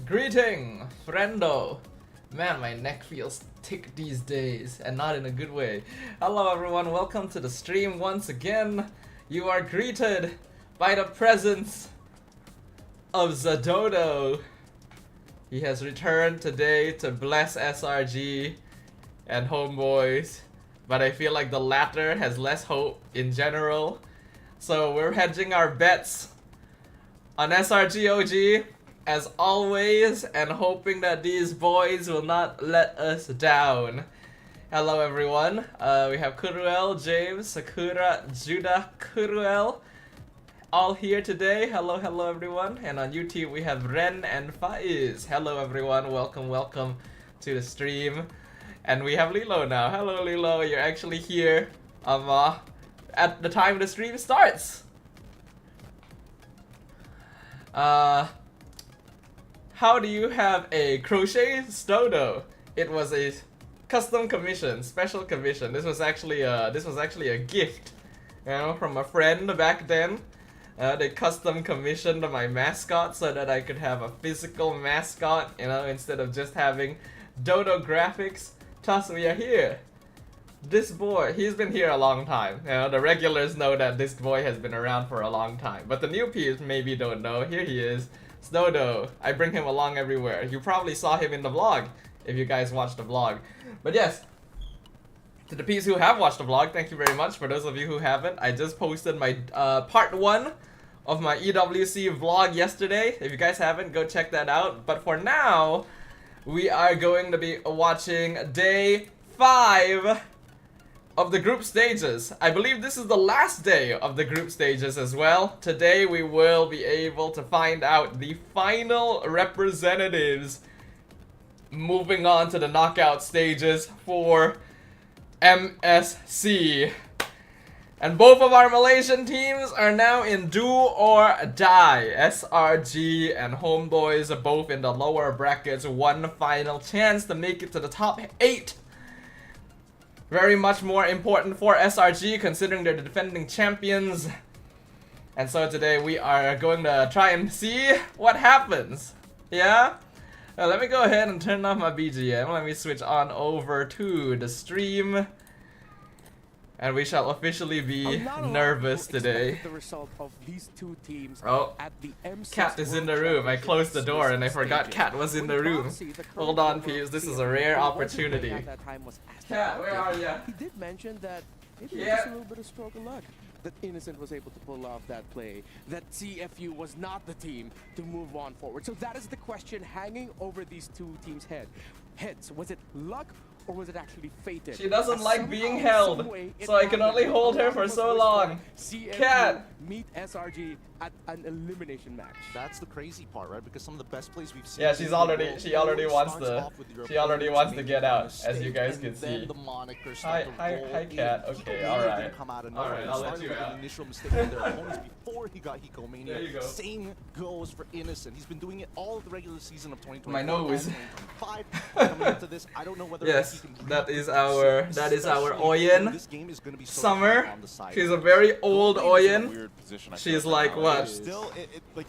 Greeting, friendo. Man, my neck feels thick these days, and not in a good way. Hello everyone, welcome to the stream once again. You are greeted by the presence of Zadodo. He has returned today to bless SRG and homeboys, but I feel like the latter has less hope in general. So we're hedging our bets on SRG OG as always, and hoping that these boys will not let us down. Hello everyone, we have Kuruel, James, Sakura, Judah, Kuruel, all here today. Hello everyone. And on YouTube we have Ren and Faiz. Hello everyone, welcome to the stream. And we have Lilo now. Hello Lilo, you're actually here at the time the stream starts. How do you have a crochet stodo? It was a custom commission, special commission. This was actually a gift, you know, from a friend back then. They custom commissioned my mascot so that I could have a physical mascot, you know, instead of just having dodo graphics. Thus we are here. This boy, he's been here a long time. You know, the regulars know that this boy has been around for a long time, but the new peeps maybe don't know. Here he is, Dodo. I bring him along everywhere. You probably saw him in the vlog if you guys watched the vlog. But yes, to the peeps who have watched the vlog, thank you very much. For those of you who haven't, I just posted my part 1 of my EWC vlog yesterday. If you guys haven't, go check that out. But for now, we are going to be watching day 5 of the group stages. I believe this is the last day of the group stages as well. Today we will be able to find out the final representatives moving on to the knockout stages for MSC. And both of our Malaysian teams are now in do or die. SRG and homeboys are both in the lower brackets. One final chance to make it to the top 8. Very much more important for SRG considering they're the defending champions. And so today we are going to try and see what happens. Yeah? Let me go ahead and turn off my BGM. Let me switch on over to the stream. And we shall officially be nervous today. Oh, Cat is in the room. I closed the door and I forgot Cat was in the room. Hold on, peeps. This is a rare opportunity. Cat, where are you? He did mention that maybe just a little bit of stroke of luck that Innocent was able to pull off that play. That CFU was not the team to move on forward. So that is the question hanging over these two teams' heads. Was it luck? Or was it actually fated? She doesn't like being held, so I can only hold her for so long. Cat! Meet SRG at an elimination match. That's the crazy part, right? Because some of the best plays we've seen. Yeah, she already wants to get out, as you guys can see. Hi, Cat. Okay, alright. Alright, I'll let you out. Initial mistake with their opponents before he got Hiko There you go. Same goes for Innocent. He's been doing it all of the regular season of 2024. My nose. Coming into this, I don't know whether yes, that is our Oyen. Summer. She's a very old Oyen. She's like what?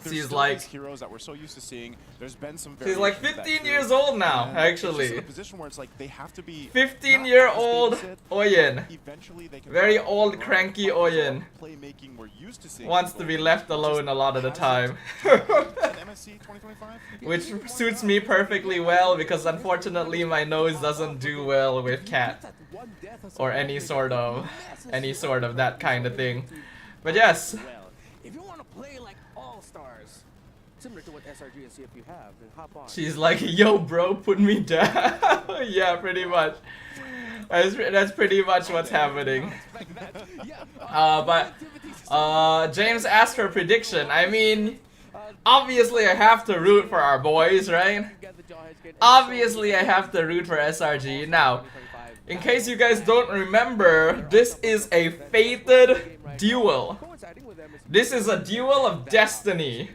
She's like heroes that we're so used to seeing. There's been some. She's like 15 years old now, actually. A position where it's like they have to be 15-year-old Oyen. Eventually they can very old, cranky Oyen. Playmaking we're used to seeing. Wants to be left alone a lot of the time. MSC 2025? Which suits me perfectly well because unfortunately my nose doesn't do well with Cat or any sort of that kind of thing. But yes. If you want to play like all-stars, similar to what SRG and CFU have, then hop on. She's like, yo bro, put me down. Yeah, pretty much. That's pretty much what's happening. But James asked for a prediction. I mean, obviously I have to root for our boys, right? Obviously I have to root for SRG. Now, in case you guys don't remember, this is a fated duel. This is a duel of destiny.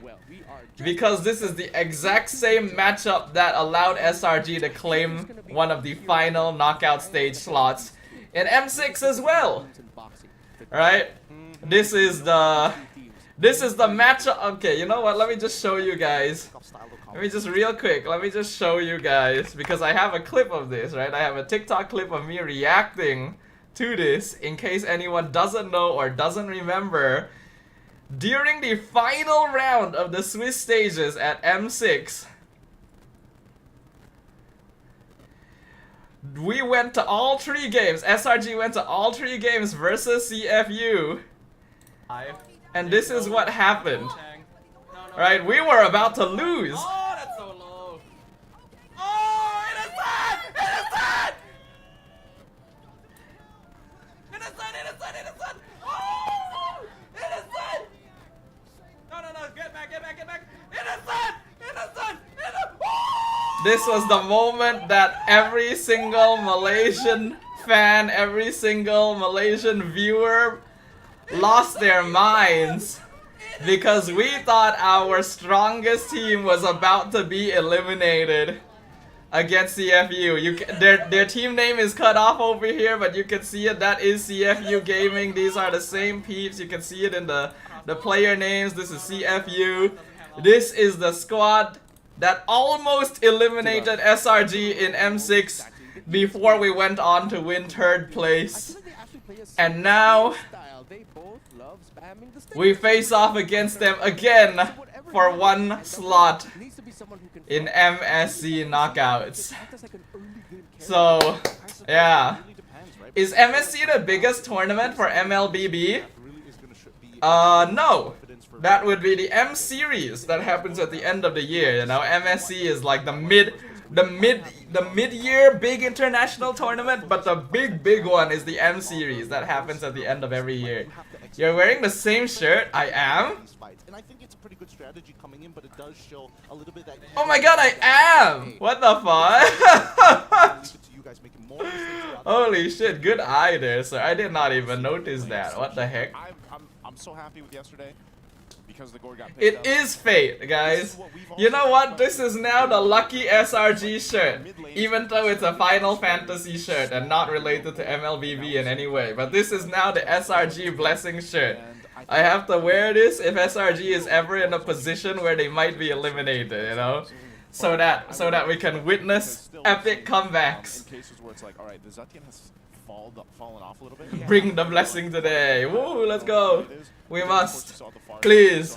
Because this is the exact same matchup that allowed SRG to claim one of the final knockout stage slots in M6 as well. Right? This is the matchup. Okay, you know what? Let me just show you guys Let me just real quick, let me just show you guys, because I have a clip of this, right? I have a TikTok clip of me reacting to this, in case anyone doesn't know or doesn't remember. During the final round of the Swiss stages at M6, we went to all 3 games. SRG went to all 3 games versus CFU. And this is what happened. Right, we were about to lose. Oh, that's so low. Oh, innocent! Innocent! Innocent, innocent, innocent! Oh! Innocent! No, no, no, get back, get back, get back! Innocent! Innocent! Innocent! Oh! This was the moment that every single Malaysian fan, every single Malaysian viewer lost their minds. Because we thought our strongest team was about to be eliminated against CFU. Their team name is cut off over here, but you can see it. That is CFU Gaming. These are the same peeps. You can see it in the player names. This is CFU. This is the squad that almost eliminated SRG in M6 before we went on to win 3rd place. And now we face off against them again for 1 slot in MSC knockouts. So, yeah. Is MSC the biggest tournament for MLBB? No. That would be the M series that happens at the end of the year, you know. MSC is like the mid-year big international tournament, but the big one is the M series that happens at the end of every year. You're wearing the same shirt? I am? And I think it's a pretty good strategy coming in, but it does show a little bit that. Oh my god, I am! What the fuck? Holy shit, good eye there, sir. I did not even notice that. What the heck? I'm so happy with yesterday because the goal got picked It is fate, guys. You know what? This is now the lucky SRG shirt. Even though it's a Final Fantasy shirt and not related to MLBB in any way. But this is now the SRG blessing shirt. I have to wear this if SRG is ever in a position where they might be eliminated, you know? So that we can witness epic comebacks. In cases where it's like, all right, the Zetian has fallen off a little bit. Bring the blessing today. Woo, let's go. We must. Please.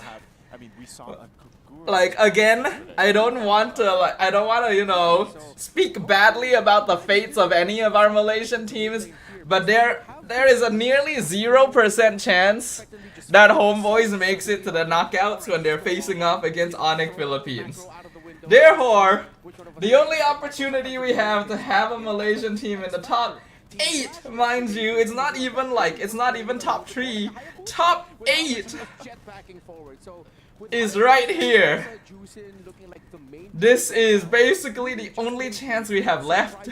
Like, again, I don't want to, you know, speak badly about the fates of any of our Malaysian teams, but there is a nearly 0% chance that Homeboys makes it to the knockouts when they're facing off against ONIC Philippines. Therefore, the only opportunity we have to have a Malaysian team in the top 8, mind you, it's not even top 3, top 8 is right here. This is basically the only chance we have left,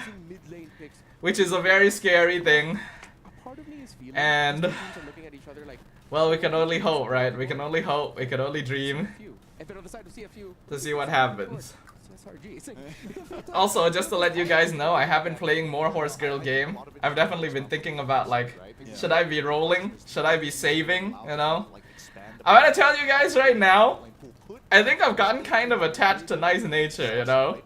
which is a very scary thing. And, well, we can only hope, right? We can only hope, we can only dream to see what happens. Also, just to let you guys know, I have been playing more Horse Girl game. I've definitely been thinking about, like, should I be rolling? Should I be saving? You know? I'm gonna tell you guys right now, I think I've gotten kind of attached to Nice Nature, you know?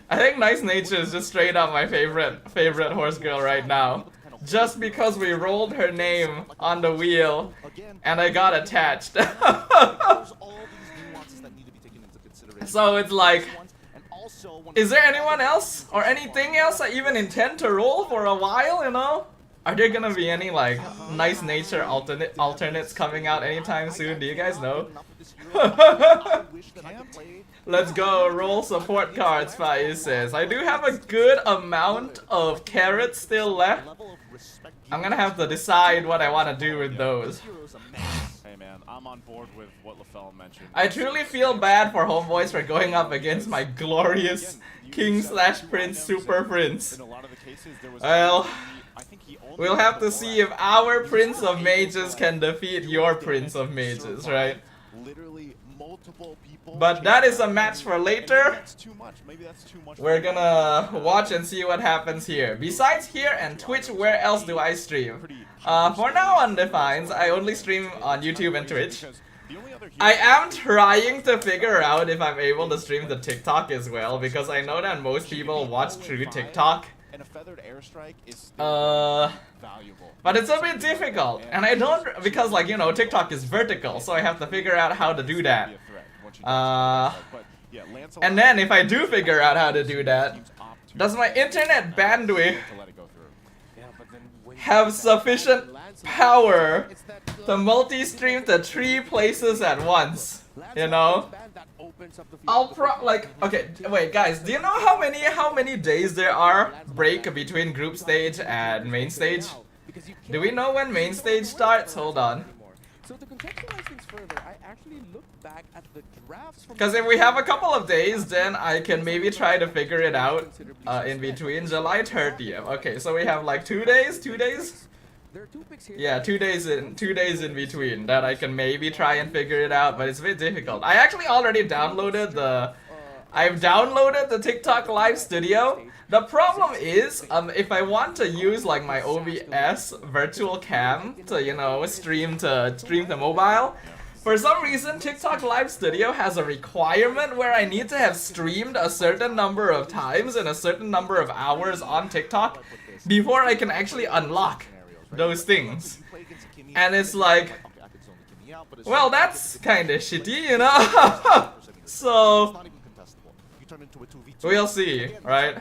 I think Nice Nature is just straight up my favorite Horse Girl right now. Just because we rolled her name on the wheel and I got attached. So it's like, is there anyone else or anything else I even intend to roll for a while, you know? Are there gonna be any like Nice Nature alternates coming out anytime soon? Do you guys know? Let's go, roll support cards, Faiz says. I do have a good amount of carrots still left. I'm gonna have to decide what I want to do with those. Hey man, I'm on board with what LaFell mentioned. I truly feel bad for Homeboys for going up against my glorious King/Prince Super Prince. Well, we'll have to see if our Prince of Mages can defeat your Prince of Mages, right? But that is a match for later. We're gonna watch and see what happens here. Besides here and Twitch, where else do I stream? For now on Defines, I only stream on YouTube and Twitch. The only other I hero- am trying to figure out if I'm able to stream the TikTok as well, because I know that most people watch through TikTok. And a feathered airstrike is still valuable. But it's a bit difficult, and I don't, because like, you know, TikTok is vertical, so I have to figure out how to do that. And then if I do figure out how to do that, does my internet bandwidth have sufficient power to multi-stream to 3 places at once? You know? I'll okay, wait guys, do you know how many days there are break between group stage and main stage? Do we know when main stage starts? Hold on. So to contextualize things further, I actually looked back at the drafts from Because if we have a couple of days, then I can maybe try to figure it out in between July 30th. Okay, so we have like 2 days? 2 days? There are 2 picks here. Yeah, 2 days in between that I can maybe try and figure it out, but it's a bit difficult. I actually already downloaded the TikTok Live Studio. The problem is, if I want to use like my OBS virtual cam to, you know, stream to mobile, for some reason TikTok Live Studio has a requirement where I need to have streamed a certain number of times and a certain number of hours on TikTok before I can actually unlock those things. And it's like, well, that's kind of shitty, you know? So we'll see, right?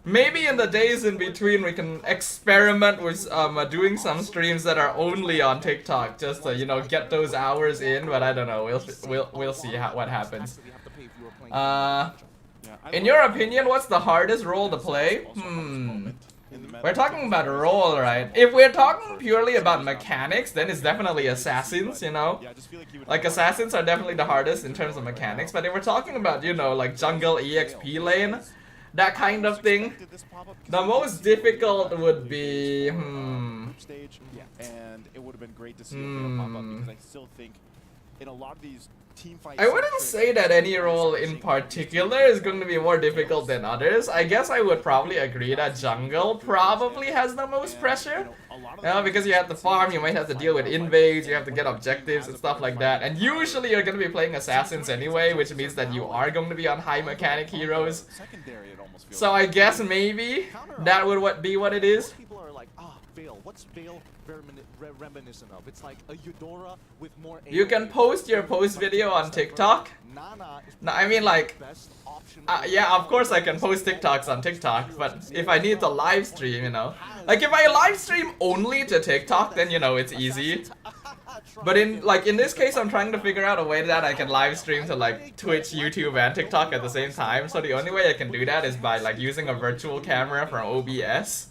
Maybe in the days in between we can experiment with doing some streams that are only on TikTok, just to, you know, get those hours in. But I don't know. We'll see what happens. In your opinion, what's the hardest role to play? We're talking about role, right? If we're talking purely about mechanics, then it's definitely assassins, you know? Like, assassins are definitely the hardest in terms of mechanics, but if we're talking about, you know, like jungle EXP lane, that kind of thing, the most difficult would be, And it would have been great to see a pop up, because I still think in a lot of these team fights, I wouldn't say that any role in particular is going to be more difficult than others. I guess I would probably agree that jungle probably has the most pressure. Because you have to farm, you might have to deal with invades, you have to get objectives and stuff like that. And usually you're going to be playing assassins anyway, which means that you are going to be on high mechanic heroes. So I guess maybe that would be what it is. People are like, Veil. What's Veil reminiscent of? It's like a Eudora with more. You can post your post video on TikTok. No, I mean like, yeah, of course I can post TikToks on TikTok, but if I need to live stream, you know, like if I live stream only to TikTok, then you know it's easy. But in this case, I'm trying to figure out a way that I can live stream to like Twitch, YouTube, and TikTok at the same time. So the only way I can do that is by like using a virtual camera from OBS.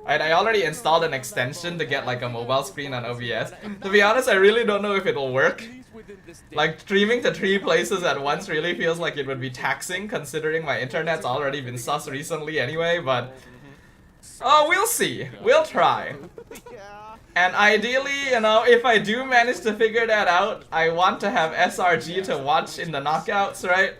Right, I already installed an extension to get like a mobile screen on OBS. To be honest, I really don't know if it'll work. Like, streaming to 3 places at once really feels like it would be taxing, considering my internet's already been sus recently anyway, but... Oh, we'll see. We'll try. And ideally, you know, if I do manage to figure that out, I want to have SRG to watch in the knockouts, right?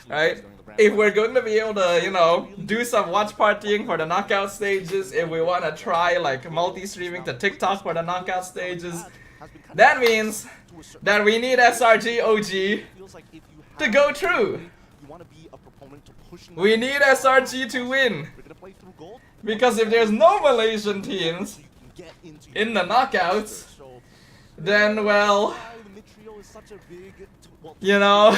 Right? If we're going to be able to, you know, do some watch partying for the knockout stages, if we want to try like multi-streaming to TikTok for the knockout stages, that means that we need SRG OG to go through. We need SRG to win. Because if there's no Malaysian teams in the knockouts, then, well, you know,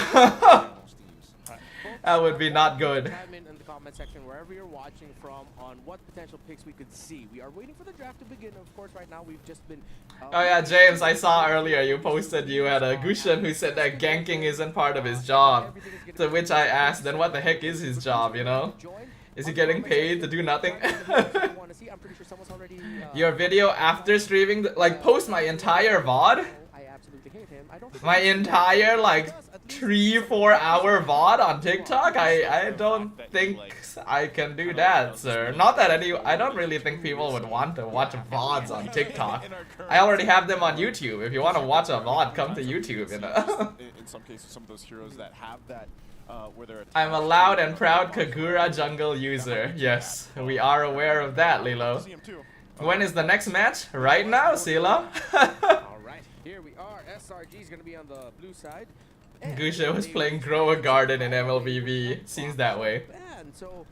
that would be not good. In the comment section, wherever you're watching from, on what potential picks we could see. We are waiting for the draft to begin. Of course, right now we've just been. Oh yeah, James, I saw earlier you posted you had a Gushan who said that ganking isn't part of his job. To which I asked, then what the heck is his job, you know? Is he getting paid to do nothing? Your video after streaming, like post my entire VOD? My entire like 3-4 hour VOD on TikTok? I don't think I can do that, sir. Not that I don't really think people would want to watch VODs on TikTok. I already have them on YouTube. If you want to watch a VOD, come to YouTube, you know. In some cases, some of those heroes that have that, where they're I'm a loud and proud Kagura jungle user. Yes, we are aware of that, Lilo. When is the next match? Right now, Sila. Here we are. SRG is going to be on the blue side. Gusha was playing Grow a Garden in MLBB. Seems that way. So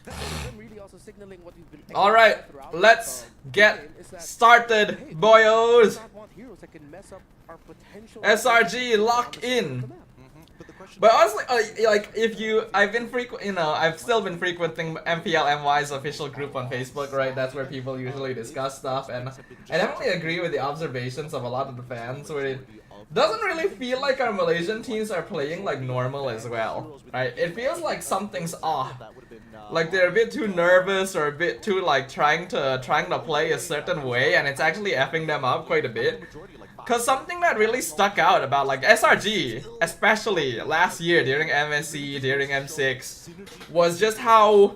that is them really also signaling what we've been Alright, throughout let's the get game is that, started, hey, boyos. we don't want heroes that can mess up our potential SRG lock in. But honestly, like if you, I've still been frequenting MPL-MY's official group on Facebook, right? That's where people usually discuss stuff, and I definitely agree with the observations of a lot of the fans, where it doesn't really feel like our Malaysian teams are playing like normal as well, right? It feels like something's off. Like they're a bit too nervous or a bit too like trying to play a certain way, and it's actually effing them up quite a bit. Cause something that really stuck out about like SRG, especially last year during MSC, during M6, was just how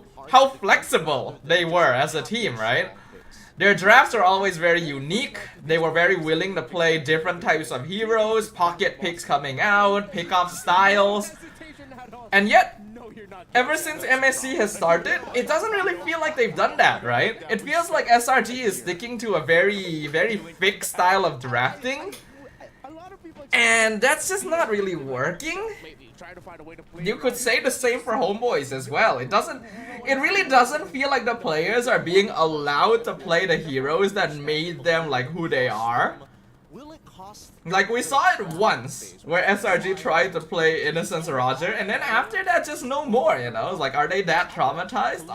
flexible they were as a team, right? Their drafts are always very unique. They were very willing to play different types of heroes, pocket picks coming out, pick-off styles, and yet, ever since MSC has started, it doesn't really feel like they've done that, right? It feels like SRG is sticking to a very fixed style of drafting, and that's just not really working. You could say the same for Homeboys as well. It really doesn't feel like the players are being allowed to play the heroes that made them like who they are. Like we saw it once, where SRG tried to play Innocence Roger, and then after that just no more, you know? It's like, are they that traumatized?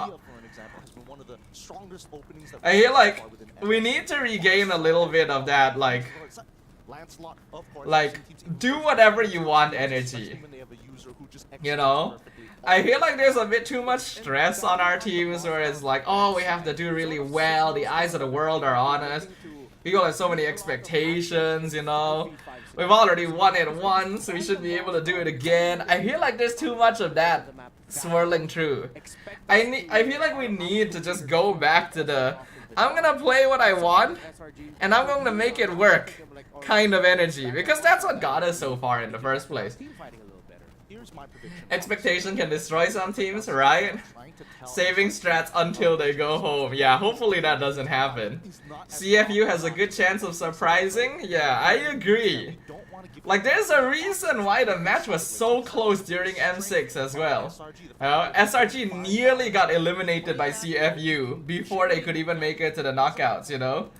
I feel like we need to regain a little bit of that, like do whatever you want energy, you know? I feel like there's a bit too much stress on our teams where it's like, oh, we have to do really well, the eyes of the world are on us. People have so many expectations, you know? We've already won it once, we should be able to do it again. I feel like there's too much of that swirling through. I feel like we need to just go back to the I'm gonna play what I want, and I'm going to make it work kind of energy, because that's what got us so far in the first place. Expectation can destroy some teams, right? Saving strats until they go home. Yeah, hopefully that doesn't happen. CFU has a good chance of surprising. Yeah, I agree. Like, there's a reason why the match was so close during M6 as well. SRG nearly got eliminated by CFU before they could even make it to the knockouts, you know?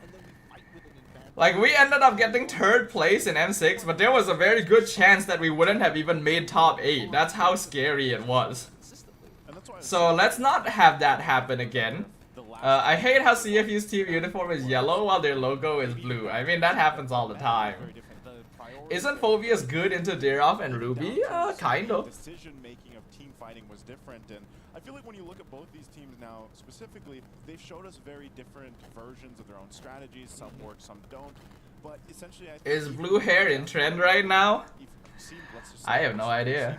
Like, we ended up getting 3rd place in M6, but there was a very good chance that we wouldn't have even made top 8. That's how scary it was. So let's not have that happen again. I hate how CFU's team uniform is yellow while their logo is blue. I mean, that happens all the time. Isn't Phobius good into Dirov and Ruby? Kind of. Decision making of team fighting was different, and I feel like when you look at both these teams now, specifically, they've showed us very different versions of their own strategies. Some work, some don't. But essentially, I think is blue hair in trend right now? I have no idea.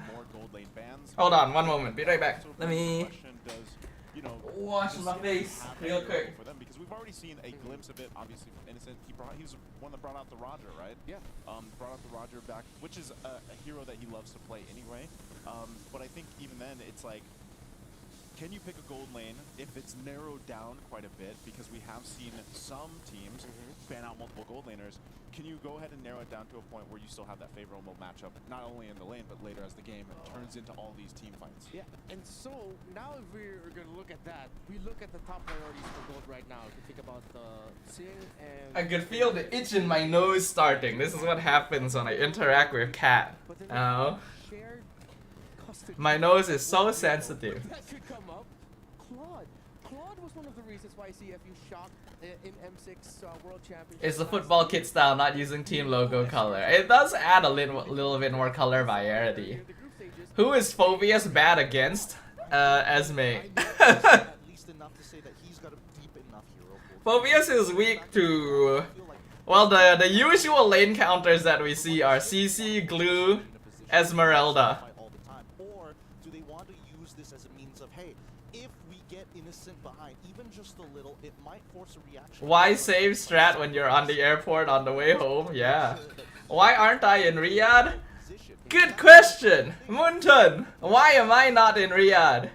Hold on, one moment. Be right back. Let me wash my face real quick. For them, because we've already seen a glimpse of it. Obviously, Innocent. He was the one that brought out the Roger, right? Yeah. Brought out the Roger back, which is a hero that he loves to play anyway. But I think even then, it's like, can you pick a gold lane if it's narrowed down quite a bit? Because we have seen some teams ban out multiple gold laners. Can you go ahead and narrow it down to a point where you still have that favorable matchup, not only in the lane, but later as the game turns into all these team fights? Yeah, and so now if we're going to look at that, we look at the top priorities for gold right now. If you think about the Sing and... I could feel the itch in my nose starting. This is what happens when I interact with Cat. My nose is so sensitive. That could come up. Claude was one of the reasons why CFU shocked in M6 World Championship. It's the football kit style, not using team logo color. It does add a little bit more color variety. Who is Phobius bad against? Esme. Phobius is weak to... Well, the usual lane counters that we see are CC, Glue, Esmeralda. Why save strat when you're on the airport on the way home? Yeah. Why aren't I in Riyadh? Good question! Munton! Why am I not in Riyadh?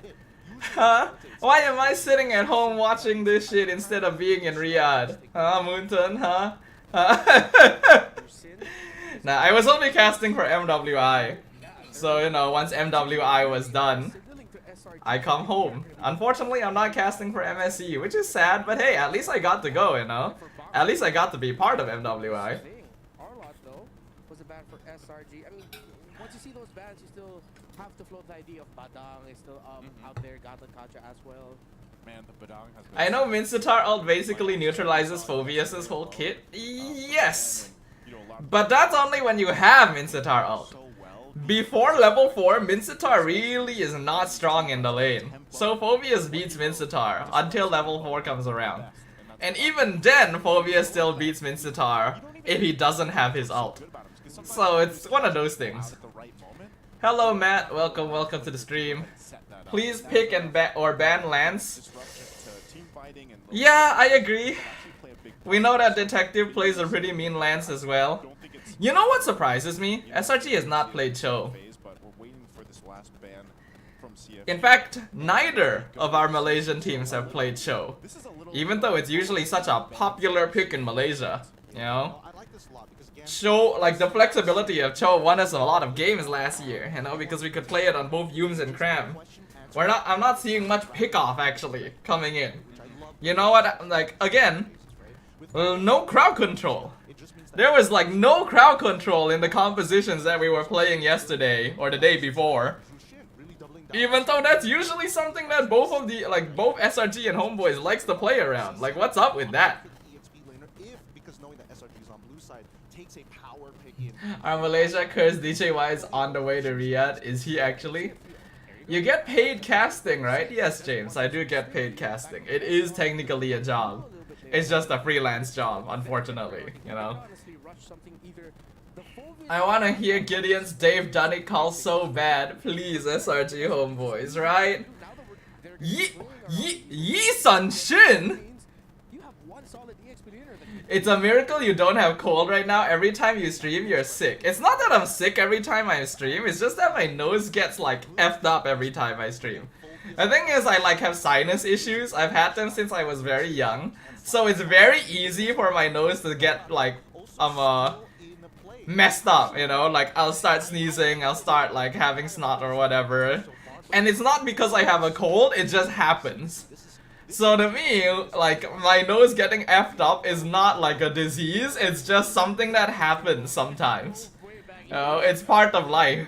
Huh? Why am I sitting at home watching this shit instead of being in Riyadh? Huh, Munton? Huh? Nah, I was only casting for MWI. So, you know, once MWI was done, I come home. Unfortunately, I'm not casting for MSC, which is sad, but hey, at least I got to go, you know? At least I got to be part of MWI. Arlot, though, was a ban for SRG. I mean, once you see those bans, you still have to float the idea of Badang is still out there, Gatan Kacha as well. Man, the Badang has been I know Mincetar ult basically neutralizes Phoveus' whole kit. Yes! But that's only when you have Mincetar ult. Before level 4, Mincetar really is not strong in the lane. So Phoveus beats Mincetar until level 4 comes around. And even then, Phoveus still beats Mincetar if he doesn't have his ult. So it's one of those things. Hello Matt, welcome to the stream. Please pick and ban Lance. Yeah, I agree. We know that Detective plays a pretty mean Lance as well. You know what surprises me? SRG has not played Cho. In fact, neither of our Malaysian teams have played Cho. Even though it's usually such a popular pick in Malaysia, you know? Cho, like the flexibility of Cho won us a lot of games last year, you know, because we could play it on both Yums and Cram. I'm not seeing much pick-off actually coming in. You know what, like, again, no crowd control. There was like no crowd control in the compositions that we were playing yesterday or the day before. Even though that's usually something that both SRG and Homeboys likes to play around. Like, what's up with that? Our Malaysia cursed DJY is on the way to Riyadh. Is he actually? You get paid casting, right? Yes, James, I do get paid casting. It is technically a job. It's just a freelance job, unfortunately, you know? I wanna hear Gideon's Dave Dunny call so bad. Please, SRG Homeboys, right? Yi Sun Shin? It's a miracle you don't have cold right now. Every time you stream, you're sick. It's not that I'm sick every time I stream, it's just that my nose gets like effed up every time I stream. The thing is, I like have sinus issues. I've had them since I was very young. So it's very easy for my nose to get like, messed up, you know? Like, I'll start sneezing, I'll start like having snot or whatever. And it's not because I have a cold, it just happens. So to me, like, my nose getting effed up is not like a disease, it's just something that happens sometimes. You know, it's part of life.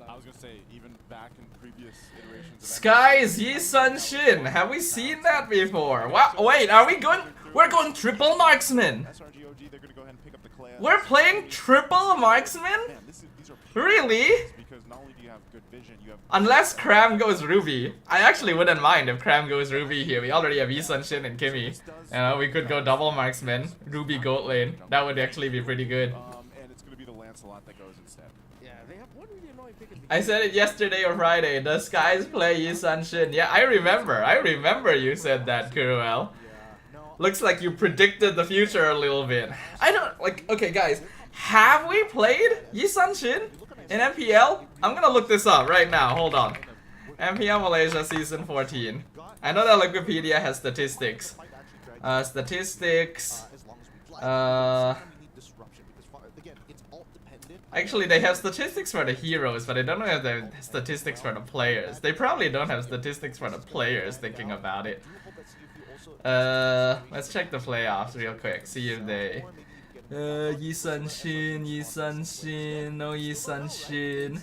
I was gonna say, even back in previous iterations of Skies Yi Sun Shin, have we seen that before? What? Wait, are we going? We're going triple marksman. SRGOG, they're gonna go ahead and pick up the class. We're playing triple marksman? Man, these are Really? because not only do you have good vision, you have Unless Cram goes Ruby. I actually wouldn't mind if Cram goes Ruby here. We already have Yi Sun Shin and Kimmy. You know, we could go double marksman, Ruby goat lane. That would actually be pretty good. and it's gonna be the Lancelot that goes instead. Yeah, they have one really annoying pick. I said it yesterday or Friday. Does Skies play Yi Sun Shin? Yeah, I remember you said that, Kuruel. Looks like you predicted the future a little bit. I don't, like, okay guys, have we played Yi Sun Shin in MPL? I'm gonna look this up right now, hold on. MPL Malaysia Season 14. I know that Wikipedia has statistics. Actually, they have statistics for the heroes, but they don't have the statistics for the players. They probably don't have statistics for the players, thinking about it. Let's check the playoffs real quick, see if they... Yi Sun Shin, no Yi Sun Shin.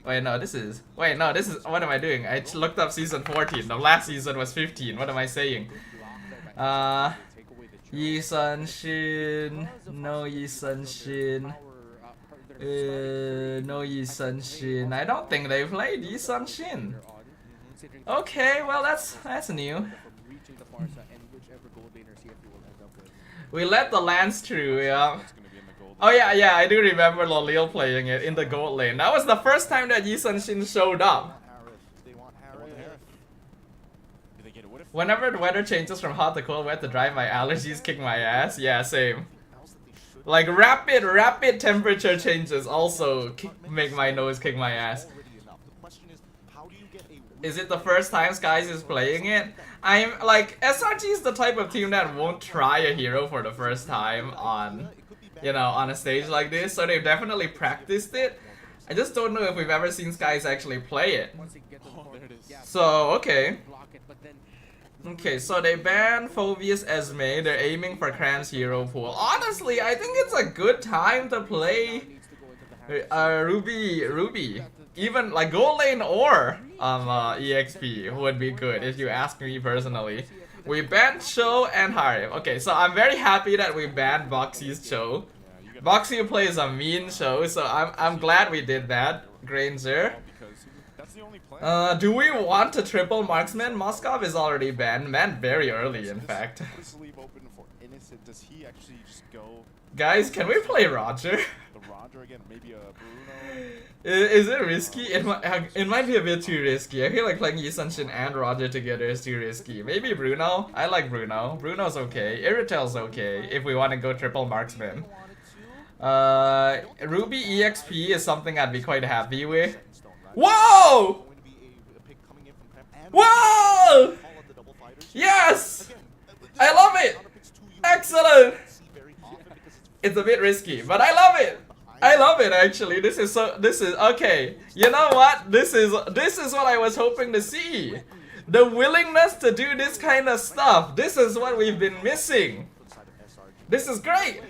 Wait, no, this is... Wait, no, this is... What am I doing? I looked up Season 14, the last season was 15, what am I saying? Yi Sun Shin, no Yi Sun Shin. No Yi Sun Shin. I don't think they played Yi Sun Shin. Okay, well that's new. We let the Lance through, yeah. Oh yeah, I do remember Lolil playing it in the gold lane. That was the first time that Yi Sun Shin showed up. Whenever the weather changes from hot to cold, we have to dry, my allergies kick my ass. Yeah, same. Like rapid temperature changes also make my nose kick my ass. Is it the first time Skies is playing it? I'm like, SRG is the type of team that won't try a hero for the first time on, you know, on a stage like this, so they've definitely practiced it. I just don't know if we've ever seen Skies actually play it. There it is. So, okay. Okay, so they banned Phobius Esme, they're aiming for Cram's hero pool. Honestly, I think it's a good time to play Ruby. Even like gold lane or EXP would be good if you ask me personally. We banned Cho and Harif. Okay, so I'm very happy that we banned Boxy's Cho. Boxy plays a mean Cho, so I'm glad we did that, Granger. Because that's the only plan. Do we want to triple marksman? Moskov is already banned very early, in fact. This leave open for Innocent. Does he actually just go Guys, can we play Roger? the Roger again? Maybe a Bruno. Is it risky? It might be a bit too risky. I feel like playing Yi Sun-shin and Roger together is too risky. Maybe Bruno? I like Bruno. Bruno's okay. Irritel's okay if we want to go triple marksman. Ruby EXP is something I'd be quite happy with. Whoa! Whoa! Yes! I love it! Excellent! It's a bit risky, but I love it! I love it actually. This is okay. You know what? This is what I was hoping to see. The willingness to do this kind of stuff. This is what we've been missing. This is great.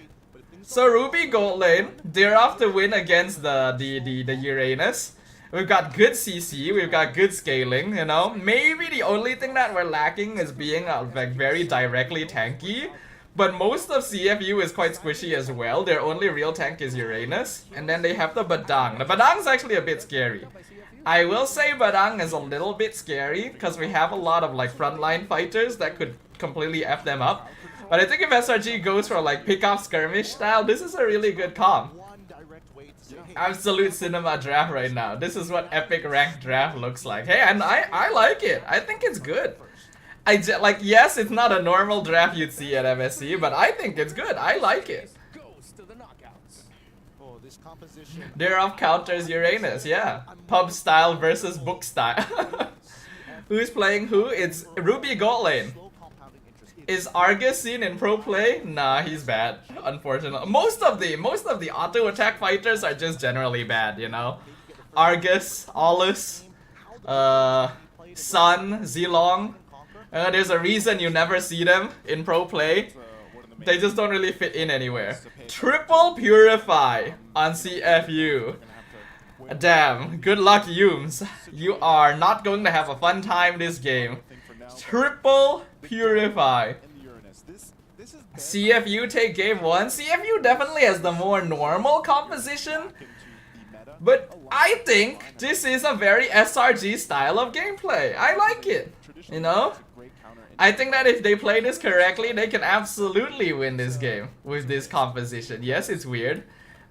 So Ruby gold lane, they're off to win against the Uranus. We've got good CC, we've got good scaling, you know. Maybe the only thing that we're lacking is being like very directly tanky. But most of CFU is quite squishy as well. Their only real tank is Uranus. And then they have the Badang. The Badang's actually a bit scary. I will say Badang is a little bit scary because we have a lot of like frontline fighters that could completely F them up. But I think if SRG goes for like pick-off skirmish style, this is a really good comp. Absolute cinema draft right now. This is what epic ranked draft looks like. Hey, and I like it. I think it's good. Like, yes, it's not a normal draft you'd see at MSC, but I think it's good. I like it. They're off counters Uranus, yeah. Pub style versus book style. Who's playing who? It's Ruby gold lane. Is Argus seen in pro play? Nah, he's bad, unfortunately. Most of the auto attack fighters are just generally bad, you know. Argus, Aulus, Sun, Zilong. There's a reason you never see them in pro play. They just don't really fit in anywhere. Triple Purify on CFU. Damn, good luck Yums. You are not going to have a fun time this game. Triple Purify. CFU take game 1. CFU definitely has the more normal composition. But I think this is a very SRG style of gameplay. I like it, you know? I think that if they play this correctly, they can absolutely win this game with this composition. Yes, it's weird,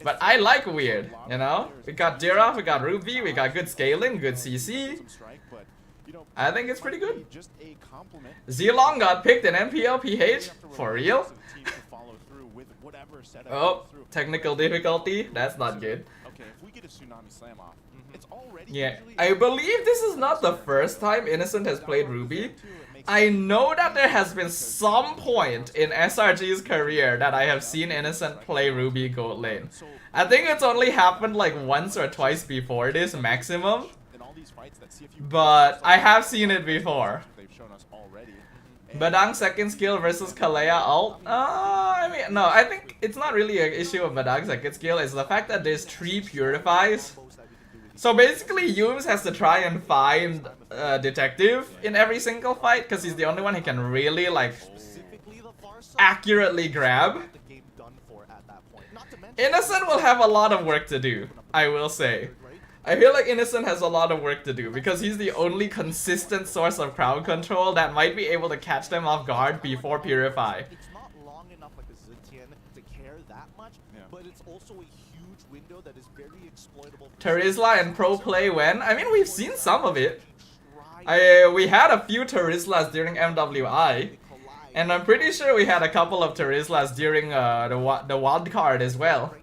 but I like weird, you know? We got Dira, we got Ruby, we got good scaling, good CC. I think it's pretty good. Zilong got picked in MPL PH? For real? Oh, technical difficulty? That's not good. Yeah, I believe this is not the first time Innocent has played Ruby. I know that there has been some point in SRG's career that I have seen Innocent play Ruby gold lane. I think it's only happened like once or twice before this maximum. But I have seen it before. Badang second skill versus Kalea ult? I mean, no, I think it's not really an issue of Badang second skill, it's the fact that there's 3 purifies. So basically Yums has to try and find Detective in every single fight because he's the only one he can really like accurately grab. Innocent will have a lot of work to do, I will say. I feel like Innocent has a lot of work to do because he's the only consistent source of crowd control that might be able to catch them off guard before Purify. It's not long enough like a Zitian to care that much, but it's also a huge window that is very exploitable. Terizla and pro play when? I mean, we've seen some of it. We had a few Terizlas during MWI, and I'm pretty sure we had a couple of Terizlas during the wild card as well.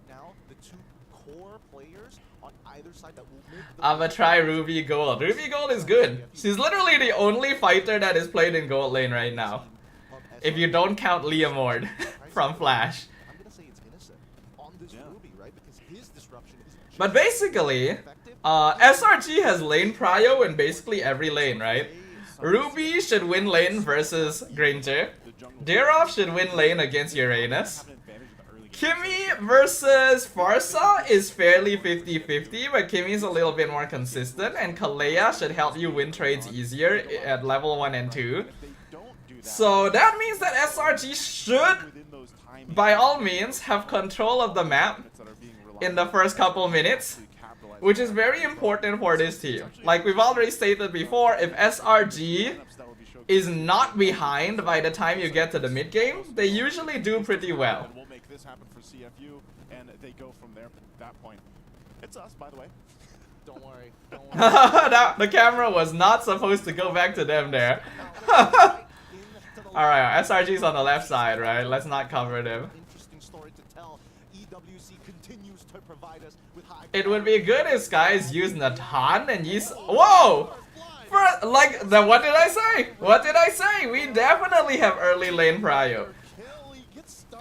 side that will make the I'ma try Ruby Gold. Ruby Gold is good. She's literally the only fighter that is played in gold lane right now. If you don't count Leomord from Flash. I'm gonna say it's innocent on this Ruby, right? Because his disruption is just But basically, SRG has lane prio in basically every lane, right? Ruby should win lane versus Granger. Derov should win lane against Uranus. Kimmy versus Farsa is fairly 50-50, but Kimmy's a little bit more consistent, and Kalea should help you win trades easier at level 1 and 2. So that means that SRG should, by all means, have control of the map in the first couple minutes, which is very important for this team. Like we've already stated before, if SRG is not behind by the time you get to the mid game, they usually do pretty well. And we'll make this happen for CFU, and they go from there. At that point, it's us, by the way. don't worry. Don't worry. The camera was not supposed to go back to them there. Alright, SRG's on the left side, right? Let's not cover them. Interesting story to tell. EWC continues to provide us with high. It would be good if Skies used Natan and use. Whoa! For, like, what did I say? What did I say? We definitely have early lane prio.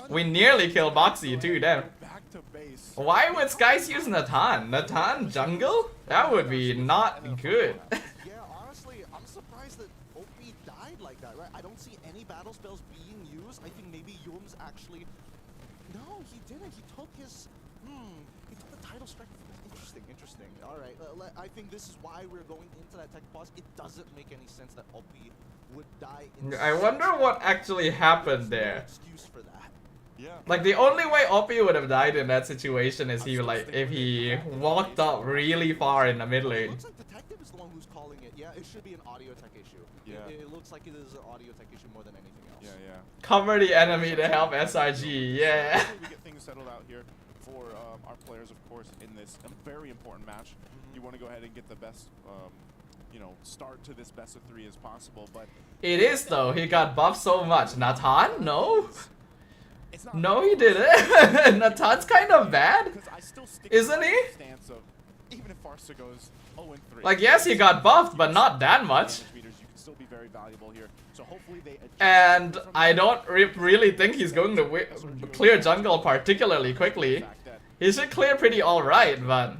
We nearly killed Boxy too, damn. Back to base. Why would Skies use Natan? Natan jungle? That would be not good. Yeah, honestly, I'm surprised that OP died like that, right? I don't see any battle spells being used. I think maybe Yums actually. No, he didn't. He took his. He took the title strike. Interesting, interesting. All right, I think this is why we're going into that tech pause. It doesn't make any sense that OP would die. I wonder what actually happened there. Excuse for that. Yeah. Like the only way Opie would have died in that situation is if he walked up really far in the mid It lane. looks like Detective is the one who's calling it. Yeah, it should be an audio tech issue. Yeah. It looks like it is an audio tech issue more than anything else. Yeah, yeah. Cover the enemy to help SRG, yeah. Hopefully we get things settled out here for our players, of course, in this very important match. You want to go ahead and get the best, you know, start to this best of 3 as possible, but It is though, he got buffed so much. Natan? No? it's not. No, he didn't. Natan's kind of bad. Because I still stick Isn't to he? my stance of even if Farsa goes 0-3. Like, yes, he got buffed, but not that much. You can still be very valuable here. So hopefully they adjust And from I don't really think he's going to clear jungle particularly quickly. the fact that He should clear pretty alright, but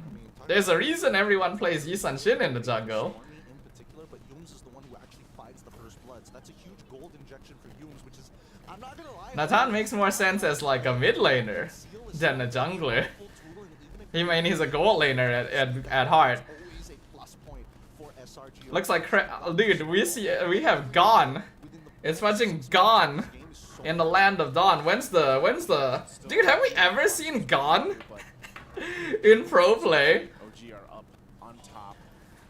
there's a reason everyone plays Yi Sun Shin in the jungle. Stormy in particular, but Yums is the one who actually finds the first bloods. That's a huge gold injection for Yums, which is, I'm not gonna lie. Natan makes more sense as like a mid laner than a jungler. He mean he's a gold laner at heart. Always a plus point for SRG. Looks like dude, we have Gone. It's fucking Gone in the land of Dawn. When's the dude? Have we ever seen Gone in pro play? OG are up on top.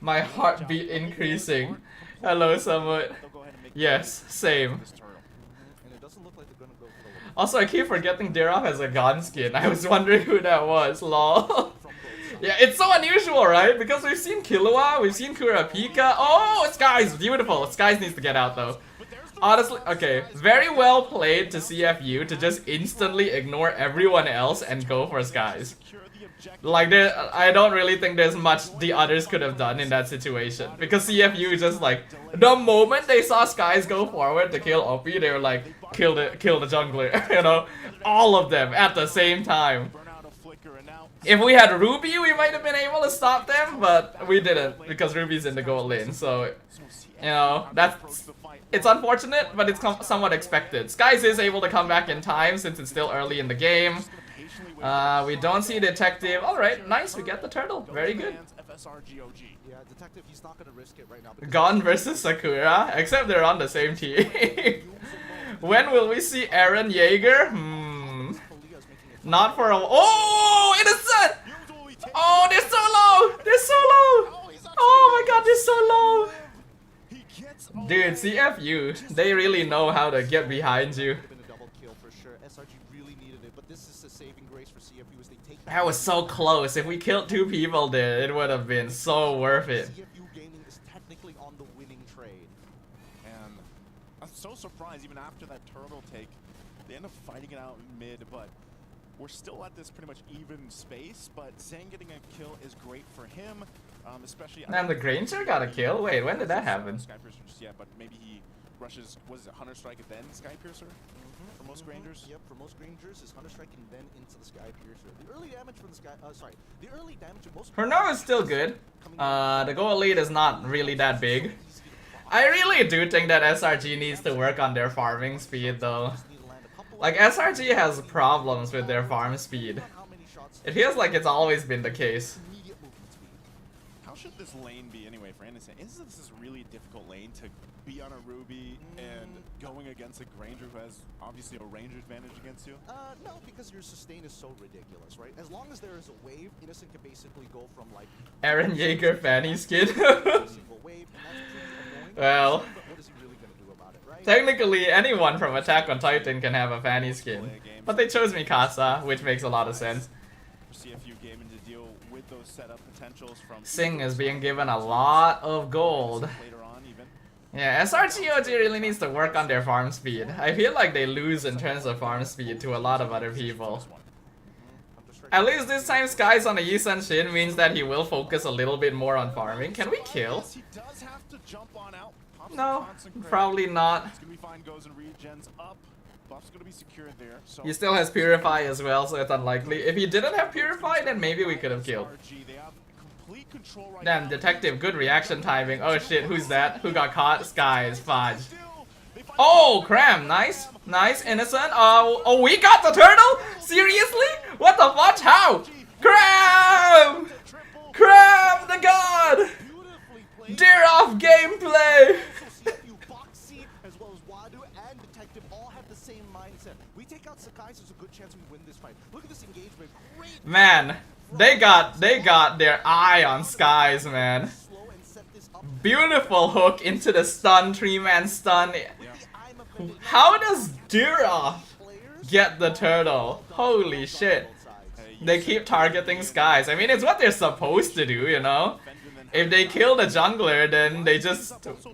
My heartbeat increasing. Hello, Samut. They'll go ahead and make Yes, same. this turtle. And it doesn't look like they're gonna go for the win Also, I keep forgetting Derov has a Gone skin. I was wondering who that was. Lol. from both sides. Yeah, it's so unusual, right? Because we've seen Killua, we've seen Kurapika. Oh, Skies, beautiful. Skies needs to get out though. Honestly, okay, very well played to CFU to just instantly ignore everyone else and go for Skies. Secure the objective. Like, I don't really think there's much the others could have done in that situation. Because CFU just like, the moment they saw Skies go forward to kill OP, they were like, kill the jungler, you know? All of them at the same time. Burnout of flicker and now If we had Ruby, we might have been able to stop them, but we didn't because Ruby's in the gold lane. So, you know, it's unfortunate, but it's somewhat expected. Skies is able to come back in time since it's still early in the game. We don't see Detective. Alright, nice, we get the turtle. Very good. FSRGOG. Yeah, Detective, he's not gonna risk it right now. because Gon versus Sakura, except they're on the same team. When will we see Aaron Yeager? Kalia's making it Not for a. Oh, innocent! Oh, they're so low! They're so low! Oh my god, they're so low! He gets Dude, CFU, they really know how to get behind you. been a double kill for sure. SRG really needed it, but this is a saving grace for CFU as they take That was so close. If we killed 2 people there, it would have been so worth it. CFU gaming is technically on the winning trade. And I'm so surprised even after that turtle take, they end up fighting it out in mid, but we're still at this pretty much even space, but Zhang getting a kill is great for him, especially... And the Granger got a kill? Wait, when did that happen? Skypiercer just yet, but maybe he rushes, was it Hunter Strike and then Skypiercer? For most Grangers? Yep, for most Grangers is Hunter Strike and then into the Skypiercer. The early damage from the the early damage of most... Her no is still good. The goal lead is not really that big. I really do think that SRG needs to work on their farming speed though. Like, SRG has problems with their farm speed. It feels like it's always been the case. How should this lane be anyway for Innocent? Isn't this a really difficult lane to be on a Ruby and going against a Granger who has obviously a range advantage against you? No, because your sustain is so ridiculous, right? As long as there is a wave, Innocent can basically go from like... Aaron Yeager fanny skin. Well, what is he really gonna do about it, right? technically anyone from Attack on Titan can have a fanny skin. But they chose Mikasa, which makes a lot of sense. CFU gaming to deal with those setup potentials from Sing is being given a lot of gold. later on even. Yeah, SRGOG really needs to work on their farm speed. I feel like they lose in terms of farm speed to a lot of other people. At least this time Sky's on the Yisun Shin means that he will focus a little bit more on farming. Can we kill? He does have to jump on out. Pops No, concentrate. probably not. It's gonna be fine, goes and regens up. Buff's gonna be secured there. So He still has Purify as well, so it's unlikely. If he didn't have Purify, then maybe we could have killed. they have complete control right Damn, now. Detective, good reaction timing. Oh shit, who's that? Who got caught? Sky is fudge. Oh, Cram, nice. Nice, Innocent. Oh, we got the turtle? Seriously? What the fudge? How? Cram! Cram, the god! Dear off gameplay! As well as Wadu and Detective all have the same mindset. We take out Sakai, so there's a good chance we win this fight. Look at this engagement. Great. Man, they got their eye on Skies, man. Slow and set this up. Beautiful hook into the stun, 3-man stun. How does Durov get the turtle? Holy shit. They keep targeting Skies. I mean, it's what they're supposed to do, you know? If they kill the jungler, then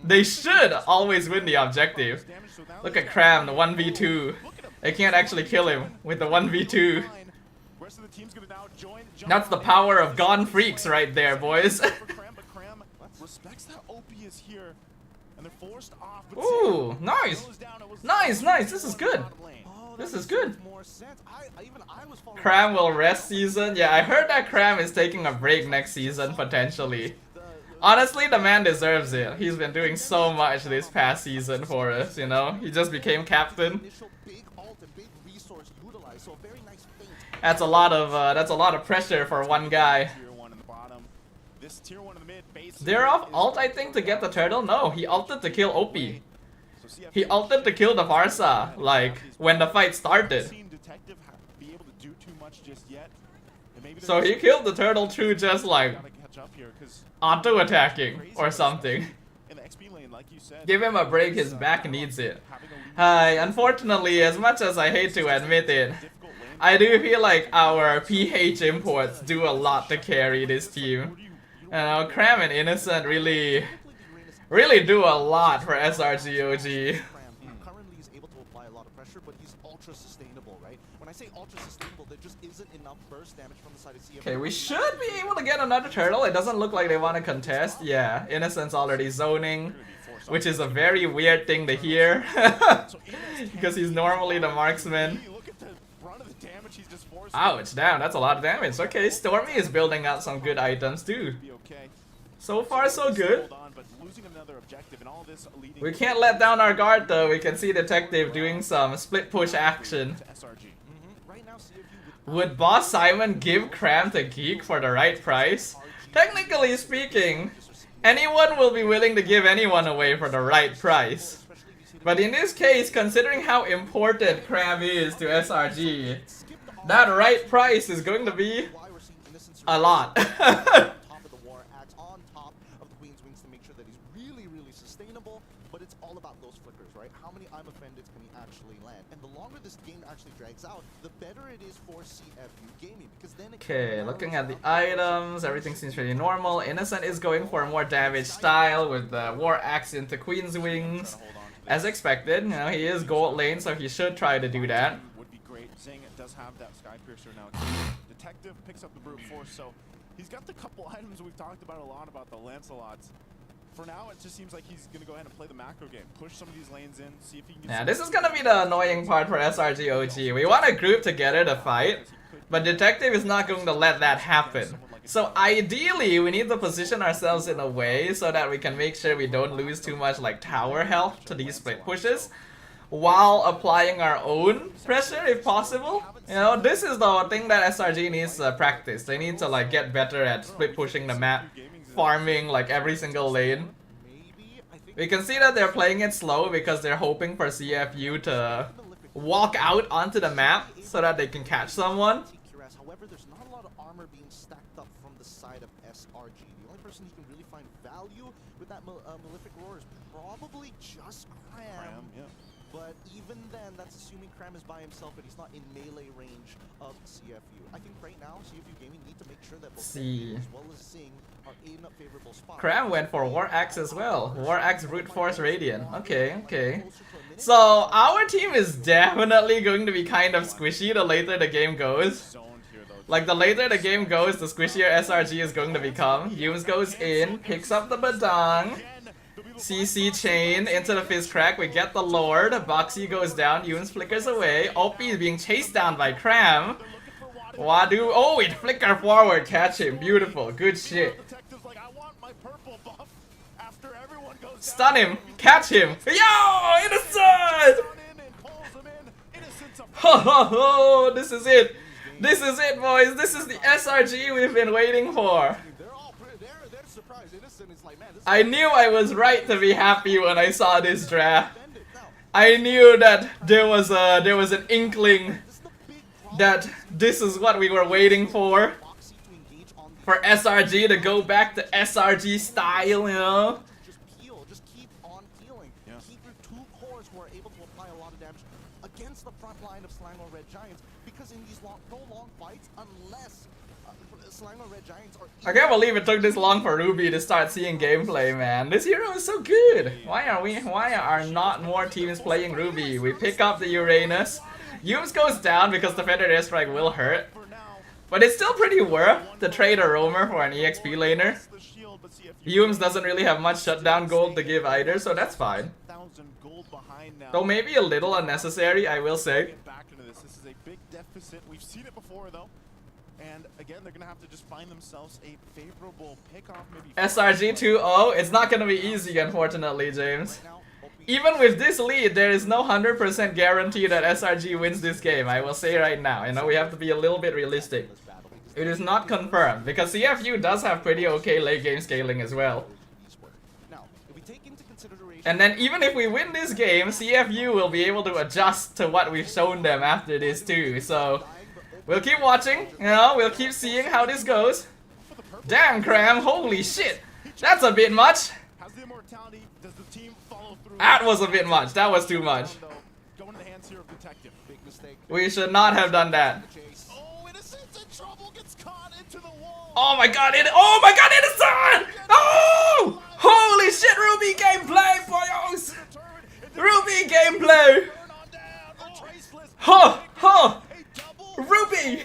they should always win the objective. Look at Cram, the 1v2. They can't actually kill him with the 1v2. That's the power of Gone Freaks right there, boys. Respects that OP is here, and they're forced off. Ooh, nice. Nice, nice. This is good. This is good. Cram will rest season. Yeah, I heard that Cram is taking a break next season, potentially. Honestly, the man deserves it. He's been doing so much this past season for us, you know? He just became captain. That's a lot of pressure for one guy. They're off ult, I think, to get the turtle? No, he ulted to kill OP. He ulted to kill the Varsa, like, when the fight started. So he killed the turtle through just like auto-attacking or something. Give him a break, his back needs it. Unfortunately, as much as I hate to admit it, I do feel like our PH imports do a lot to carry this team. You know, Cram and Innocent really do a lot for SRGOG. Currently he's able to apply a lot of pressure, but he's ultra sustainable, right? When I say ultra sustainable, there just isn't enough burst damage from the side of CF. Okay, we should be able to get another turtle. It doesn't look like they want to contest. Yeah, Innocent's already zoning, which is a very weird thing to hear. Because he's normally the marksman. Ouch, damn, that's a lot of damage. Okay, Stormy is building out some good items too. So far, so good. We can't let down our guard though. We can see Detective doing some split push action. Would Boss Simon give Cram to Geek for the right price? Technically speaking, anyone will be willing to give anyone away for the right price. But in this case, considering how important Cram is to SRG, that right price is going to be a lot. But it's all about those flickers, right? How many I'm offended can he actually land? And the longer this game actually drags out, the better it is for CFU gaming, because then okay, looking at the items, everything seems pretty normal. Innocent is going for a more damage style with the War Axe into Queen's Wings. As expected, you know, he is gold lane, so he should try to do that. Zing does have that Sky Piercer now. Detective picks up the Brute Force, so he's got the couple items we've talked about a lot about the Lancelots. For now, it just seems like he's going to go ahead and play the macro game. Push some of these lanes in, see if he can get... Yeah, this is gonna be the annoying part for SRG OG. We want to group together to fight, but Detective is not going to let that happen. So ideally, we need to position ourselves in a way so that we can make sure we don't lose too much like tower health to these split pushes, while applying our own pressure if possible. You know, this is the thing that SRG needs to practice. They need to like get better at split pushing the map, farming like every single lane. We can see that they're playing it slow because they're hoping for CFU to walk out onto the map so that they can catch someone. However, there's not a lot of armor being stacked up from the side of SRG. The only person who can really find value with that Malefic Roar is probably just Cram. Yeah. But even then, that's assuming Cram is by himself and he's not in melee range of CFU. I think right now, CFU Gaming need to make sure that both See. as well as Zing are in a favorable spot. Cram went for War Axe as well. War Axe Brute Force Radiant. Okay, okay. So our team is definitely going to be kind of squishy the later the game goes. Like the later the game goes, the squishier SRG is going to become. Yumes goes in, picks up the Badang. CC chain into the Fizz Crack, we get the Lord. Boxy goes down, Yumes flickers away. OP is being chased down by Cram. Wadu, oh, it flicker forward, catch him, beautiful, good shit. Stun him, catch him, yo, Innocent! Ho ho ho, this is it. This is it, boys, this is the SRG we've been waiting for. I knew I was right to be happy when I saw this draft. I knew that there was an inkling that this is what we were waiting for SRG to go back to SRG style, you know. Just keep on healing. Keep your two cores who are able to apply a lot of damage against the front line of Slang or Red Giants, because in these prolonged fights, unless Slang or Red Giants are... I can't believe it took this long for Ruby to start seeing gameplay, man. This hero is so good. Why are not more teams playing Ruby? We pick up the Uranus. Yumes goes down because the Feathered Airstrike will hurt. But it's still pretty worth to trade a roamer for an EXP laner. Yumes doesn't really have much shutdown gold to give either, so that's fine. Though maybe a little unnecessary, I will say. This is a big deficit. We've seen it before though. And again, they're gonna have to just find themselves a favorable pickoff, maybe. SRG 2-0, it's not gonna be easy, unfortunately, James. Even with this lead, there is no 100% guarantee that SRG wins this game, I will say right now. You know, we have to be a little bit realistic. It is not confirmed, because CFU does have pretty okay late game scaling as well. And then even if we win this game, CFU will be able to adjust to what we've shown them after this too, so... We'll keep watching, you know, we'll keep seeing how this goes. Damn, Cram, holy shit! That's a bit much! That was a bit much, that was too much. We should not have done that. Oh my god, Innocent! Oh! Holy shit, Ruby gameplay, boys! Ruby gameplay! Huh, huh! Ruby!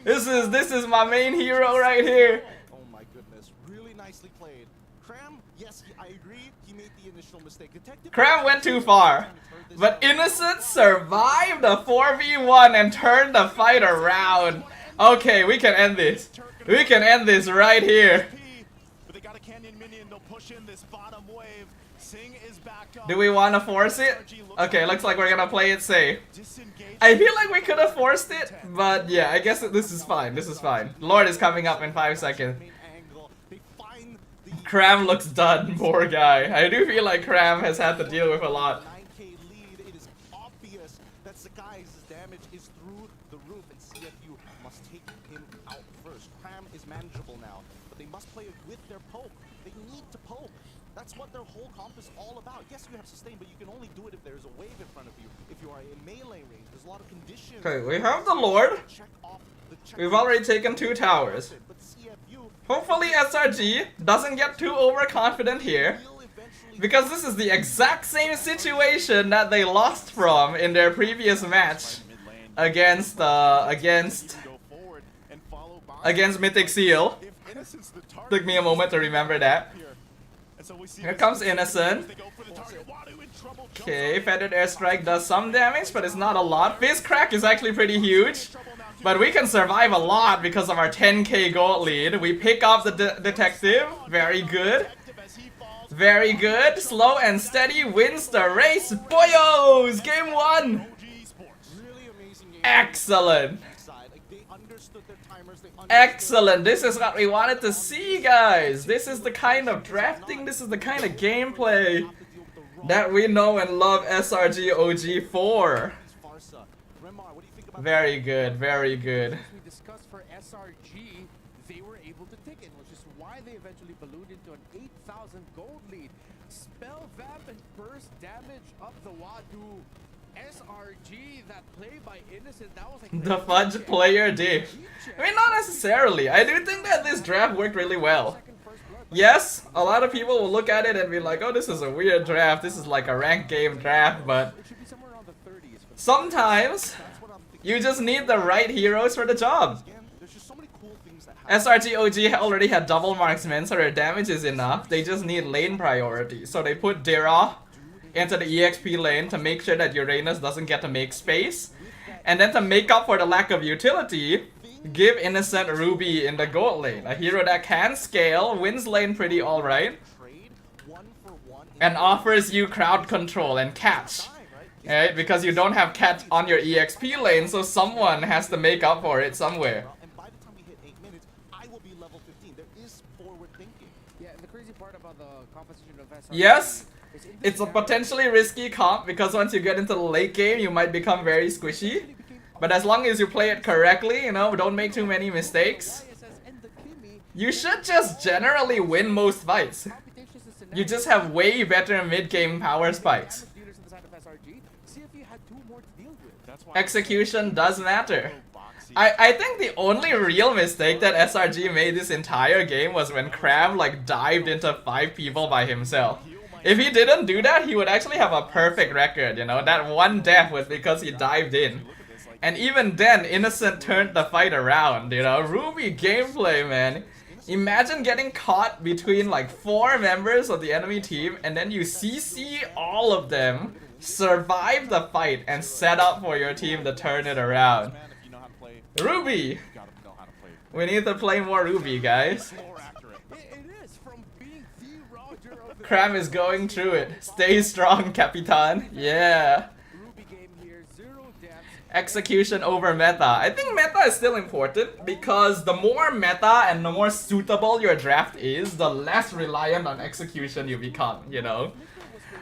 This is my main hero right here. Oh my goodness, really nicely played. Cram, yes, I agree, he made the initial mistake. Detective Cram went too far, but Innocent survived a 4v1 and turned the fight around. Okay, we can end this. We can end this right here. Do we want to force it? Okay, looks like we're gonna play it safe. I feel like we could have forced it, but yeah, I guess this is fine. This is fine. Lord is coming up in 5 seconds. Cram looks done, poor guy. I do feel like Cram has had to deal with a lot. It is obvious that Sakai's damage is through the roof, and CFU must take him out first. Cram is manageable now, but they must play with their poke. They need to poke. That's what their whole comp is all about. Yes, you have sustain, but you can only do it if there's a wave in front of you. If you are in melee range, there's a lot of conditions. Okay, we have the Lord. We've already taken 2 towers. Hopefully SRG doesn't get too overconfident here. Because this is the exact same situation that they lost from in their previous match against Mythic Seal. Took me a moment to remember that. Here comes Innocent. Okay, Feathered Airstrike does some damage, but it's not a lot. Fist Crack is actually pretty huge. But we can survive a lot because of our 10k gold lead. We pick off the detective. Very good. Very good. Slow and steady wins the race. Boyos! Game 1! Excellent. Excellent. This is what we wanted to see, guys. This is the kind of drafting, this is the kind of gameplay that we know and love SRG OG for. Very good, very good. We discussed for SRG, they were able to take it, which is why they eventually ballooned into an 8,000 gold lead. Spell Vamp and burst damage up the Wadu. SRG, that play by Innocent, that was like The Fudge player diff. I mean, not necessarily. I do think that this draft worked really well. Yes, a lot of people will look at it and be like, oh, this is a weird draft. This is like a ranked game draft, but sometimes you just need the right heroes for the job. SRG OG already had double marksmen, so their damage is enough. They just need lane priority. So they put Dira into the EXP lane to make sure that Uranus doesn't get to make space. And then to make up for the lack of utility, give Innocent Ruby in the gold lane. A hero that can scale, wins lane pretty alright, and offers you crowd control and catch. Right? Because you don't have catch on your EXP lane, so someone has to make up for it somewhere. And by the time we hit 8 minutes, I will be level 15. There is forward thinking. Yeah, and the crazy part about the composition of SRG, Yes, it's a potentially risky comp because once you get into the late game, you might become very squishy. But as long as you play it correctly, you know, don't make too many mistakes, you should just generally win most fights. You just have way better mid-game power spikes. Execution does matter. I think the only real mistake that SRG made this entire game was when Crab like dived into 5 people by himself. If he didn't do that, he would actually have a perfect record, you know. That one death was because he dived in. And even then, Innocent turned the fight around, you know. Ruby gameplay, man. Imagine getting caught between like 4 members of the enemy team and then you CC all of them, survive the fight, and set up for your team to turn it around. Ruby! We need to play more Ruby, guys. Cram is going through it. Stay strong, Capitan. Yeah. Execution over meta. I think meta is still important because the more meta and the more suitable your draft is, the less reliant on execution you become, you know?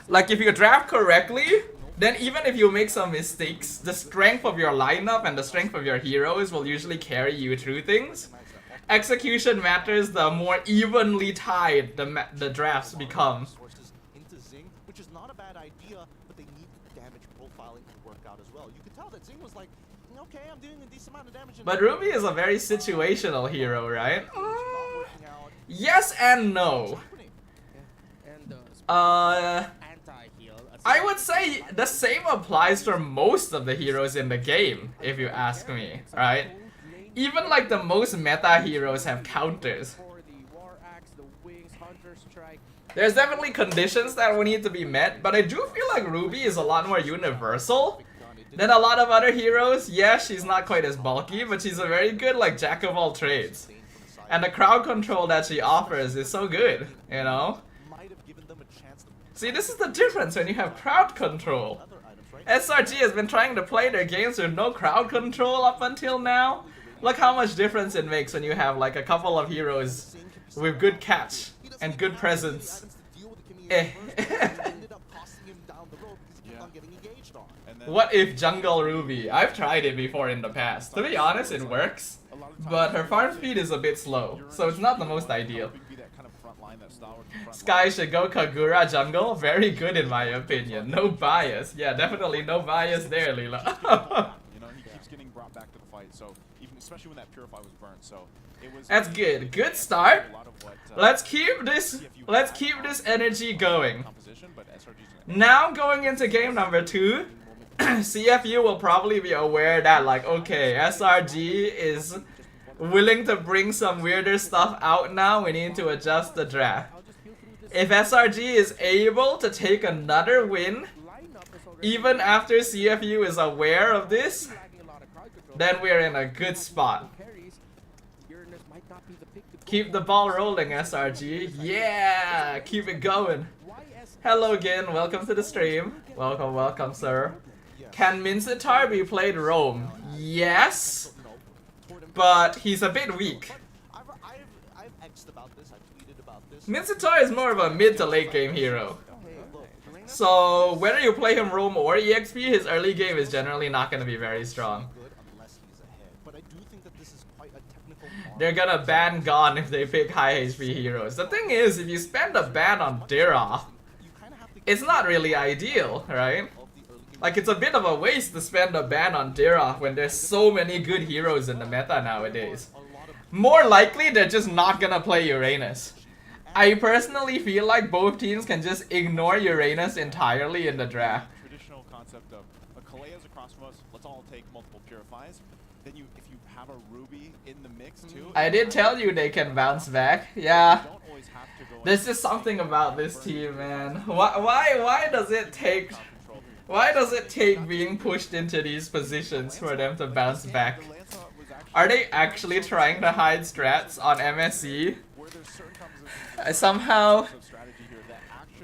Like if you draft correctly, then even if you make some mistakes, the strength of your lineup and the strength of your heroes will usually carry you through things. Execution matters the more evenly tied the drafts become. Into Zing, which is not a bad idea, but they need the damage profiling to work out as well. You could tell that Zing was like, okay, I'm doing a decent amount of damage. But Ruby is a very situational hero, right? Yes and no. I would say the same applies for most of the heroes in the game, if you ask me, right? Even like the most meta heroes have counters. There's definitely conditions that will need to be met, but I do feel like Ruby is a lot more universal than a lot of other heroes. Yeah, she's not quite as bulky, but she's a very good like jack of all trades. And the crowd control that she offers is so good, you know? See, this is the difference when you have crowd control. SRG has been trying to play their games with no crowd control up until now. Look how much difference it makes when you have like a couple of heroes with good catch and good presence. What if Jungle Ruby? I've tried it before in the past. To be honest, it works. But her farm speed is a bit slow, so it's not the most ideal. Sky should go Kagura jungle. Very good in my opinion. No bias. Yeah, definitely no bias there, Leela. You know, he keeps getting brought back to the fight, so even especially when that Purify was burnt, so it was. That's good. Good start. Let's keep this energy going. but SRG's Now going into game number 2, CFU will probably be aware that like, okay, SRG is willing to bring some weirder stuff out now, we need to adjust the draft. If SRG is able to take another win, even after CFU is aware of this, then we're in a good spot. Keep the ball rolling, SRG. Yeah, keep it going. Hello again, welcome to the stream. Welcome, welcome, sir. Can Mincetar be played roam? Yes, but he's a bit weak. I've X'd about this, I've tweeted about this. Mincetar is more of a mid to late game hero. So whether you play him roam or EXP, his early game is generally not going to be very strong. Unless he's ahead. But I do think that this is quite a technical mark. They're gonna ban Gon if they pick high HP heroes. The thing is, if you spend a ban on Dira, it's not really ideal, right? Like, it's a bit of a waste to spend a ban on Dira when there's so many good heroes in the meta nowadays. More likely, they're just not gonna play Uranus. I personally feel like both teams can just ignore Uranus entirely in the draft. Traditional concept of a Kalea's across from us, let's all take multiple purifies. Then if you have a Ruby in the mix too. I did tell you they can bounce back. Yeah. There's just something about this team, man. Why does it take being pushed into these positions for them to bounce back? Are they actually trying to hide strats on MSC? Somehow,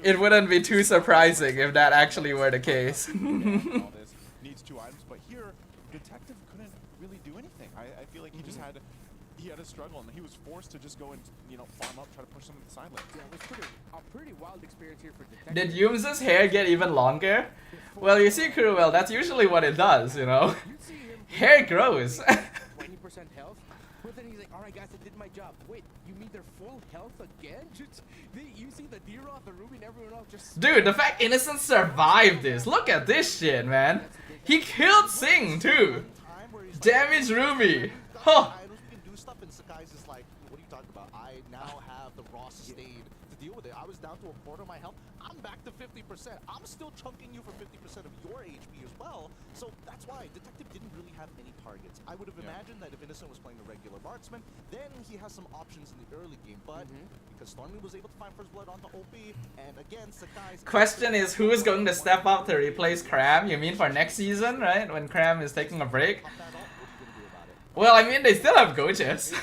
it wouldn't be too surprising if that actually were the case. Needs 2 items, but here, Detective couldn't really do anything. I feel like he had a struggle, and he was forced to just go and farm up, try to push them to the side lanes. Yeah, it was a pretty wild experience here for Detective. Did Yum's hair get even longer? Well, you see, Cruel, that's usually what it does, you know? Hair grows. 20% health, but then he's like, alright guys, I did my job. Wait, you mean their full health again? You see the D-Rod, the Ruby, and everyone else just... Dude, the fact Innocent survived this. Look at this shit, man. He killed Sing, too. Damage Ruby. Huh. I can do stuff, and Sakai's is like, what are you talking about? I now have the raw sustained to deal with it. I was down to a quarter of my health. I'm back to 50%. I'm still chunking you for 50% of your HP as well. So that's why Detective didn't really have any targets. I would have imagined that if Innocent was playing the regular marksman, then he has some options in the early game. But because Stormy was able to find first blood onto OP, and again, Sakai's... Question is, who is going to step up to replace Cram? You mean for next season, right? When Cram is taking a break? Well, I mean, they still have Gojes.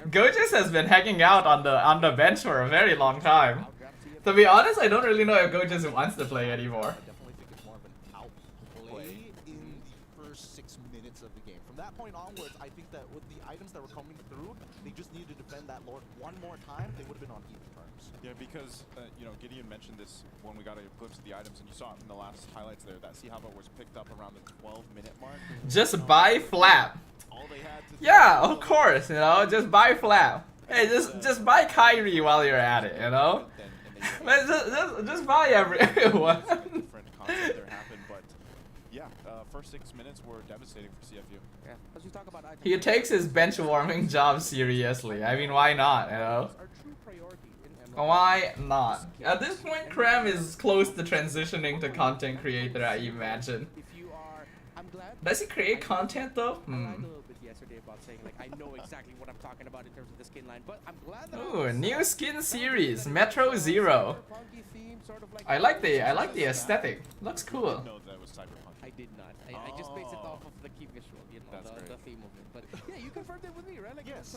Gojes has been hanging out on the bench for a very long time. To be honest, I don't really know if Gojes wants to play anymore. I definitely think it's more of an outplay in the first 6 minutes of the game. From that point onwards, I think that with the items that were coming through, they just needed to defend that Lord one more time. They would have been on even terms. Yeah, because Gideon mentioned this when we got a glimpse of the items, and you saw it in the last highlights there. That Seahava was picked up around the 12-minute mark. Just buy Flap. All they had to Yeah, of course, just buy Flap. Hey, just buy Kyrie while you're at it, you know? Let's just buy everyone. Different concept there happened, but yeah, first 6 minutes were devastating for CFU. Yeah, as we talk about items, He takes his bench warming job seriously. I mean, why not, you know? our true priority in MLBB. Why not? At this point, Cram is close to transitioning to content creator, I imagine. If you are, I'm glad. Does he create content though? I lied a little bit yesterday about saying like I know exactly what I'm talking about in terms of the skin line, but I'm glad that. Ooh, new skin series, Metro Zero. Cyberpunk-y theme, sort of like I like the aesthetic. Looks cool. No, that was Cyberpunk. I did not. I just based it off of the key visual, That's the great. theme of it. But yeah, you confirmed it with me, right? Like Yes.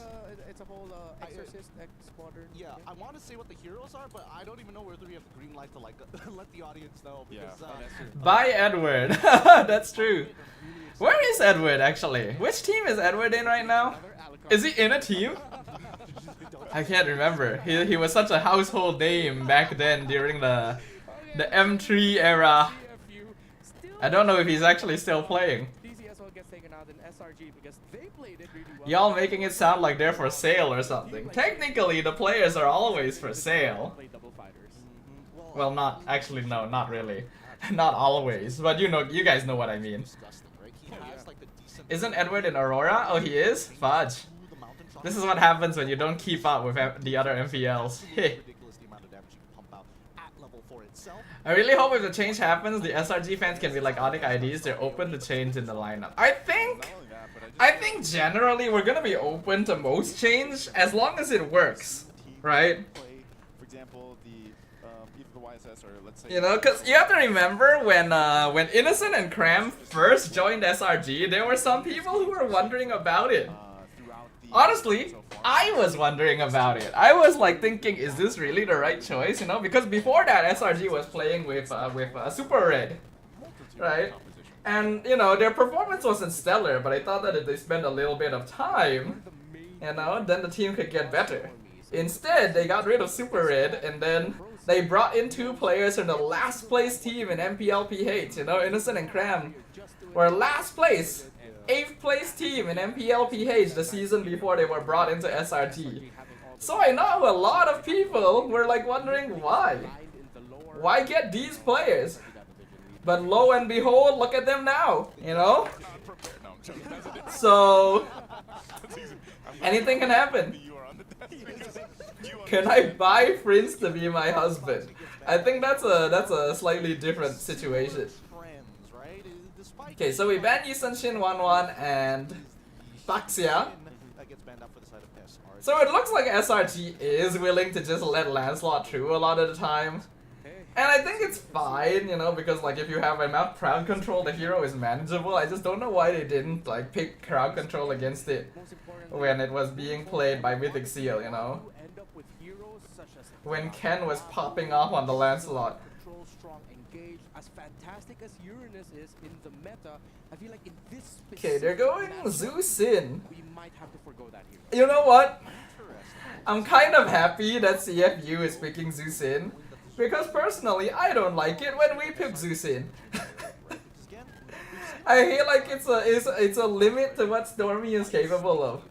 it's a whole Exorcist X Squadron. Yeah, I want to say what the heroes are, but I don't even know whether we have the green light to like let the audience know. Because, Bye, Edward. That's true. Where is Edward actually? Which team is Edward in right now? Is he in a team? I can't remember. He was such a household name back then during the M3 era. I don't know if he's actually still playing. DCSO gets taken out in SRG because they played it really well. Y'all making it sound like they're for sale or something. Technically, the players are always for sale. Play double fighters. Well, not actually, no, not really. Not always, but you guys know what I mean. Isn't Edward in Aurora? Oh, he is? Fudge. This is what happens when you don't keep up with the other MPLs. Hey. ridiculous the amount of damage you can pump out at level 4 itself. itself. I really hope if the change happens, the SRG fans can be like ONIC IDs. They're open to change in the lineup. I think generally we're gonna be open to most change as long as it works, right? For example, either the YSS or let's say, You know, cause you have to remember when Innocent and Cram first joined SRG, there were some people who were wondering about it. Honestly, I was wondering about it. I was like thinking, is this really the right choice? You know, because before that SRG was playing with Super Red, right? And you know, their performance wasn't stellar, but I thought that if they spent a little bit of time, you know, then the team could get better. Instead, they got rid of Super Red, and then they brought in 2 players from the last place team in MPLPH. You know, Innocent and Cram were last place. 8th place team in MPLPH the season before they were brought into SRT. So I know a lot of people were like wondering why. Why get these players? But lo and behold, look at them now, you know? So anything can happen. Can I buy Prince to be my husband? I think that's a slightly different situation. Okay, so we banned Yisun Shin 1-1 and Baxia. So it looks like SRG is willing to just let Lancelot through a lot of the time. And I think it's fine, you know, because like if you have enough crowd control, the hero is manageable. I just don't know why they didn't like pick crowd control against it when it was being played by Mythic Seal, you know. When Ken was popping off on the Lancelot. As fantastic as Uranus is in the meta, I feel like in this Okay, they're going Zoosin. we might have to forgo that hero. You know what? I'm kind of happy that CFU is picking Zoosin, because personally I don't like it when we pick Zoosin. I feel like it's a limit to what Stormy is capable of.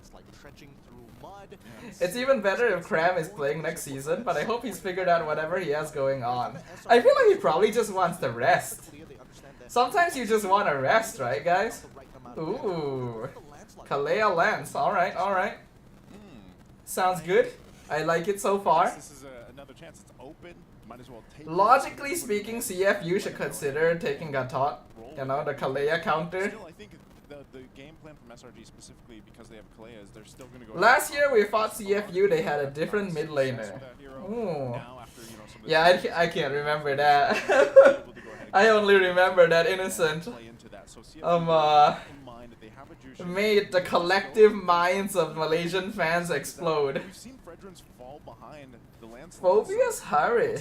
It's even better if Cram is playing next season, but I hope he's figured out whatever he has going on. I feel like he probably just wants to rest. Sometimes you just want to rest, right guys? Ooh. Kalea Lance, alright, alright. Sounds good. I like it so far. This is another chance. It's open. Might as well take it. Logically speaking, CFU should consider taking Gatot. You know, the Kalea counter. Still, I think the game plan from SRG specifically because they have Kalea is they're still going to go. Last year we fought CFU, they had a different mid laner. Ooh. Yeah, I can't remember that. I only remember that Innocent made the collective minds of Malaysian fans explode. Phobia's Harry.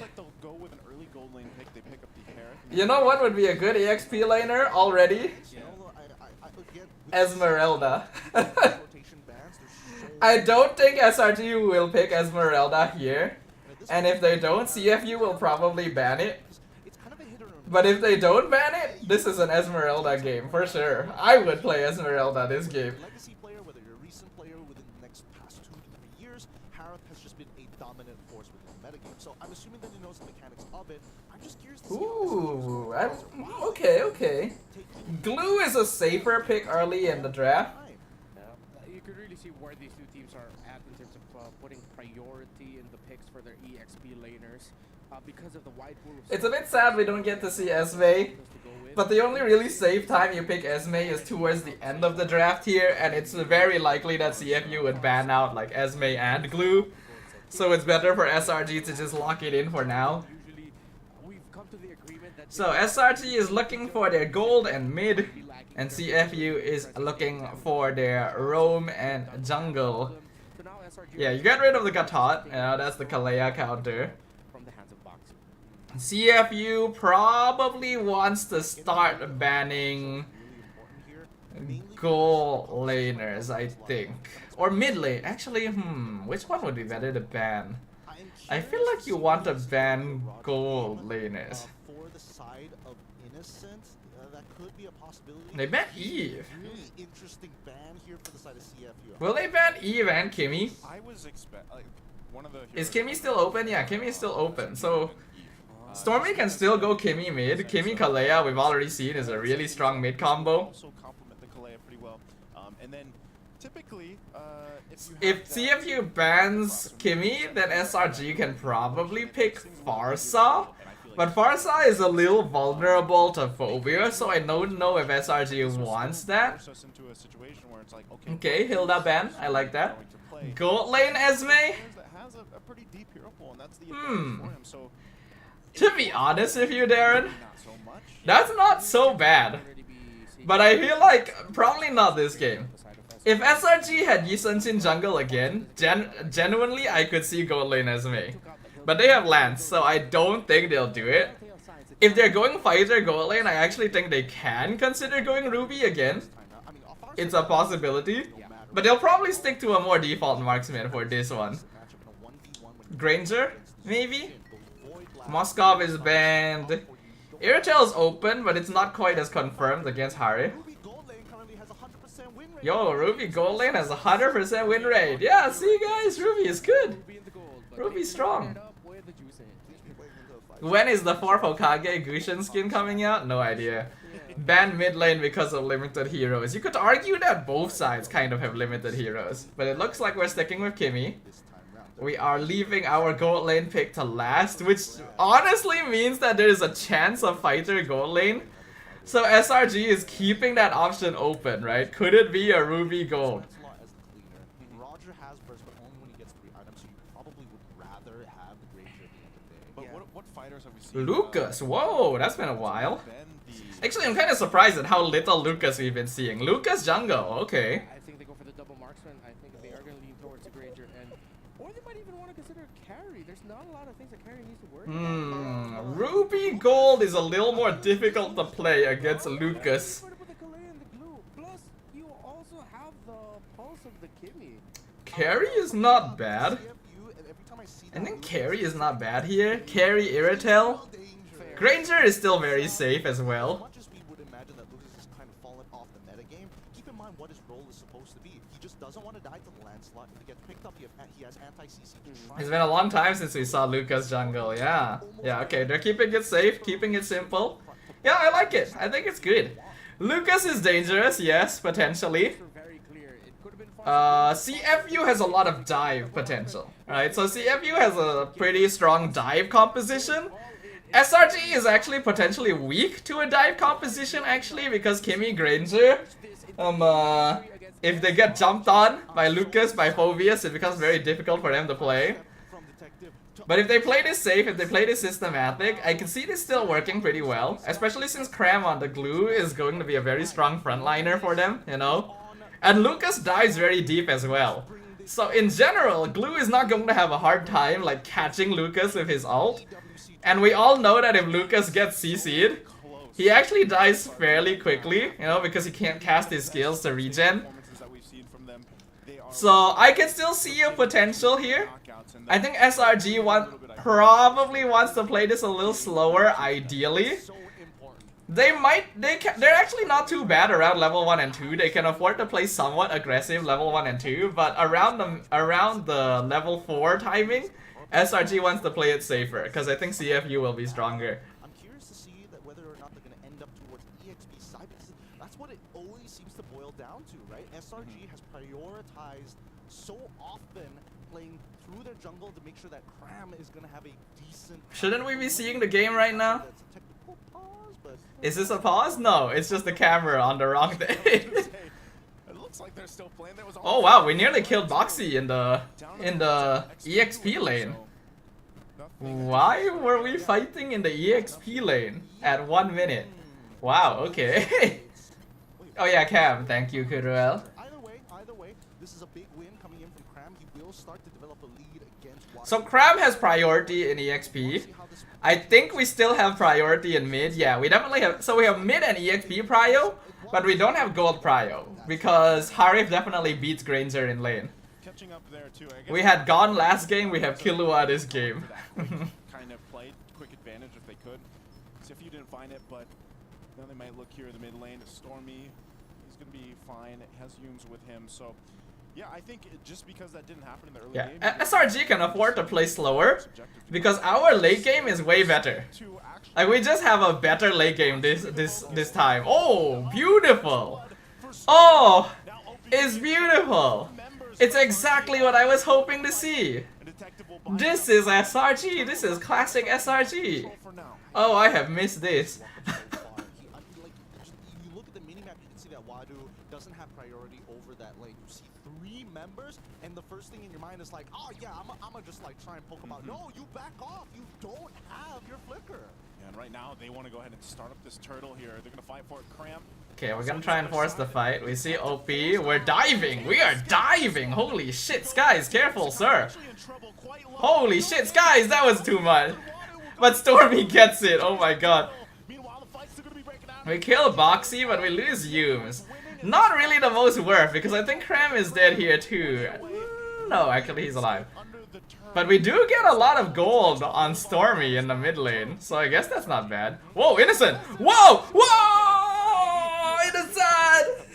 You know what would be a good EXP laner already? Esmeralda. I don't think SRG will pick Esmeralda here. And if they don't, CFU will probably ban it. But if they don't ban it, this is an Esmeralda game for sure. I would play Esmeralda this game. Legacy player, whether you're a recent player within the next past 2 to 3 years, Harith has just been a dominant force within the metagame. So I'm assuming that he knows the mechanics of it. I'm just curious to see. Ooh, okay. Glue is a safer pick early in the draft. You could really see where these 2 teams are at in terms of putting priority in the picks for their EXP laners. Because of the wide pool of It's a bit sad we don't get to see Esme, but the only really safe time you pick Esme is towards the end of the draft here, and it's very likely that CFU would ban out like Esme and Glue, so it's better for SRG to just lock it in for now. So SRG is looking for their gold and mid, and CFU is looking for their roam and jungle. Yeah, you get rid of the Gatot, that's the Kalea counter. CFU probably wants to start banning gold laners, I think. Or mid lane. Actually, which one would be better to ban? I feel like you want to ban gold laners. For the side of Innocent, that could be a possibility. They ban Eve. Really interesting ban here for the side of CFU. Will they ban Eve and Kimmy? I was like one of the. Is Kimmy still open? Yeah, Kimmy is still open. So Stormy can still go Kimmy mid. Kimmy Kalea, we've already seen, is a really strong mid combo. Also complement the Kalea pretty well. And then typically, if CFU bans Kimmy, then SRG can probably pick Farsa, But Farsa is a little vulnerable to phobia, so I don't know if SRG wants that. Force us into a situation where it's like, okay, Okay, Hilda Ben, I like that. going to play. Gold lane Esme? That has a pretty deep hero pool, and that's the advantage for him. So To be honest with you, Darren, not so much. that's not so bad. But I feel like probably not this game. If SRG had Yi Sun-Shin jungle again, genuinely I could see gold lane Esme. But they have Lance, so I don't think they'll do it. If they're going fighter gold lane, I actually think they can consider going Ruby again. It's a possibility. But they'll probably stick to a more default marksman for this one. Granger? Maybe? Moskov is banned. Irritel is open, but it's not quite as confirmed against Harry. Yo, Ruby gold lane has a 100% win rate. Yeah, see guys, Ruby is good. Ruby's strong. When is the 4th Hokage Gushin skin coming out? No idea. Ban mid lane because of limited heroes. You could argue that both sides kind of have limited heroes. But it looks like we're sticking with Kimmy. We are leaving our gold lane pick to last, which honestly means that there is a chance of fighter gold lane. So SRG is keeping that option open, right? Could it be a Ruby gold? Roger has burst, but only when he gets 3 items, so you probably would rather have the Granger at the end of the day. But what fighters have we seen? Lucas, whoa, that's been a while. Ben the Actually, I'm kind of surprised at how little Lucas we've been seeing. Lucas jungle, okay. I think they go for the double marksman. I think they are going to lean towards the Granger, and or they might even want to consider carry. There's not a lot of things that carry needs to work. Ruby gold is a little more difficult to play against Lucas. Plus, you also have the pulse of the Kimmy. Carry is not bad. I think carry is not bad here. Carry Irritel. Granger is still very safe as well. As much as we would imagine that Lucas has kind of fallen off the metagame, keep in mind what his role is supposed to be. He just doesn't want to die to the landslide. If he gets picked up, he has anti-CC to try. It's been a long time since we saw Lucas jungle, yeah. Yeah, okay, they're keeping it safe, keeping it simple. Yeah, I like it. I think it's good. Lucas is dangerous, yes, potentially. CFU has a lot of dive potential, right? So CFU has a pretty strong dive composition. SRG is actually potentially weak to a dive composition actually because Kimmy Granger, if they get jumped on by Lucas, by Phobius, it becomes very difficult for them to play. But if they play this safe, if they play this systematic, I can see this still working pretty well. Especially since Cram on the glue is going to be a very strong frontliner for them, you know? And Lucas dives very deep as well. So in general, glue is not going to have a hard time like catching Lucas with his ult. And we all know that if Lucas gets CC'd, he actually dies fairly quickly, you know, because he can't cast his skills to regen. So I can still see a potential here. I think SRG probably wants to play this a little slower, ideally. They're actually not too bad around level 1 and 2. They can afford to play somewhat aggressive level 1 and 2, but around the level 4 timing, SRG wants to play it safer, because I think CFU will be stronger. I'm curious to see that whether or not they're going to end up towards the EXP side, because that's what it always seems to boil down to, right? SRG has prioritized so often playing through their jungle to make sure that Cram is going to have a decent... Shouldn't we be seeing the game right now? That's a technical pause, but... Is this a pause? No, it's just the camera on the wrong day. It looks like they're still playing. There was Oh wow, we nearly killed Boxy in the EXP lane. Why were we fighting in the EXP lane at 1 minute? Wow, okay. Oh yeah, Cam, thank you, Kuruel. Either way, this is a big win coming in from Cram. He will start to develop a lead against Water. So Cram has priority in EXP. I think we still have priority in mid. Yeah, we definitely have. So we have mid and EXP prio, but we don't have gold prio because Harif definitely beats Granger in lane. catching up there too. I guess We had Gone last game, we have Killua this game. kind of played quick advantage if they could. See if you didn't find it, but then they might look here in the mid lane. Stormy, he's gonna be fine. Has Humes with him, so yeah, I think just because that didn't happen in the early game. SRG can afford to play slower because our late game is way better. Like we just have a better late game this time. Oh, beautiful! Oh, it's beautiful! It's exactly what I was hoping to see. This is SRG. This is classic SRG. Oh, I have missed this. You look at the minimap, you can see that Wadu doesn't have priority over that lane. You see 3 members, and the first thing in your mind is like, oh yeah, I'm gonna just like try and poke them out. No, you back off. You don't have your flicker. Yeah, and right now they want to go ahead and start up this turtle here. They're gonna fight for it. Cram. Okay, we're gonna try and force the fight. We see OP. We're diving. We are diving. Holy shit, Skies, careful, sir. Holy shit, Skies, that was too much. But Stormy gets it. Oh my god. We kill Boxy, but we lose Yumes. Not really the most worth, because I think Cram is dead here too. No, actually he's alive. But we do get a lot of gold on Stormy in the mid lane, so I guess that's not bad. Whoa, Innocent! Whoa! Whoa! Innocent!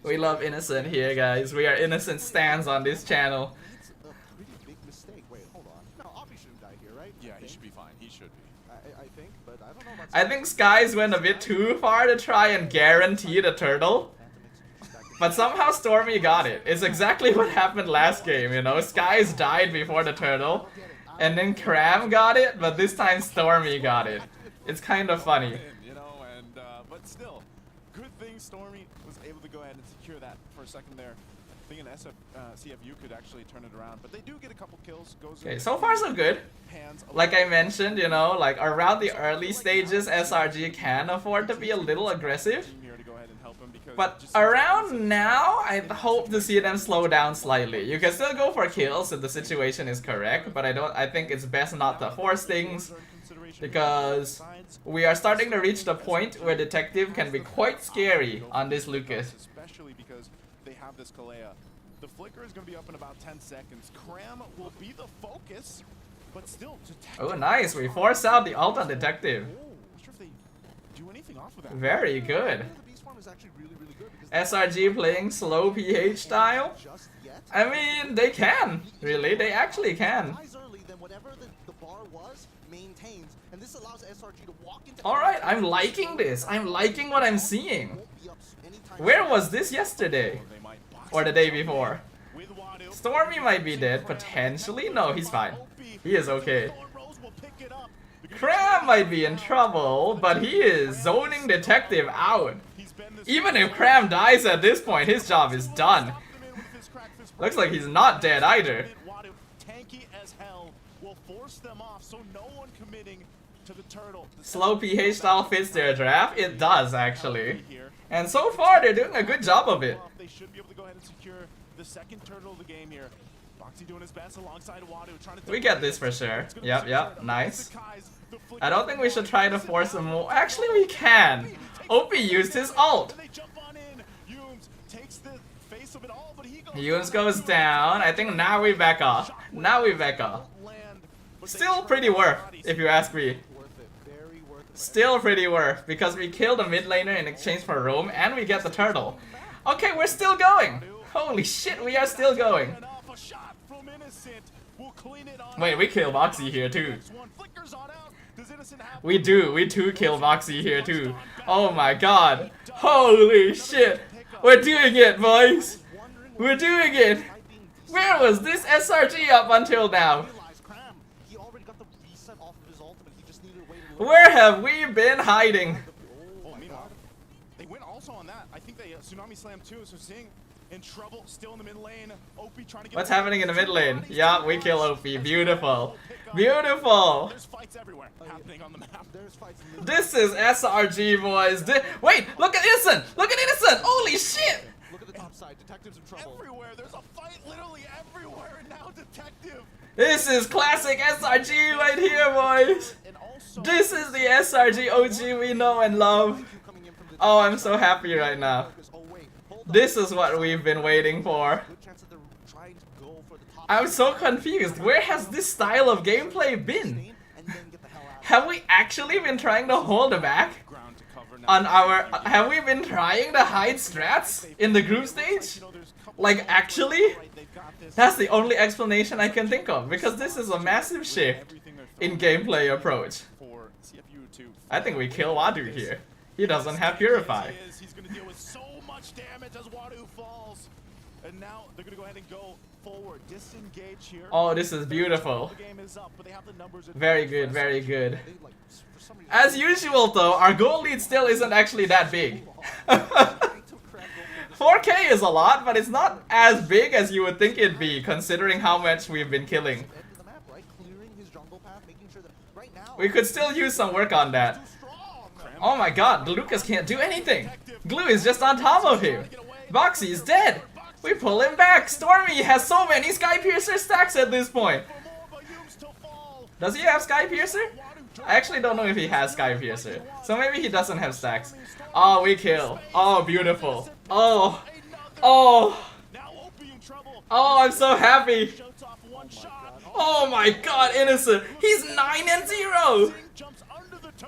We love Innocent here, guys. We are Innocent stans on this channel. It's a pretty big mistake. Wait, hold on. No, Obby shouldn't die here, right? Yeah, he should be fine. He should be. I think, but I don't know about... I think Skies went a bit too far to try and guarantee the turtle. But somehow Stormy got it. It's exactly what happened last game, you know? Skies died before the turtle, and then Cram got it, but this time Stormy got it. It's kind of funny. You know, and but still, good thing Stormy was able to go ahead and secure that for a second there. Thinking CFU could actually turn it around, but they do get a couple kills. Okay, so far so good. Like I mentioned, you know, like around the early stages, SRG can afford to be a little aggressive. But around now, I hope to see them slow down slightly. You can still go for kills if the situation is correct, but I think it's best not to force things, because we are starting to reach the point where Detective can be quite scary on this Lucas. Especially because they have this Kalea. The flicker is going to be up in about 10 seconds. Cram will be the focus, but still Detective. Oh nice, we force out the ult on Detective. Not sure if they do anything off of that. Very good. Is actually really good SRG playing slow PH style? I mean, they can. Really, they actually can. Alright, I'm liking this. I'm liking what I'm seeing. Where was this yesterday? Or the day before? Stormy might be dead, potentially. No, he's fine. He is okay. Cram might be in trouble, but he is zoning Detective out. Even if Cram dies at this point, his job is done. Looks like he's not dead either. Slow PH style fits their draft? It does, actually. And so far, they're doing a good job of it. They should be able to go ahead and secure the second turtle of the game here. Boxy doing his best alongside Wadu, trying to... We get this for sure. Yep, nice. I don't think we should try to force him more. Actually, we can. OP used his ult. Yumes goes down. I think now we back off. Still pretty worth, if you ask me. Still pretty worth, because we killed a mid laner in exchange for roam, and we get the turtle. Okay, we're still going. Holy shit, we are still going. Wait, we kill Boxy here too. We too kill Boxy here too. Oh my god. Holy shit. We're doing it, boys. We're doing it. Where was this SRG up until now? Where have we been hiding? They went also on that. I think they Tsunami Slam too, so seeing in trouble, still in the mid lane. OP trying to get... What's happening in the mid lane? Yeah, we kill OP. Beautiful. Beautiful. There's fights everywhere happening on the map. This is SRG, boys. Wait, look at Innocent. Look at Innocent. Holy shit. Look at the top side. Detective's in trouble. Everywhere. There's a fight literally everywhere. And now Detective. This is classic SRG right here, boys. This is the SRG OG we know and love. Oh, I'm so happy right now. This is what we've been waiting for. I'm so confused. Where has this style of gameplay been? Have we actually been trying to hold back on our... Have we been trying to hide strats in the group stage? Like, actually? That's the only explanation I can think of, because this is a massive shift in gameplay approach. I think we kill Wadu here. He doesn't have Purify. He's going to deal with so much damage as Wadu falls. And now they're gonna go ahead and go forward, disengage here. Oh, this is beautiful. The game is up, but they have the numbers. Very good, very good. They, like, for some reason, As usual though, our goal lead still isn't actually that big. they took Crab over this 4K is a lot, but it's not as big as you would think it'd be, considering how much we've been killing. end of the map, right? Clearing his jungle path, making sure that right now We could still use some work on that. too strong. Oh my god, Lucas can't do anything. Glue is just on top of him. Boxy is dead. We pull him back. Stormy has so many Sky Piercer stacks at this point. Does he have Sky Piercer? I actually don't know if he has Sky Piercer. So maybe he doesn't have stacks. Oh, we kill. Oh, beautiful. Oh. Oh. Oh, I'm so happy. Oh my god, Innocent. He's 9-0.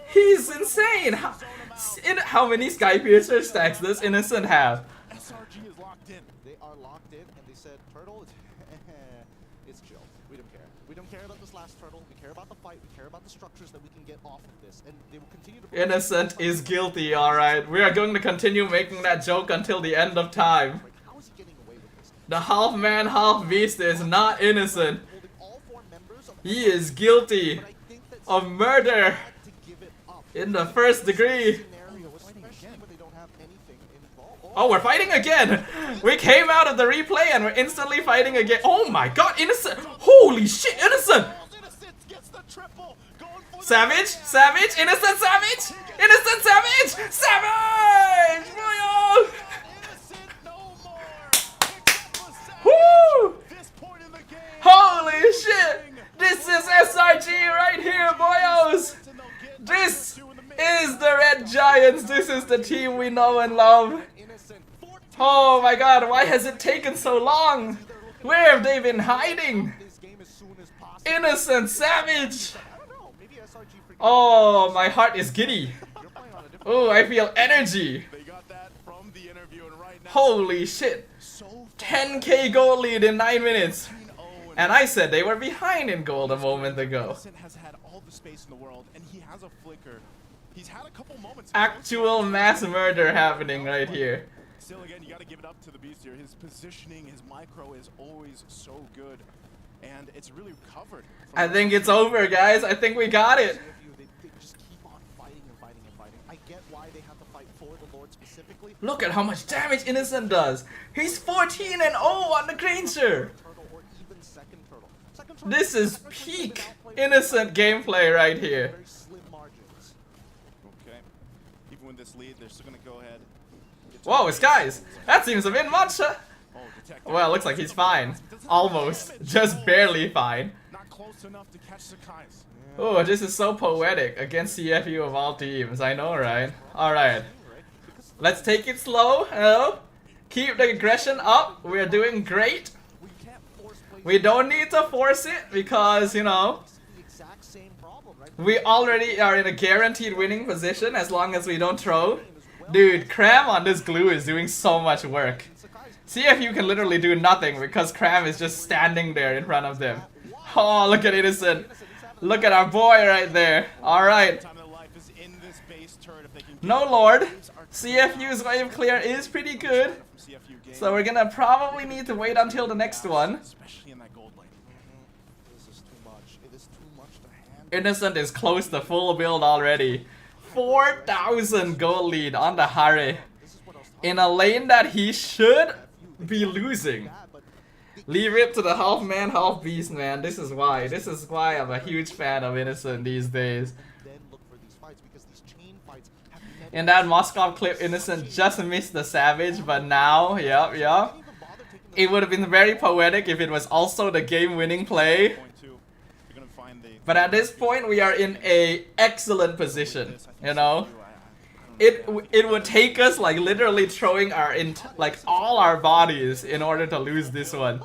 He's insane. How many Sky Piercer stacks does Innocent have? SRG is locked in. They are locked in, and they said, Turtle, it's chill. We don't care. We don't care about this last turtle. We care about the fight. We care about the structures that we can get off of this, and they will continue to. Innocent is guilty, alright. We are going to continue making that joke until the end of time. Like, how is he getting away with this? The half man, half beast is not innocent. Holding all 4 members of He is guilty but I think that of murder had to give it up. in the first degree. Scenario, especially when they don't have anything involved. Oh, we're fighting again! We came out of the replay and we're instantly fighting again. Oh my god, Innocent! Holy shit, Innocent! Innocent gets the triple. Going for Savage! Savage! Innocent Savage! Innocent Savage! Savage! Booyah! Innocent no more. Picks up a second. Woo! This point in the game. Holy shit! This is SRG right here, boyos! And they'll get This two in the mix. is the Red Giants. This is the team we know and love. Innocent. 14 Oh my god, why has it taken so long? Where have they been hiding? this game as soon as possible. Innocent Savage! I don't know. Maybe SRG freaking Oh, my heart is giddy. You're playing on a different Oh, I feel energy. They got that from the interview, and right now. Holy shit. So 10k goal lead in 9 minutes. 15-0, And I said they were behind in gold a moment ago. Innocent has had all the space in the world, and he has a flicker. He's had a couple moments. Actual mass murder happening right here. Still, again, you got to give it up to the beast here. His positioning, his micro is always so good, and it's really covered. I think it's over, guys. I think we got it. They just keep on fighting and fighting and fighting. I get why they have to fight for the Lord specifically. Look at how much damage Innocent does. He's 14-0 on the Granger. Turtle or even second turtle. Second turtle. This is second turtle's peak been outplayed Innocent gameplay right here. very slim margins. Okay. Even with this lead, they're still going to go ahead. Whoa, Skies! That seems a bit much. Oh, detective. Well, looks like he's fine. Almost. Just barely fine. Not close enough to catch Sakai's. Oh, this is so poetic against CFU of all teams. I know, right? Alright. Let's take it slow. Keep the aggression up. We're doing great. We can't force play. We don't need to force it because, you know, It's the exact same problem, right? we already are in a guaranteed winning position as long as we don't throw. Dude, Cram on this glue is doing so much work. CFU can literally do nothing because Cram is just standing there in front of them. Oh, look at Innocent. Look at our boy right there. Alright. Time of their life is in this base turret if they can No lord. CFU's wave clear is pretty good. from CFU game. So we're gonna probably need to wait until the next one. Especially in that gold lane. This is too much. It is too much to handle. Innocent is close to full build already. 4,000 gold lead on the Hare. This is what I was talking In a lane that he should be about. losing. Bad, but Leave it to the half man, half beast, man. This is why. This is why I'm a huge fan of Innocent these days. then look for these fights because these chain fights have never In that Moscow clip, Innocent just missed the Savage, but now, yep. even bother taking the It would have been very poetic if it was also the game-winning play. Point two. You're going to find the. But at this point, we are in a excellent position, This, I think you know? It would take us like literally throwing our like all our bodies in order to lose this one.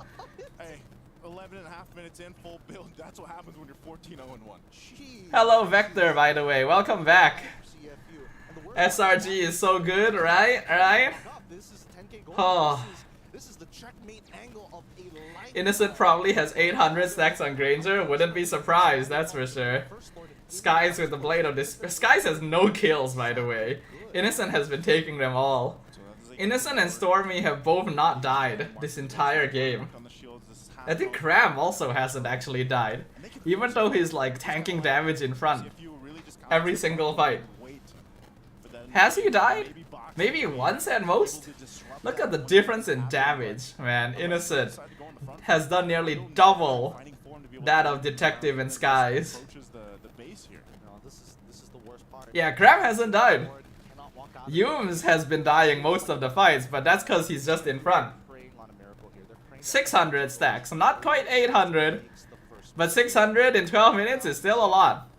Hey, 11 and a half minutes in, full build. That's what happens when you're 14-0-1. Jeez. Hello Vector, by the way, welcome back. CFU. And the word SRG is so good, right? Right? God, this is 10K gold. Oh. This is the checkmate angle of a light. Innocent probably has 800 stacks on Granger. Wouldn't be surprised, that's for sure. First Lord in Skies with the blade of this. Skies has no kills, by the way. Innocent has been taking them all. So that is Innocent and Stormy have both not died this entire game. I think Cram also hasn't actually died, even though he's like tanking damage in front every single fight. Has he died? Maybe once at most? Look at the difference in damage, man. Innocent has done nearly double that of Detective and Skies. Yeah, Cram hasn't died. Yums has been dying most of the fights, but that's because he's just in front. 600 stacks, not quite 800, but 600 in 12 minutes is still a lot.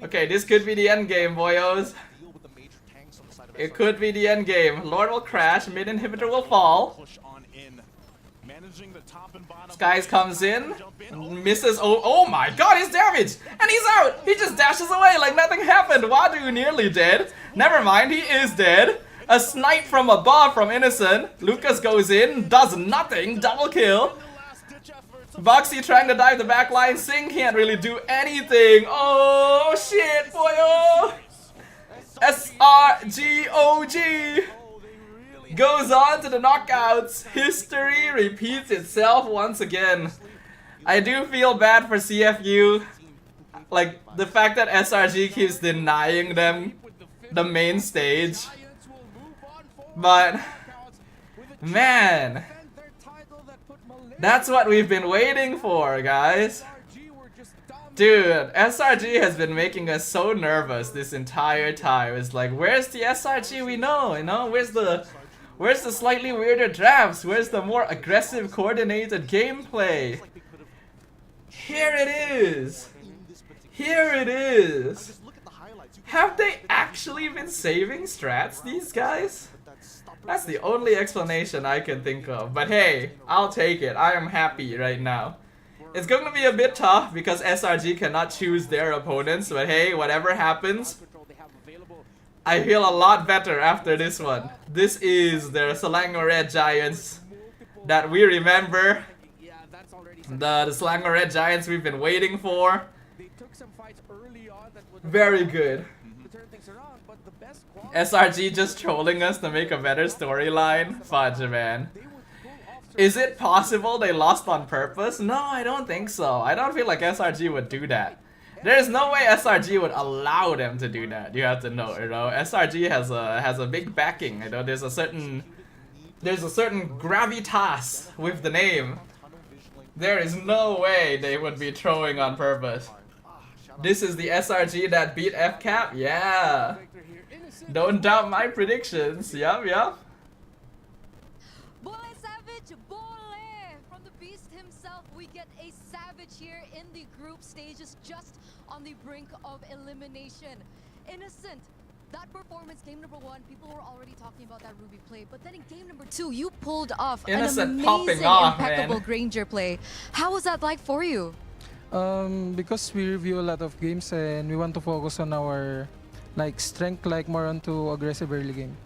Okay, this could be the end game, boyos. It could be the end game. Lord will crash, mid inhibitor will fall. Skies comes in, misses. Oh my god, he's damaged! And he's out! He just dashes away like nothing happened. Wadu nearly dead. Never mind, he is dead. A snipe from above from Innocent. Lucas goes in, does nothing, double kill. Boxy trying to dive the back line. Singh can't really do anything. Oh shit, boyo! SRGOG goes on to the knockouts. History repeats itself once again. I do feel bad for CFU. Like, the fact that SRG keeps denying them the main stage. But, man, that's what we've been waiting for, guys. Dude, SRG has been making us so nervous this entire time. It's like, where's the SRG we know? You know, where's the slightly weirder drafts? Where's the more aggressive, coordinated gameplay? Here it is. Here it is. Have they actually been saving strats, these guys? That's the only explanation I can think of. But hey, I'll take it. I am happy right now. It's going to be a bit tough because SRG cannot choose their opponents. But hey, whatever happens, I feel a lot better after this one. This is the Selangor Red Giants that we remember. The Selangor Red Giants we've been waiting for. Very good. SRG just trolling us to make a better storyline? Fudge, man. Is it possible they lost on purpose? No, I don't think so. I don't feel like SRG would do that. There's no way SRG would allow them to do that. You have to know, you know. SRG has a big backing. You know, there's a certain gravitas with the name. There is no way they would be trolling on purpose. This is the SRG that beat FCAP? Yeah. Don't doubt my predictions. Yup, yup. Here in the group stages, just on the brink of elimination. Innocent, that performance, game number 1, people were already talking about that Ruby play, but then in game number 2, you pulled off Innocent an popping amazing, off, impeccable man. Granger play. How was that like for you? Because we review a lot of games and we want to focus on our strength, more onto aggressive early game.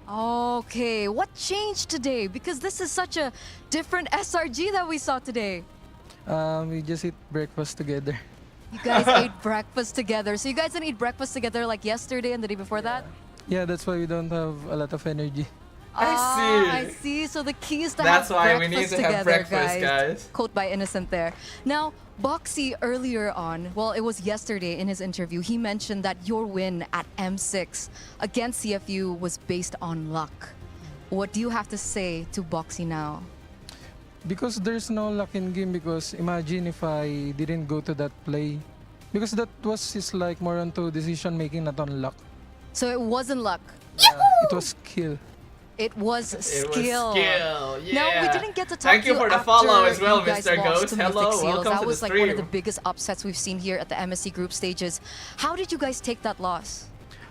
Okay, what changed today? Because this is such a different SRG that we saw today. We just eat breakfast together. You guys ate breakfast together. So you guys didn't eat breakfast together like yesterday and the day before that? Yeah, that's why we don't have a lot of energy. I see. So the key is to That's have why breakfast we need to together, have breakfast, guys. Quote by Innocent there. Now, Boxy earlier on, well, it was yesterday in his interview, he mentioned that your win at M6 against CFU was based on luck. What do you have to say to Boxy now? Because there's no luck in game, because imagine if I didn't go to that play. Because that was just more onto decision making, not on luck. So it wasn't luck. It was skill. It was skill. Yeah. Now, we didn't get to talk Thank to you you for the after follow as well, you guys Mr. lost Ghost. to Hello, Mythic Seals. welcome That to was the one of stream. the biggest upsets we've seen here at the MSC group stages. How did you guys take that loss?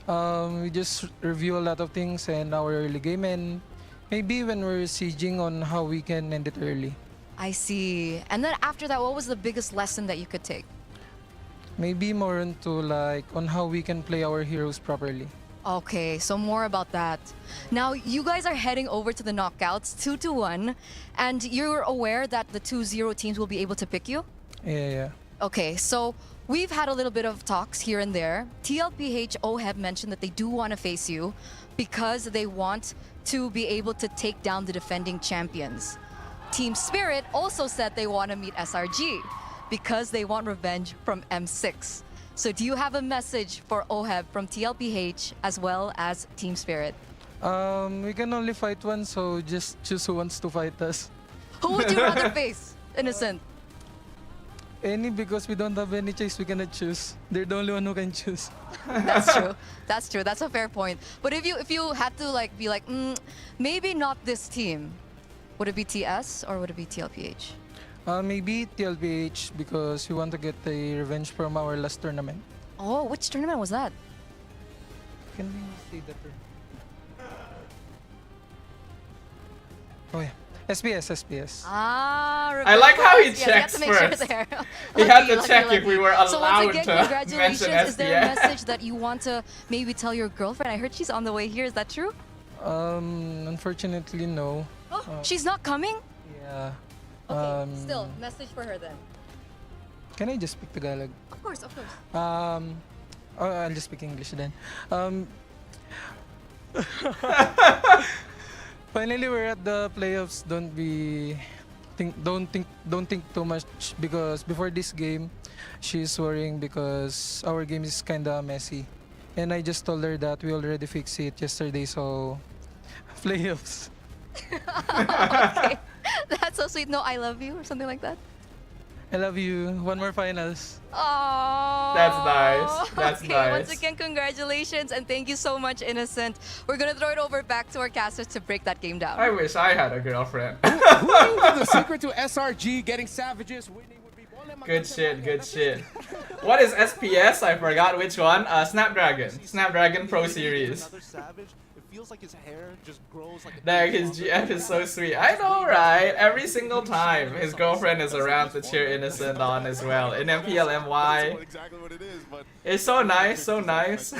We just review a lot of things and our early game, and maybe when we're sieging on how we can end it early. I see. And then after that, what was the biggest lesson that you could take? Maybe more into on how we can play our heroes properly. Okay, so more about that. Now, you guys are heading over to the knockouts, 2-1, and you're aware that the 2-0 teams will be able to pick you? Yeah. Okay, so we've had a little bit of talks here and there. TLPH OHEB mentioned that they do want to face you because they want to be able to take down the defending champions. Team Spirit also said they want to meet SRG because they want revenge from M6. So do you have a message for OHEB from TLPH as well as Team Spirit? We can only fight one, so just choose who wants to fight us. Who would you rather face, Innocent? Any, because we don't have any choice, we cannot choose. They're the only one who can choose. That's true. That's true. That's a fair point. But if you had to be like, maybe not this team, would it be TS or would it be TLPH? Maybe TLPH because we want to get a revenge from our last tournament. Oh, which tournament was that? Can we say that? Oh yeah, SPS. Ah, I like how he Rebecca. checks Yeah, we have to make first. sure there. We had Okay, to check if we were So allowed once again, to congratulations. mention Is there a SPS. message that you want to maybe tell your girlfriend? I heard she's on the way here. Is that true? Unfortunately, no. Oh, she's not coming? Yeah. Okay, still, message for her then. Can I just speak Tagalog? Of course, of course. I'll just speak English then. Finally, we're at the playoffs. Don't think too much because before this game, she's worrying because our game is kinda messy, and I just told her that we already fixed it yesterday. So, playoffs. Okay, that's so sweet. No, I love you or something like that. I love you. One more finals. Oh, That's nice. That's okay, nice. once again, congratulations and thank you so much, Innocent. We're gonna throw it over back to our casters to break that game down. I wish I had a girlfriend. Who knew the secret to SRG getting savages winning would be Good shit, good shit. What is SPS? I forgot which one. Snapdragon Pro Series. Another savage. It feels like his hair just grows like a Dang, his GF is so sweet. I know, right? Every single time his girlfriend is around to cheer Innocent on as well. In MPLMY. That's exactly what it is, but It's so nice, so nice.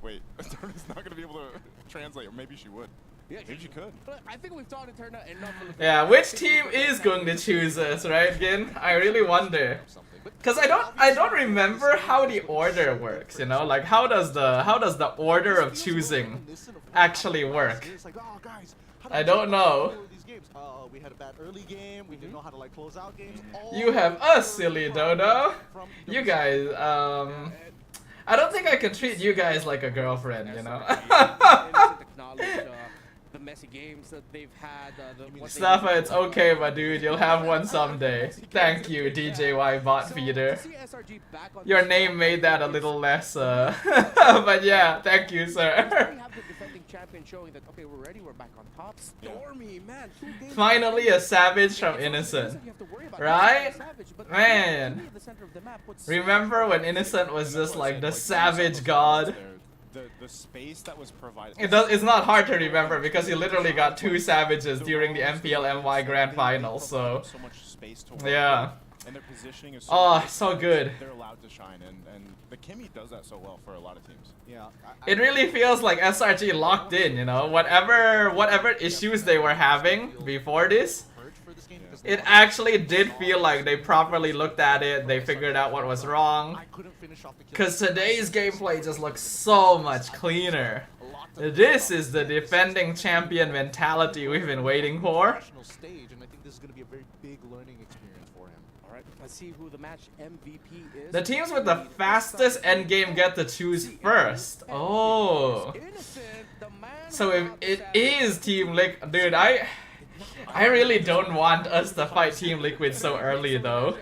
wait, Turner's not gonna be able to translate, or maybe she would. Yeah, Maybe she could. But I think we've taught Eterna enough. Yeah, which team is going to choose us, right, Gin? I really wonder. Cause I don't remember how the order works, you know? Like how does the order of choosing actually work? It's like, oh, guys, how do I we don't know. these games? We had a bad early game. We didn't know how to like close out games. You have us, silly dodo. You guys, I don't think I can treat you guys like a girlfriend, you know? The messy games that they've had. Staffa, it's okay, my dude. You'll have one someday. Thank you, DJY bot feeder. Your name made that a little less, but yeah, thank you, sir. Champion showing that okay, we're ready, we're back on top. Stormy, man. Finally a savage from Innocent. Right? Man. Remember when Innocent was just like the savage god? The space that was provided. It's not hard to remember because he literally got 2 savages during the MPLMY Grand Finals, so so much space to work yeah. with, and their positioning is so good. They're allowed to shine, and the Kimmy does that so well for a lot of teams. Yeah. It really feels like SRG locked in, you know? Whatever issues they were having before this, it actually did feel like they properly looked at it, they figured out what was wrong. Because today's gameplay just looks so much cleaner. This is the defending champion mentality we've been waiting for. Stage, and I think this is going to be a very big learning experience for him. All right, let's see who the match MVP is. The teams with the fastest endgame get to choose first. Oh. So if it is Team Liquid, dude, I really don't want us to fight Team Liquid so early though.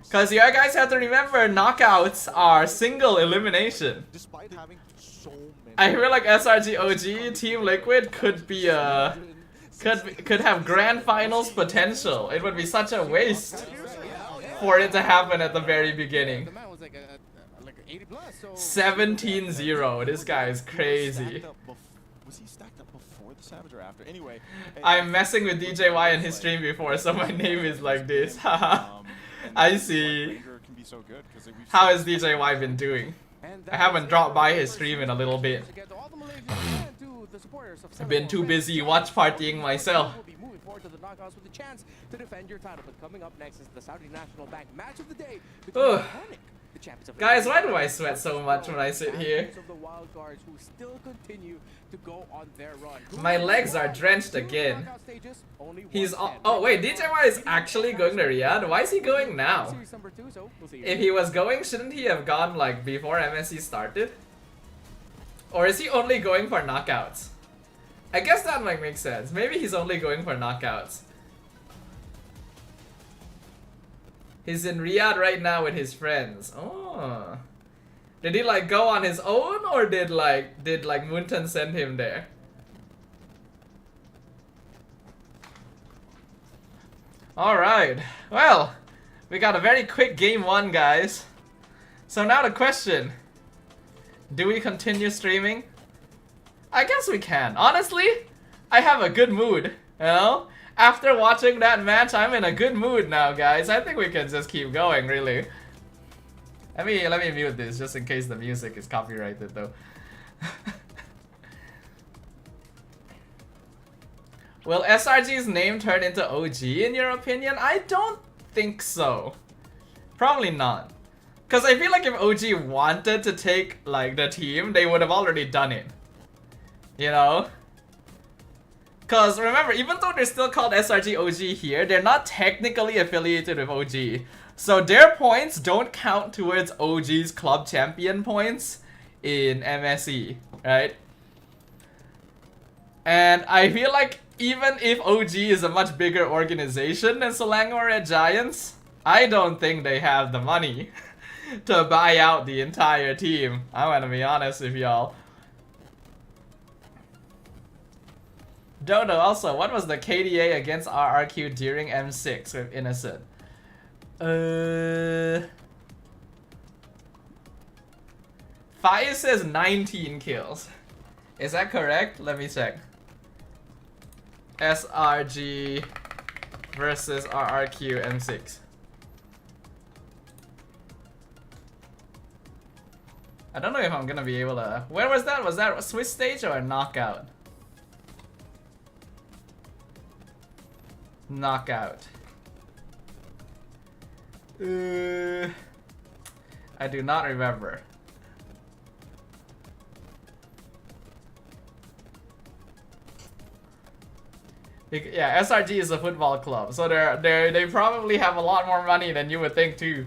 Cause you guys have to remember, knockouts are single elimination. Despite having so many. I feel like SRG OG Team Liquid could be could have grand finals potential. It would be such a waste for it to happen at the very beginning. 17-0. This guy is crazy. Was he stacked up before the Savage or after? Anyway, I'm messing with DJY in his stream before, so my name is like this. Haha. I see. How has DJY been doing? I haven't dropped by his stream in a little bit. I've been too busy watch partying myself. forward to the knockouts with a chance to defend your title. But coming up next is the Saudi National Bank match of the day between Ugh. ONIC, the champions of Guys, why do I sweat so much when I sit here? of the wild cards who still continue to go on their run. My legs are drenched again. Knockout stages, only He's one oh wait, DJY is actually going to Riyadh? Why is he going now? Series number 2, so we'll see. If he was going, shouldn't he have gone like before MSC started? Or is he only going for knockouts? I guess that might make sense. Maybe he's only going for knockouts. He's in Riyadh right now with his friends. Oh. Did he like go on his own, or did Muntan send him there? Alright. Well, we got a very quick game 1, guys. So now the question. Do we continue streaming? I guess we can. Honestly, I have a good mood, you know? After watching that match, I'm in a good mood now, guys. I think we can just keep going, really. Let me mute this just in case the music is copyrighted though. Will SRG's name turn into OG in your opinion? I don't think so. Probably not. Cause I feel like if OG wanted to take like the team, they would have already done it. You know? Cause remember, even though they're still called SRG OG here, they're not technically affiliated with OG. So their points don't count towards OG's club champion points in MSC, right? And I feel like even if OG is a much bigger organization than Selangor Red Giants, I don't think they have the money to buy out the entire team. I'm gonna be honest with y'all. Dodo, also, what was the KDA against RRQ during M6 with Innocent? Fire says 19 kills. Is that correct? Let me check. SRG versus RRQ M6. I don't know if I'm gonna be able to... Where was that? Was that a Swiss stage or a knockout? Knockout. I do not remember. Yeah, SRG is a football club, so they probably have a lot more money than you would think too.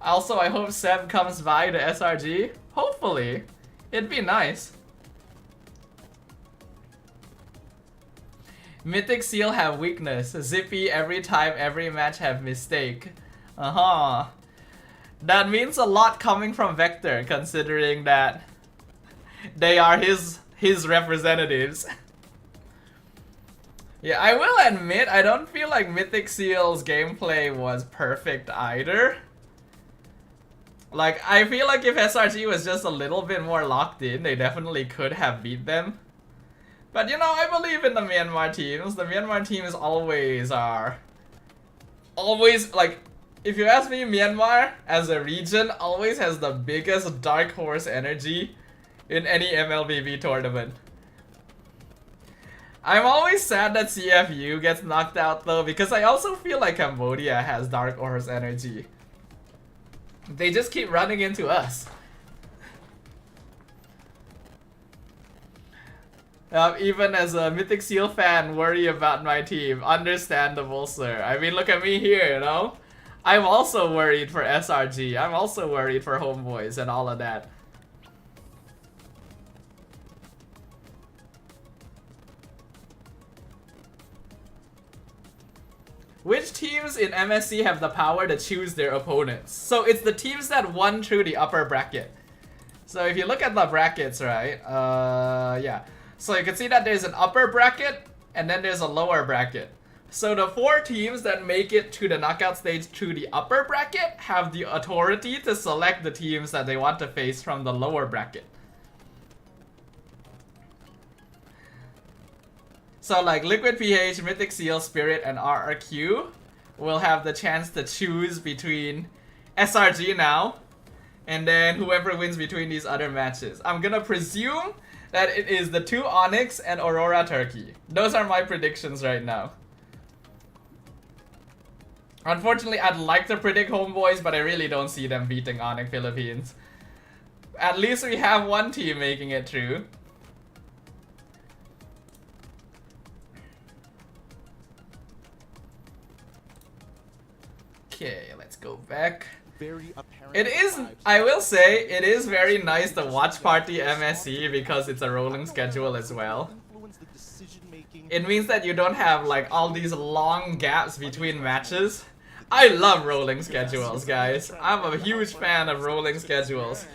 Also, I hope Seb comes by to SRG. Hopefully, it'd be nice. Mythic Seal have weakness. Zippy every time, every match have mistake. That means a lot coming from Vector, considering that they are his representatives. Yeah, I will admit, I don't feel like Mythic Seal's gameplay was perfect either. Like, I feel like if SRG was just a little bit more locked in, they definitely could have beat them. But you know, I believe in the Myanmar teams. The Myanmar teams always like, if you ask me, Myanmar as a region always has the biggest dark horse energy in any MLBB tournament. I'm always sad that CFU gets knocked out though, because I also feel like Cambodia has dark horse energy. They just keep running into us. Even as a Mythic Seal fan, worry about my team. Understandable, sir. I mean, look at me here, you know? I'm also worried for SRG. I'm also worried for Homeboys and all of that. Which teams in MSC have the power to choose their opponents? So it's the teams that won through the upper bracket. So if you look at the brackets, right? Yeah. So you can see that there's an upper bracket and then there's a lower bracket. So the 4 teams that make it to the knockout stage through the upper bracket have the authority to select the teams that they want to face from the lower bracket. So like Liquid PH, Mythic Seal, Spirit, and RRQ will have the chance to choose between SRG now, and then whoever wins between these other matches. I'm gonna presume that it is the 2 ONICs and Aurora Turkey. Those are my predictions right now. Unfortunately, I'd like to predict Homeboys, but I really don't see them beating ONIC Philippines. At least we have one team making it through. Okay, let's go back. Very apparent. It is, I will say, it is very nice to watch Party MSC because it's a rolling schedule as well. It means that you don't have like all these long gaps between matches. I love rolling schedules, guys. I'm a huge fan of rolling schedules.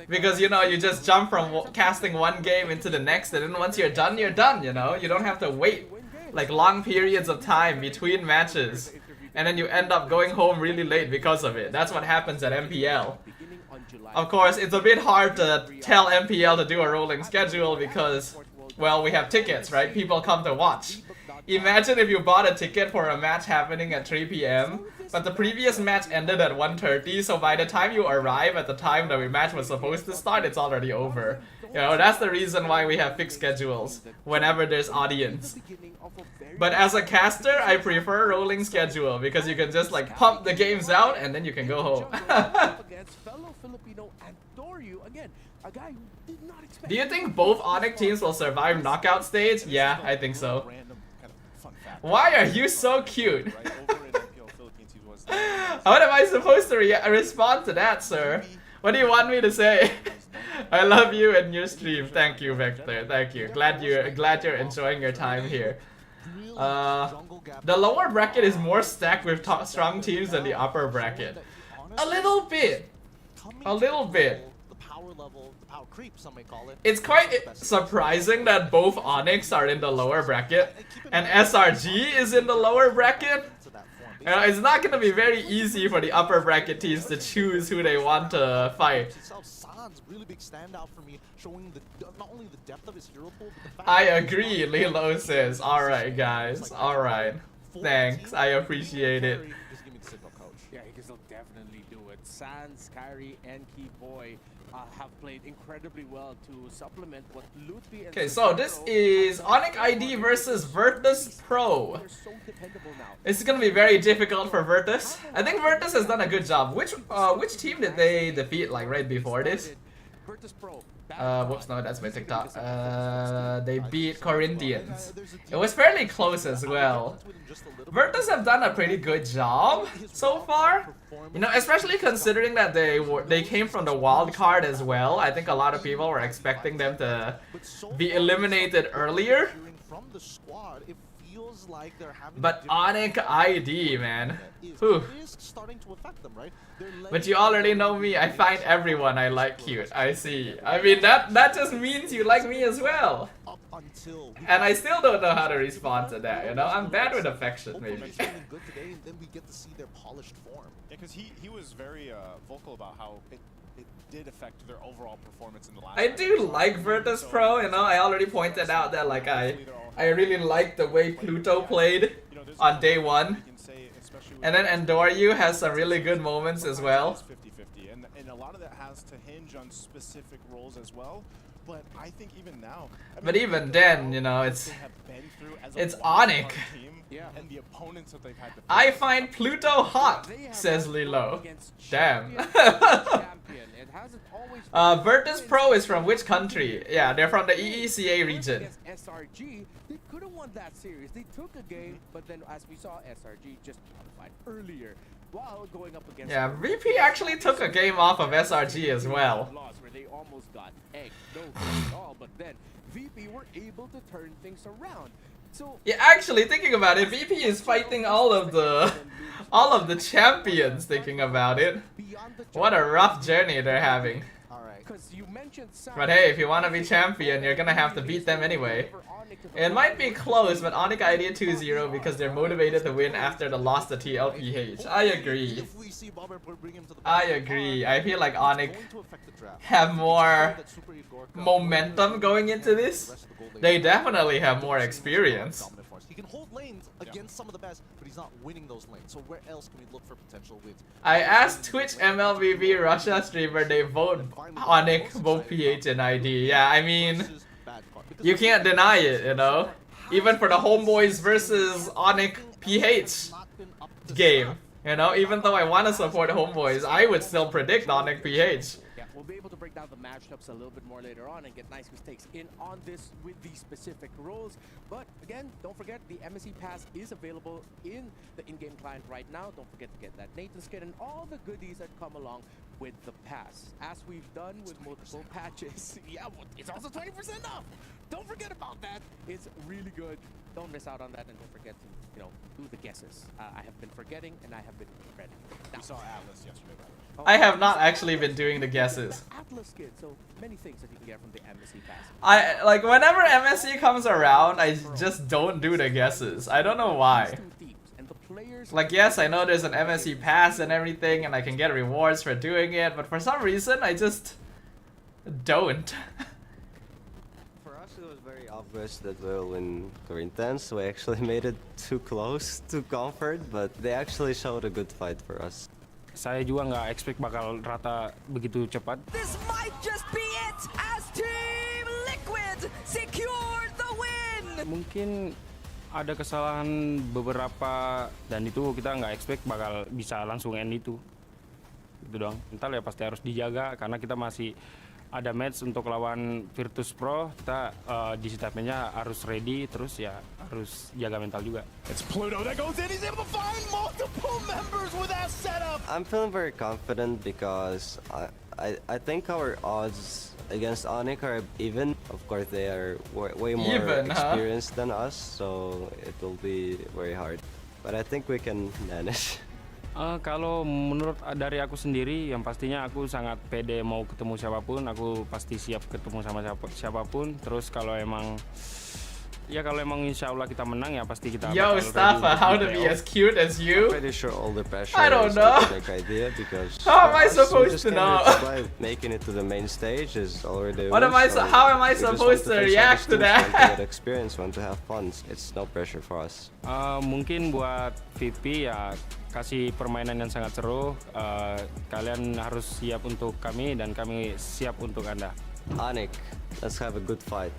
Because, you know, you just jump from casting one game into the next, and then once you're done, you know? You don't have to wait like long periods of time between matches. And then you end up going home really late because of it. That's what happens at MPL. Of course, it's a bit hard to tell MPL to do a rolling schedule because, well, we have tickets, right? People come to watch. Imagine if you bought a ticket for a match happening at 3 PM, but the previous match ended at 1:30, so by the time you arrive at the time the match was supposed to start, it's already over. You know, that's the reason why we have fixed schedules, whenever there's audience. But as a caster, I prefer rolling schedule, because you can just like pump the games out and then you can go home. Do you think both ONIC teams will survive knockout stage? Yeah, I think so. Why are you so cute? What am I supposed to respond to that, sir? What do you want me to say? I love you and your stream. Thank you, Vector. Thank you. Glad you're enjoying your time here. The lower bracket is more stacked with strong teams than the upper bracket. A little bit. A little bit. It's quite surprising that both ONICs are in the lower bracket and SRG is in the lower bracket. It's not gonna be very easy for the upper bracket teams to choose who they want to fight. I agree, Lilo says. Alright guys, alright. Thanks, I appreciate it. Yeah, because they'll definitely do it. Sans, Kyrie, and Keyboy have played incredibly well to supplement what Lutfi and Okay, so this is ONIC ID versus Virtus Pro. This is gonna be very difficult for Virtus. I think Virtus has done a good job. Which team did they defeat like right before this? Virtus Pro. Whoops, no, that's my TikTok. They beat Corinthians. It was fairly close as well. Virtus have done a pretty good job so far. You know, especially considering that they came from the wild card as well. I think a lot of people were expecting them to be eliminated earlier. But ONIC ID, man. Whew. But you already know me, I find everyone I like cute. I see. I mean, that just means you like me as well. And I still don't know how to respond to that, you know? I'm bad with affection, maybe. Because he was very vocal about how it did affect their overall performance in the last. I do like Virtus Pro, you know? I already pointed out that like I really like the way Pluto played on day one. And then Endoryu has some really good moments as well. 50-50, and a lot of that has to hinge on specific roles as well. But I think even now, but even then, you know, it's ONIC. And the opponents that they've had to I find Pluto hot, says Lilo. Damn. Virtus Pro is from which country? Yeah, they're from the EECA region. SRG, they could have won that series. They took a game, but then as we saw, SRG just qualified earlier while going up against. Yeah, VP actually took a game off of SRG as well. Where they almost got egged, no at all, but then VP were able to turn things around. So yeah, actually thinking about it, VP is fighting all of the champions. Thinking about it, what a rough journey they're having. But hey, if you want to be champion, you're gonna have to beat them anyway. It might be close, but ONIC idea 2-0 because they're motivated to win after the loss to TLPH. I agree. I agree. I feel like ONIC have more momentum going into this. They definitely have more experience. He can hold lanes against some of the best, but he's not winning those lanes. So where else can we look for potential wins? I asked Twitch MLBB Russia streamer, they vote ONIC, both PH and ID. Yeah, I mean, you can't deny it, you know? Even for the Homeboys versus ONIC PH game, You know, even though I want to support Homeboys, I would still predict ONIC PH. Yeah, we'll be able to break down the matchups a little bit more later on and get nice mistakes in on this with these specific roles. But again, don't forget the MSC pass is available in the in-game client right now. Don't forget to get that Nathan skin and all the goodies that come along with the pass. As we've done with multiple patches. Yeah, it's also 20% off. Don't forget about that. It's really good. Don't miss out on that, and don't forget to, you know, do the guesses. I have been forgetting, and I have been ready. We saw Atlas yesterday, by the way. I have not actually been doing the guesses. The Atlas skin, so many things that you can get from the MSC pass. I like whenever MSC comes around, I just don't do the guesses. I don't know why. Like, yes, I know there's an MSC pass and everything, and I can get rewards for doing it, but for some reason, I just don't. For us, it was very obvious that we'll win Corinthians. We actually made it too close to comfort, but they actually showed a good fight for us. Saya juga nggak expect bakal rata begitu cepat. This might just be it as Team Liquid secured the win. Mungkin ada kesalahan beberapa dan itu kita nggak expect bakal bisa langsung end itu. Itu doang. Entar ya pasti harus dijaga karena kita masih ada match untuk lawan Virtus Pro. Kita di statementnya harus ready terus ya harus jaga mental juga. It's Pluto that goes in. He's able to find multiple members with that setup. I'm feeling very confident because I think our odds against ONIC are even. Of course, they are way more experienced than us, so it will be very hard. But I think we can manage. Kalau menurut dari aku sendiri, yang pastinya aku sangat pede mau ketemu siapapun, aku pasti siap ketemu sama siapapun. Terus kalau emang insya Allah kita menang ya pasti kita. Yo, Staffa, how to be as cute as you? I'm pretty sure all the pressure I don't know. is a big idea because how am I supposed to know? Making it to the main stage is already. How am I supposed to react to that? Want to get experience, want to have fun. It's no pressure for us. Mungkin buat VP ya kasih permainan yang sangat seru. Kalian harus siap untuk kami dan kami siap untuk Anda. ONIC, let's have a good fight.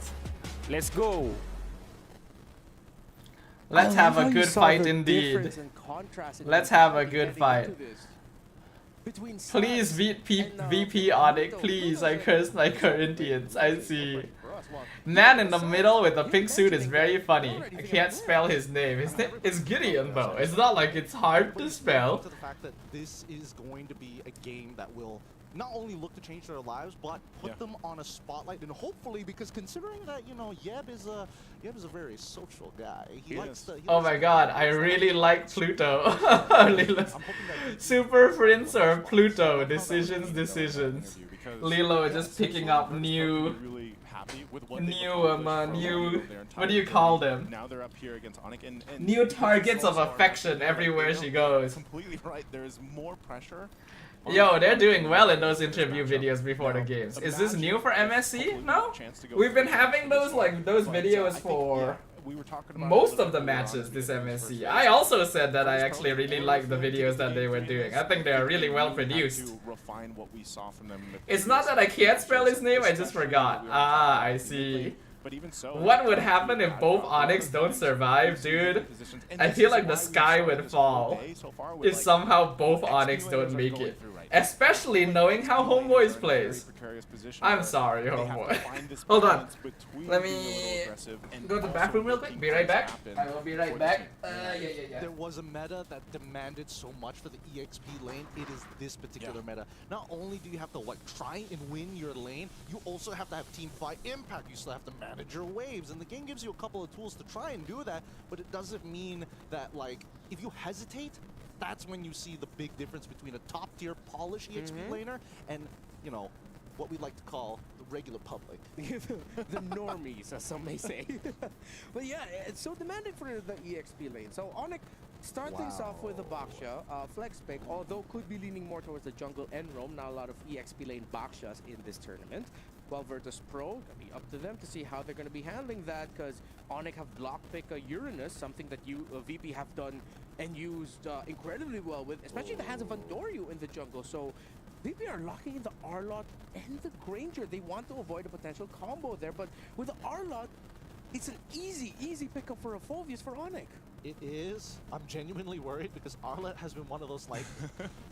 Let's go. Let's have a good fight indeed. Let's have a good fight. Please beat VP ONIC, please. I curse my Corinthians. I see. Man in the middle with the pink suit is very funny. I can't spell his name. His name is Gideon though. It's not like it's hard to spell. To the fact that this is going to be a game that will not only look to change their lives, but put them on a spotlight, and hopefully, because considering that, you know, Yeb is a very social guy. He likes to, oh my god, I really like Pluto. Super Prince or Pluto? Decisions. Lilo just picking up new, what do you call them? Now they're up here against ONIC and new targets of affection everywhere she goes. Completely right. There is more pressure. Yo, they're doing well in those interview videos before the games. Is this new for MSC? No? We've been having those videos for most of the matches this MSC. I also said that I actually really like the videos that they were doing. I think they are really well produced. It's not that I can't spell his name, I just forgot. Ah, I see. What would happen if both ONICs don't survive, dude? I feel like the sky would fall if somehow both ONICs don't make it. Especially knowing how Homeboys plays. I'm sorry, Homeboy. Hold on. Let me go to the bathroom real quick. Be right back. I will be right back. Yeah. There was a meta that demanded so much for the EXP lane. It is this particular meta. Not only do you have to try and win your lane, you also have to have team fight impact. You still have to manage your waves, and the game gives you a couple of tools to try and do that. But it doesn't mean that if you hesitate, that's when you see the big difference between a top-tier polished EXP laner and, you know, what we like to call the regular public. The normies, as some may say. But yeah, it's so demanding for the EXP lane. So ONIC start things off with a Baksha, flex pick, although could be leaning more towards the jungle and roam. Not a lot of EXP lane Bakshas in this tournament. While Virtus Pro, gonna be up to them to see how they're gonna be handling that, because ONIC have block pick a Uranus, something that you VP have done and used incredibly well with, especially the hands of Vandoryu in the jungle. So VP are locking in the Arlot and the Granger. They want to avoid a potential combo there, but with the Arlot, it's an easy pickup for a Fulvius for ONIC. It is. I'm genuinely worried because Arlet has been one of those like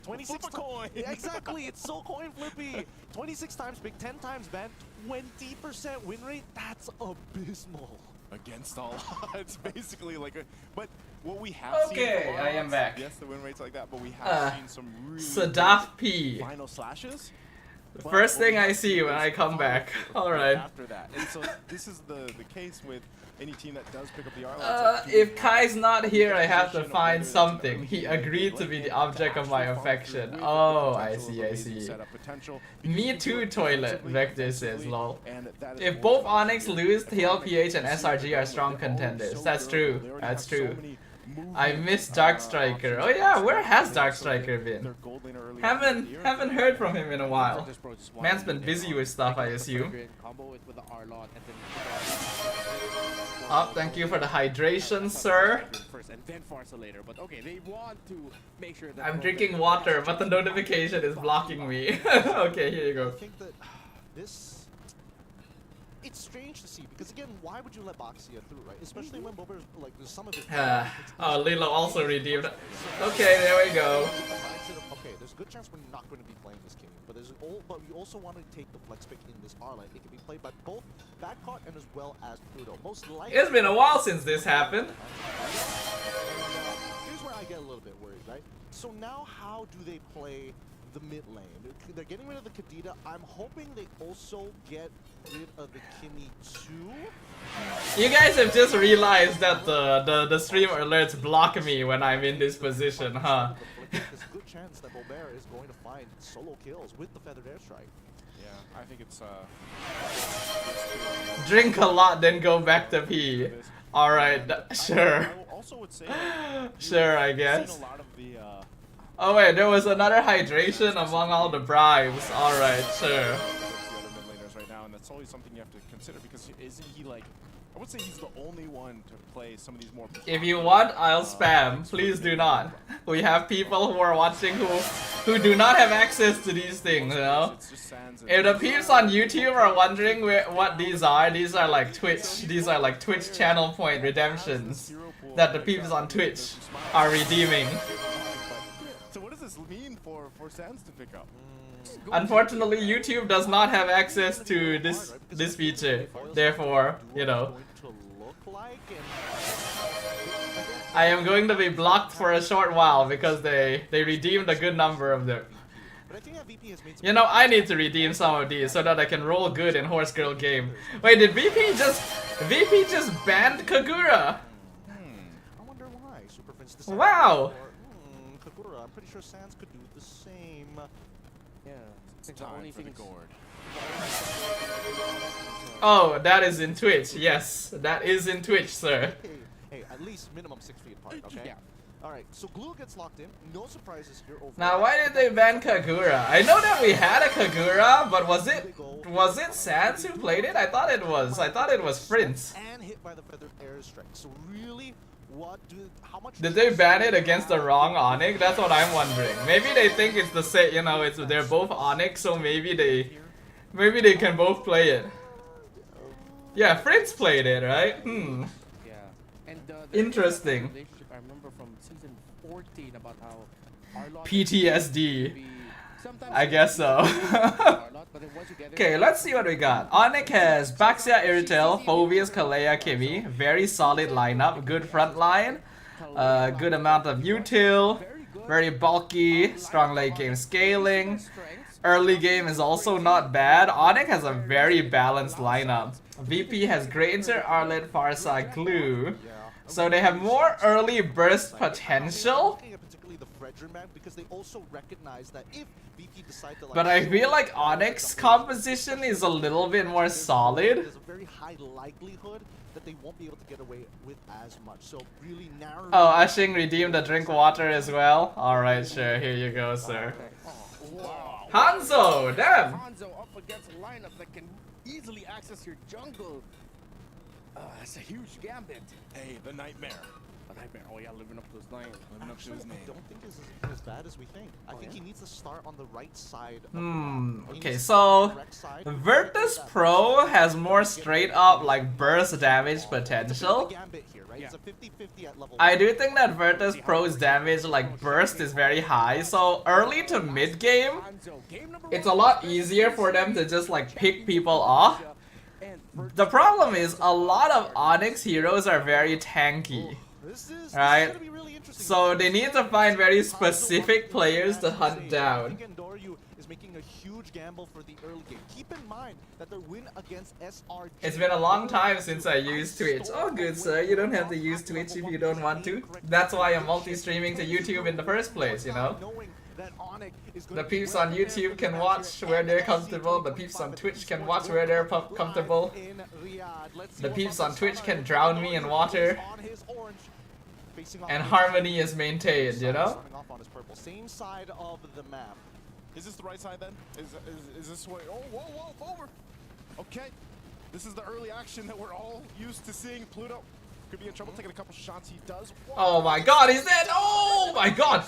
26 coin. Yeah, exactly. It's so coin flippy. 26 times big, 10 times bad, 20% win rate. That's abysmal. Against all odds, basically like a. But what we have Okay, seen. I am back. Yes, the win rate's like that, but we have seen some really Sadaf good P. final slashes. The first thing I see when I come back. Alright. After that, and so this is the case with any team that does pick up the Arlet. If Kai's not here, I have to find something. He agreed to be the object of my affection. Oh, I see, I see. Me too, toilet, Vector says, lol. If both Onyx lose, TLPH and SRG are strong contenders. That's true, that's true. I miss Dark Striker. Oh yeah, where has Dark Striker been? Haven't heard from him in a while. Man's been busy with stuff, I assume. Oh, thank you for the hydration, sir. I'm drinking water, but the notification is blocking me. Okay, here you go. I think that this... It's strange to see because again, why would you let Boxia through, right? Especially when Bober's like there's some of his. Oh, Lilo also redeemed. Okay, there we go. Okay, there's a good chance we're not going to be playing this game, but but we also want to take the flex pick in this Arlet. It can be played by both Badcott and as well as Pluto. Most likely. It's been a while since this happened. Here's where I get a little bit worried, right? So now, how do they play the mid lane? They're getting rid of the Kadita. I'm hoping they also get rid of the Kimmy too. You guys have just realized that the stream alerts block me when I'm in this position, huh? There's a good chance that Bobert is going to find solo kills with the Feathered Airstrike. Yeah, I think it's Drink a lot, then go back to pee. Alright, sure. I also would say Sure, I guess. a lot of the Oh wait, there was another hydration among all the bribes. Alright, sure. the other mid laners right now, and that's always something you have to consider because isn't he like, I would say he's the only one to play some of these more. If you want, I'll spam. Please do not. We have people who are watching who do not have access to these things, you know? If the peeps on YouTube are wondering what these are like Twitch. These are like Twitch channel point redemptions that the peeps on Twitch are redeeming. So what does this mean for Sans to pick up? Unfortunately, YouTube does not have access to this feature. Therefore, you know, I am going to be blocked for a short while because they redeemed a good number of them. You know, I need to redeem some of these so that I can roll good in Horse Girl game. Wait, did VP just banned Kagura? I wonder why. Wow. Kagura, I'm pretty sure Sans could do the same. Yeah. I think the only For the thing gourd. Oh, that is in Twitch. Yes, that is in Twitch, sir. Hey, at least minimum 6 feet apart, okay? Yeah. Alright, so Glue gets locked in. No surprises here over. Now, why did they ban Kagura? I know that we had a Kagura, but was it Sans who played it? I thought it was Prince. And hit by the Feathered Airstrike. So really, how much Did they ban it against the wrong ONIC? That's what I'm wondering. Maybe they think it's the same, you know, they're both ONIC, so maybe they can both play it. Yeah, Prince played it, right? Hmm. Yeah. And Interesting. Relationship I remember from season 14 about how Arlott PTSD. I guess so. Okay, let's see what we got. ONIC has Baxia, Irritel, Phobius, Kalea, Kimi. Very solid lineup. Good front line. Good amount of util. Very bulky. Strong late game scaling. Early game is also not bad. ONIC has a very balanced lineup. VP has Granger, Arlet, Farsa, Glue. So they have more early burst potential. Because they also recognize that if VP decide to, like, But I feel like ONIC's composition is a little bit more solid. There's a very high likelihood that they won't be able to get away with as much. So really narrow. Oh, Ushing redeemed the drink water as well. Alright, sure. Here you go, sir. Wow. Hanzo, damn! Hanzo up against a lineup that can easily access your jungle. That's a huge gambit. Hey, the nightmare. Nightmare. Oh yeah, living up to his name. Living up to Actually, his name. I don't think it's as bad as we think. I think he needs to start on the right side of the map. He Okay, needs to start on so the correct side. Virtus Pro has more straight up like burst damage It's a bit of potential. a gambit here, right? It's a 50-50 at level I 1. do think that Virtus Pro's damage like burst is very high, so early to mid game, it's a lot easier for them to just like pick people off. The problem is a lot of ONIC heroes are very tanky, This is right? gonna be really interesting. So they need to find very specific players to hunt down. I think Endoryu is making a huge gamble for the early game. Keep in mind that their win against SRG. It's been a long time since I used Twitch. Oh good sir, you don't have to use Twitch if you don't want to. That's why I'm multi-streaming to YouTube in the first place, you know? The peeps on YouTube can watch where they're comfortable, the peeps on Twitch can watch where they're comfortable. The peeps on Twitch can drown me in water. And harmony is maintained, you know? Same side of the map. Is this the right side then? Is this where? Oh, whoa, whoa, over. Okay, this is the early action that we're all used to seeing. Pluto could be in trouble taking a couple shots. He does. Oh my god, he's dead! Oh my god!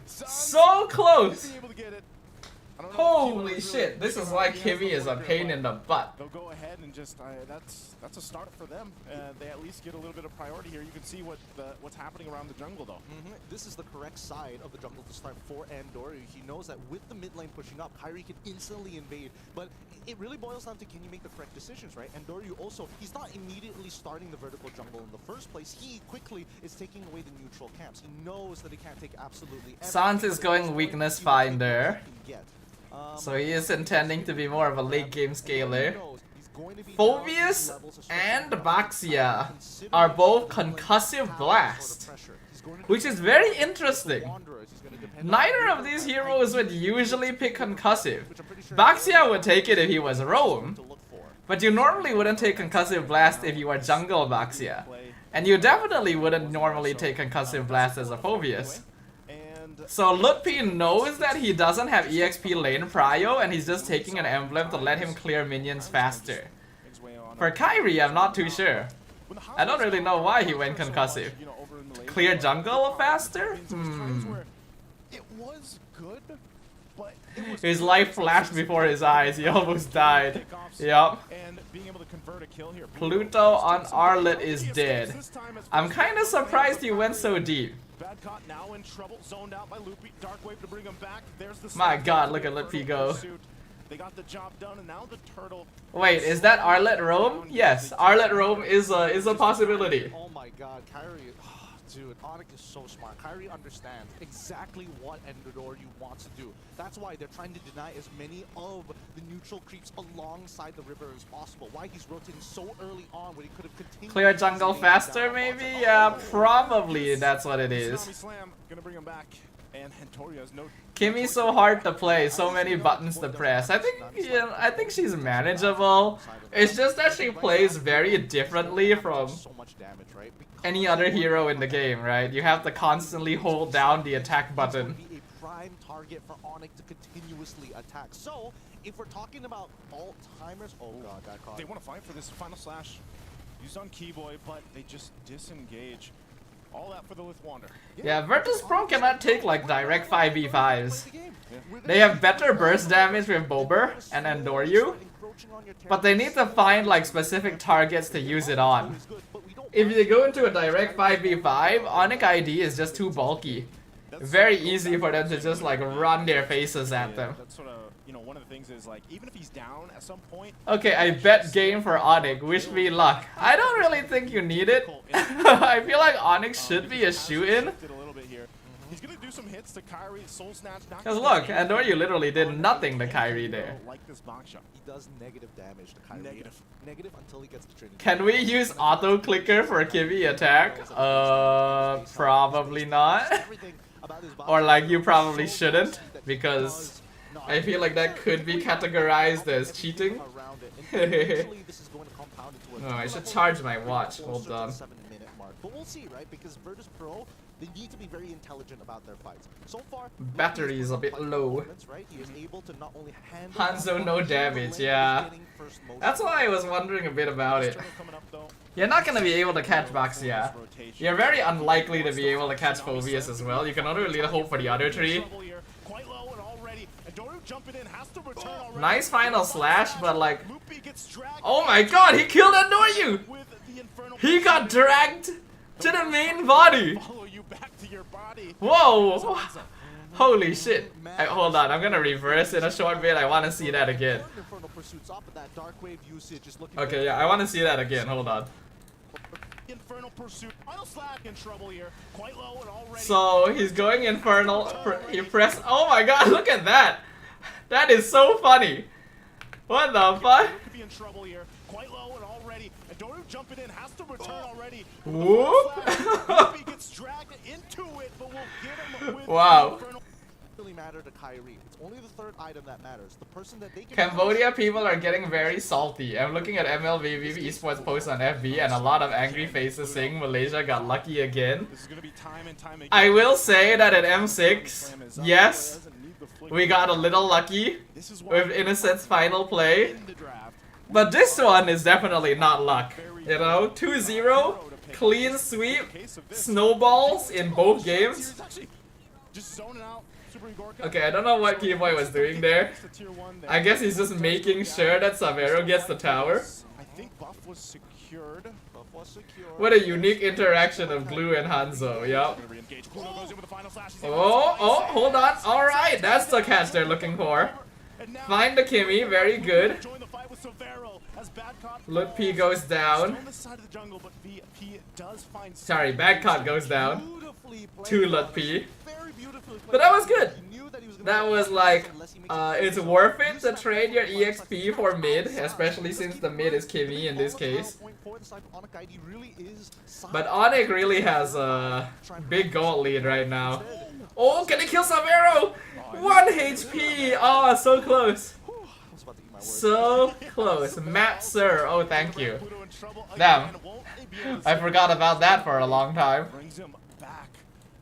So close! Holy shit, this is why Kimmy is a pain in the butt. They'll go ahead and just that's a start for them. They at least get a little bit of priority here. You can see what's happening around the jungle though. This is the correct side of the jungle to start for Endoryu. He knows that with the mid lane pushing up, Kyrie can instantly invade. But it really boils down to can you make the correct decisions, right? Endoryu also, he's not immediately starting the vertical jungle in the first place. He quickly is taking away the neutral camps. He knows that he can't take absolutely everything. Sans is going weakness finder. He can get. So he is intending to be more of a late game scaler. Phobius and Baxia are both concussive blast, which is very interesting. Neither of these heroes would usually pick concussive. Baxia would take it if he was Roam, but you normally wouldn't take concussive blast if you are jungle Baxia. And you definitely wouldn't normally take concussive blast as a Phobius. So Lutpi knows that he doesn't have EXP lane prio and he's just taking an emblem to let him clear minions faster. For Kyrie, I'm not too sure. I don't really know why he went concussive. Clear jungle faster? It was good, but his life flashed before his eyes, he almost died. Yup. Pluto on Arlet is dead. I'm kinda surprised he went so deep. Now in trouble, zoned out by Loopy. Dark Wave to bring him back. There's the My god, look at Lutpi go. They got the job done, and now the turtle. Wait, is that Arlet Roam? Yes, Arlet Roam is a possibility. Oh my god, Kyrie, dude, ONIC is so smart. Kyrie understands exactly what Endoryu wants to do. That's why they're trying to deny as many of the neutral creeps alongside the river as possible. Why he's rotating so early on when he could have continued. Clear jungle faster, maybe? Yeah, probably that's what it is. Slam, gonna bring him back. And Hentoria's no. Kimmy's so hard to play, so many buttons to press. I think she's manageable. It's just that she plays very differently from any other hero in the game, right? You have to constantly hold down the attack button. A prime target for ONIC to continuously attack. So, if we're talking about all-timers, oh god, that caught. They want to fight for this final slash. Used on Keyboy, but they just disengage. All that for the Lithwander. Yeah, Virtus Pro cannot take like direct 5v5s. They have better burst damage with Bober and Endoryu, but they need to find like specific targets to use it on. If you go into a direct 5v5, ONIC ID is just too bulky. Very easy for them to just like run their faces at them. That's sort of, you know, one of the things is like, even if he's down at some point. Okay, I bet game for ONIC. Wish me luck. I don't really think you need it. I feel like ONIC should be a shoe-in. He's gonna do some hits to Kyrie, Soul Snatch. Because look, Endoryu literally did nothing to Kyrie there. Like this box shot. He does negative damage to Kyrie. Negative until he gets the Trinity. Can we use auto clicker for Kimmy attack? Probably not. Or like you probably shouldn't, because I feel like that could be categorized as cheating. No, I should charge my watch. Hold on. But we'll see, right? Because Virtus Pro They need to be very intelligent about their fights. So far, Battery is a bit low. right? He is able to not only handle Hanzo no damage, yeah. That's why I was wondering a bit about it. You're not gonna be able to catch Baxia. You're very unlikely to be able to catch Phobius as well. You can only really hope for the other three. Nice final slash, but like... Oh my god, he killed Andoryu! He got dragged to the main body! Whoa! Holy shit. Hold on, I'm gonna reverse in a short bit. I wanna see that again. Okay, yeah, I wanna see that again. Hold on. So he's going infernal. He pressed. Oh my god, look at that! That is so funny. What the fuck? Whoop! Wow. Matter to Kyrie. It's only the third item that matters. The person that they can Cambodia people are getting very salty. I'm looking at MLBB esports posts on FB and a lot of angry faces saying Malaysia got lucky again. I will say that at M6, yes, we got a little lucky with Innocent's final play. But this one is definitely not luck. You know, 2-0, clean sweep, snowballs in both games. Okay, I don't know what Keyboy was doing there. I guess he's just making sure that Savero gets the tower. What a unique interaction of Glue and Hanzo, yup. Oh, hold on. Alright, that's the catch they're looking for. Find the Kimmy, very good. Lut P goes down. Sorry, Badcott goes down. To Lut P. But that was good. That was like, it's worth it to trade your EXP for mid, especially since the mid is Kimmy in this case. But ONIC really has a big goal lead right now. Oh, can he kill Savero? 1 HP! Oh, so close. So close. Matt Sir, oh thank you. Damn. I forgot about that for a long time.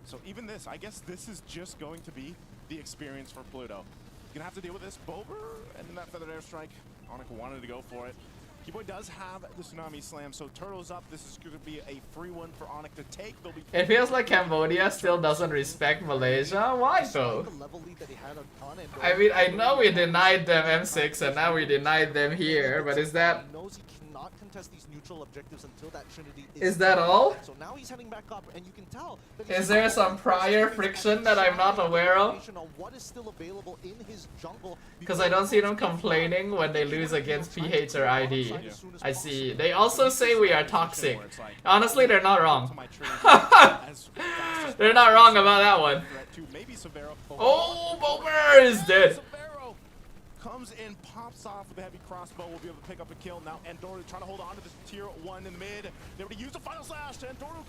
So even this, I guess this is just going to be the experience for Pluto. You're gonna have to deal with this Bober and then that feathered airstrike. ONIC wanted to go for it. Keyboy does have the Tsunami Slam, so Turtle's up. This is going to be a free one for ONIC to take. It feels like Cambodia still doesn't respect Malaysia. Why though? I mean, I know we denied them M6 and now we denied them here, but is that... Is that all? So now he's heading back up, and you can tell is there some prior friction that I'm not aware of? Because I don't see them complaining when they lose against PH or ID. I see. They also say we are toxic. Honestly, they're not wrong. They're not wrong about that one. Oh, Bober is dead. Comes in, pops off with a heavy crossbow, will be able to pick up a kill. Now Andoryu trying to hold on to this tier 1 in the mid. They were to use the final slash.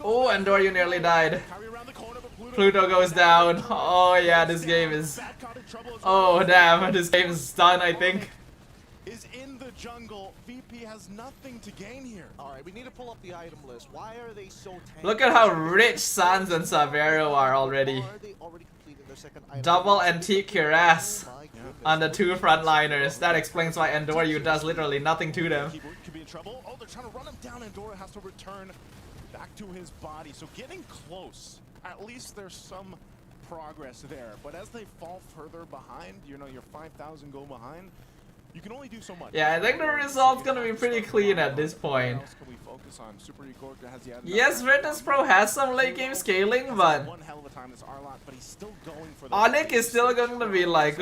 Oh, Andoryu nearly died. Pluto goes down. Oh yeah, this game is... Oh damn, this game is done, I think. Is in the jungle. VP has nothing to gain here. Alright, we need to pull up the item list. Why are they so tanky? Look at how rich Sans and Savero are already. Double antique cuirass on the 2 frontliners. That explains why Andoryu does literally nothing to them. Could be in trouble. Oh, they're trying to run him down. Andoryu has to return back to his body. So getting close. At least there's some progress there. But as they fall further behind, you know, you're 5,000 go behind. You can only do so much. Yeah, I think the result's gonna be pretty clean at this point. Yes, Virtus Pro has some late game scaling, but ONIC is still going to be like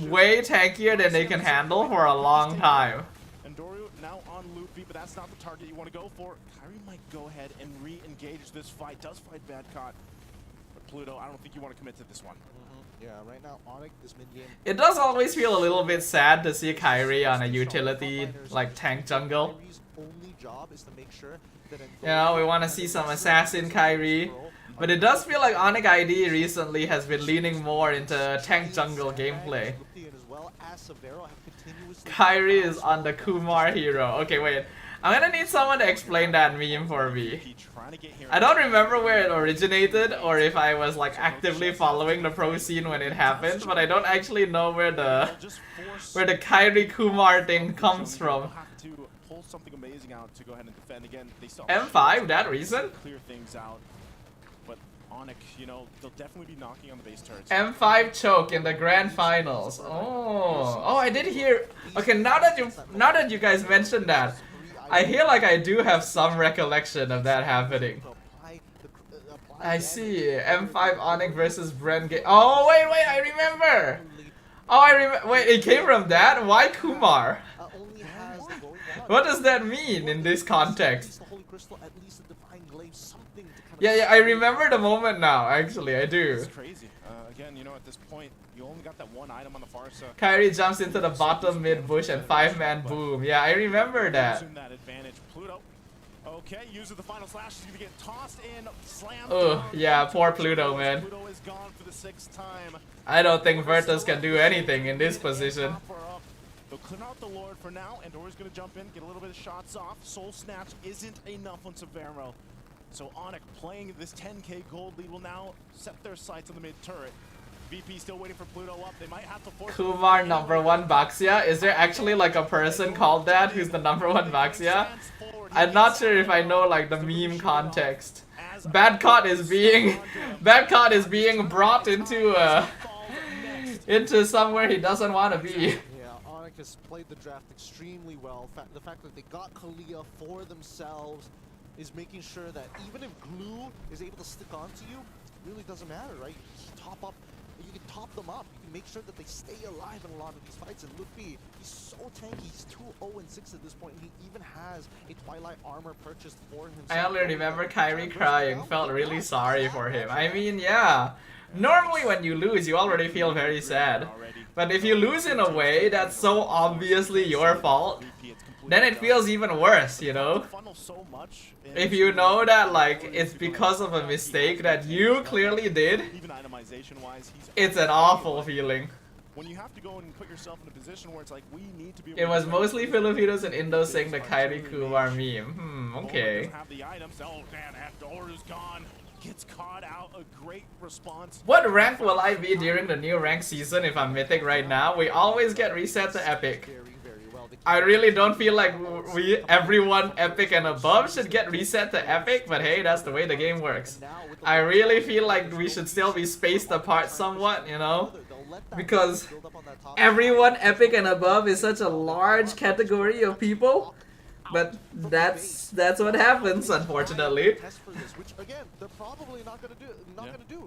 way tankier than they can handle for a long time. Andoryu now on Luffy, but that's not the target you want to go for. Kyrie might go ahead and re-engage this fight. Does fight Badcott, but Pluto, I don't think you want to commit to this one. Yeah, right now, ONIC, this mid-game... It does always feel a little bit sad to see Kyrie on a utility, like tank jungle. You know, we want to see some assassin Kyrie. But it does feel like ONIC ID recently has been leaning more into tank jungle gameplay. Kyrie is on the Kumar hero. Okay, wait. I'm gonna need someone to explain that meme for me. I don't remember where it originated or if I was like actively following the pro scene when it happened, but I don't actually know where the Kyrie Kumar thing comes from. Something amazing out to go ahead and defend again. They still M5, that reason? Clear things out. But ONIC, you know, they'll definitely be knocking on the base turrets. M5 choke in the grand finals. Oh, I did hear. Okay, now that you guys mentioned that, I hear like I do have some recollection of that happening. I see. M5 ONIC versus Bren game. Oh wait, I remember. Oh, wait, it came from that? Why Kumar? What does that mean in this context? Yeah, I remember the moment now, actually, I do. It's crazy. Again, you know, at this point, you only got that one item on the far side. Kyrie jumps into the bottom mid bush and 5-man boom. Yeah, I remember that. Pluto. Okay, uses the final slash. He's gonna get tossed in, slammed. Oh, yeah, poor Pluto, man. Pluto is gone for the 6th time. I don't think Virtus can do anything in this position. They'll clear out the Lord for now, and Dora's gonna jump in, get a little bit of shots off. Soul Snatch isn't enough on Severo. So ONIC playing this 10k gold lead will now set their sights on the mid turret. VP still waiting for Pluto up. They might have to force Kumar #1 Baxia? Is there actually like a person called that who's the #1 Baxia? I'm not sure if I know like the meme context. Badcott is being brought into somewhere he doesn't want to be. Has played the draft extremely well. The fact that they got Kalia for themselves is making sure that even if glue is able to stick onto you, it really doesn't matter, right? You can top them up. You can make sure that they stay alive in a lot of these fights. And Luffy, he's so tanky. He's 2-0-6 at this point. And he even has a Twilight armor purchased for himself. I only remember Kyrie crying. Felt really sorry for him. I mean, yeah. Normally when you lose, you already feel very sad. But if you lose in a way that's so obviously your fault, then it feels even worse, you know? If you know that like it's because of a mistake that you clearly did, it's an awful feeling. When you have to go and put yourself in a position where it's like we need to be. It was mostly Filipinos and Indos saying the Kyrie Kumar meme. Okay. Gets caught out, a great response. What rank will I be during the new rank season if I'm mythic right now? We always get reset to epic. I really don't feel like everyone epic and above should get reset to epic, but hey, that's the way the game works. I really feel like we should still be spaced apart somewhat, you know? Because everyone epic and above is such a large category of people. But that's what happens, unfortunately. Which again, they're probably not gonna do.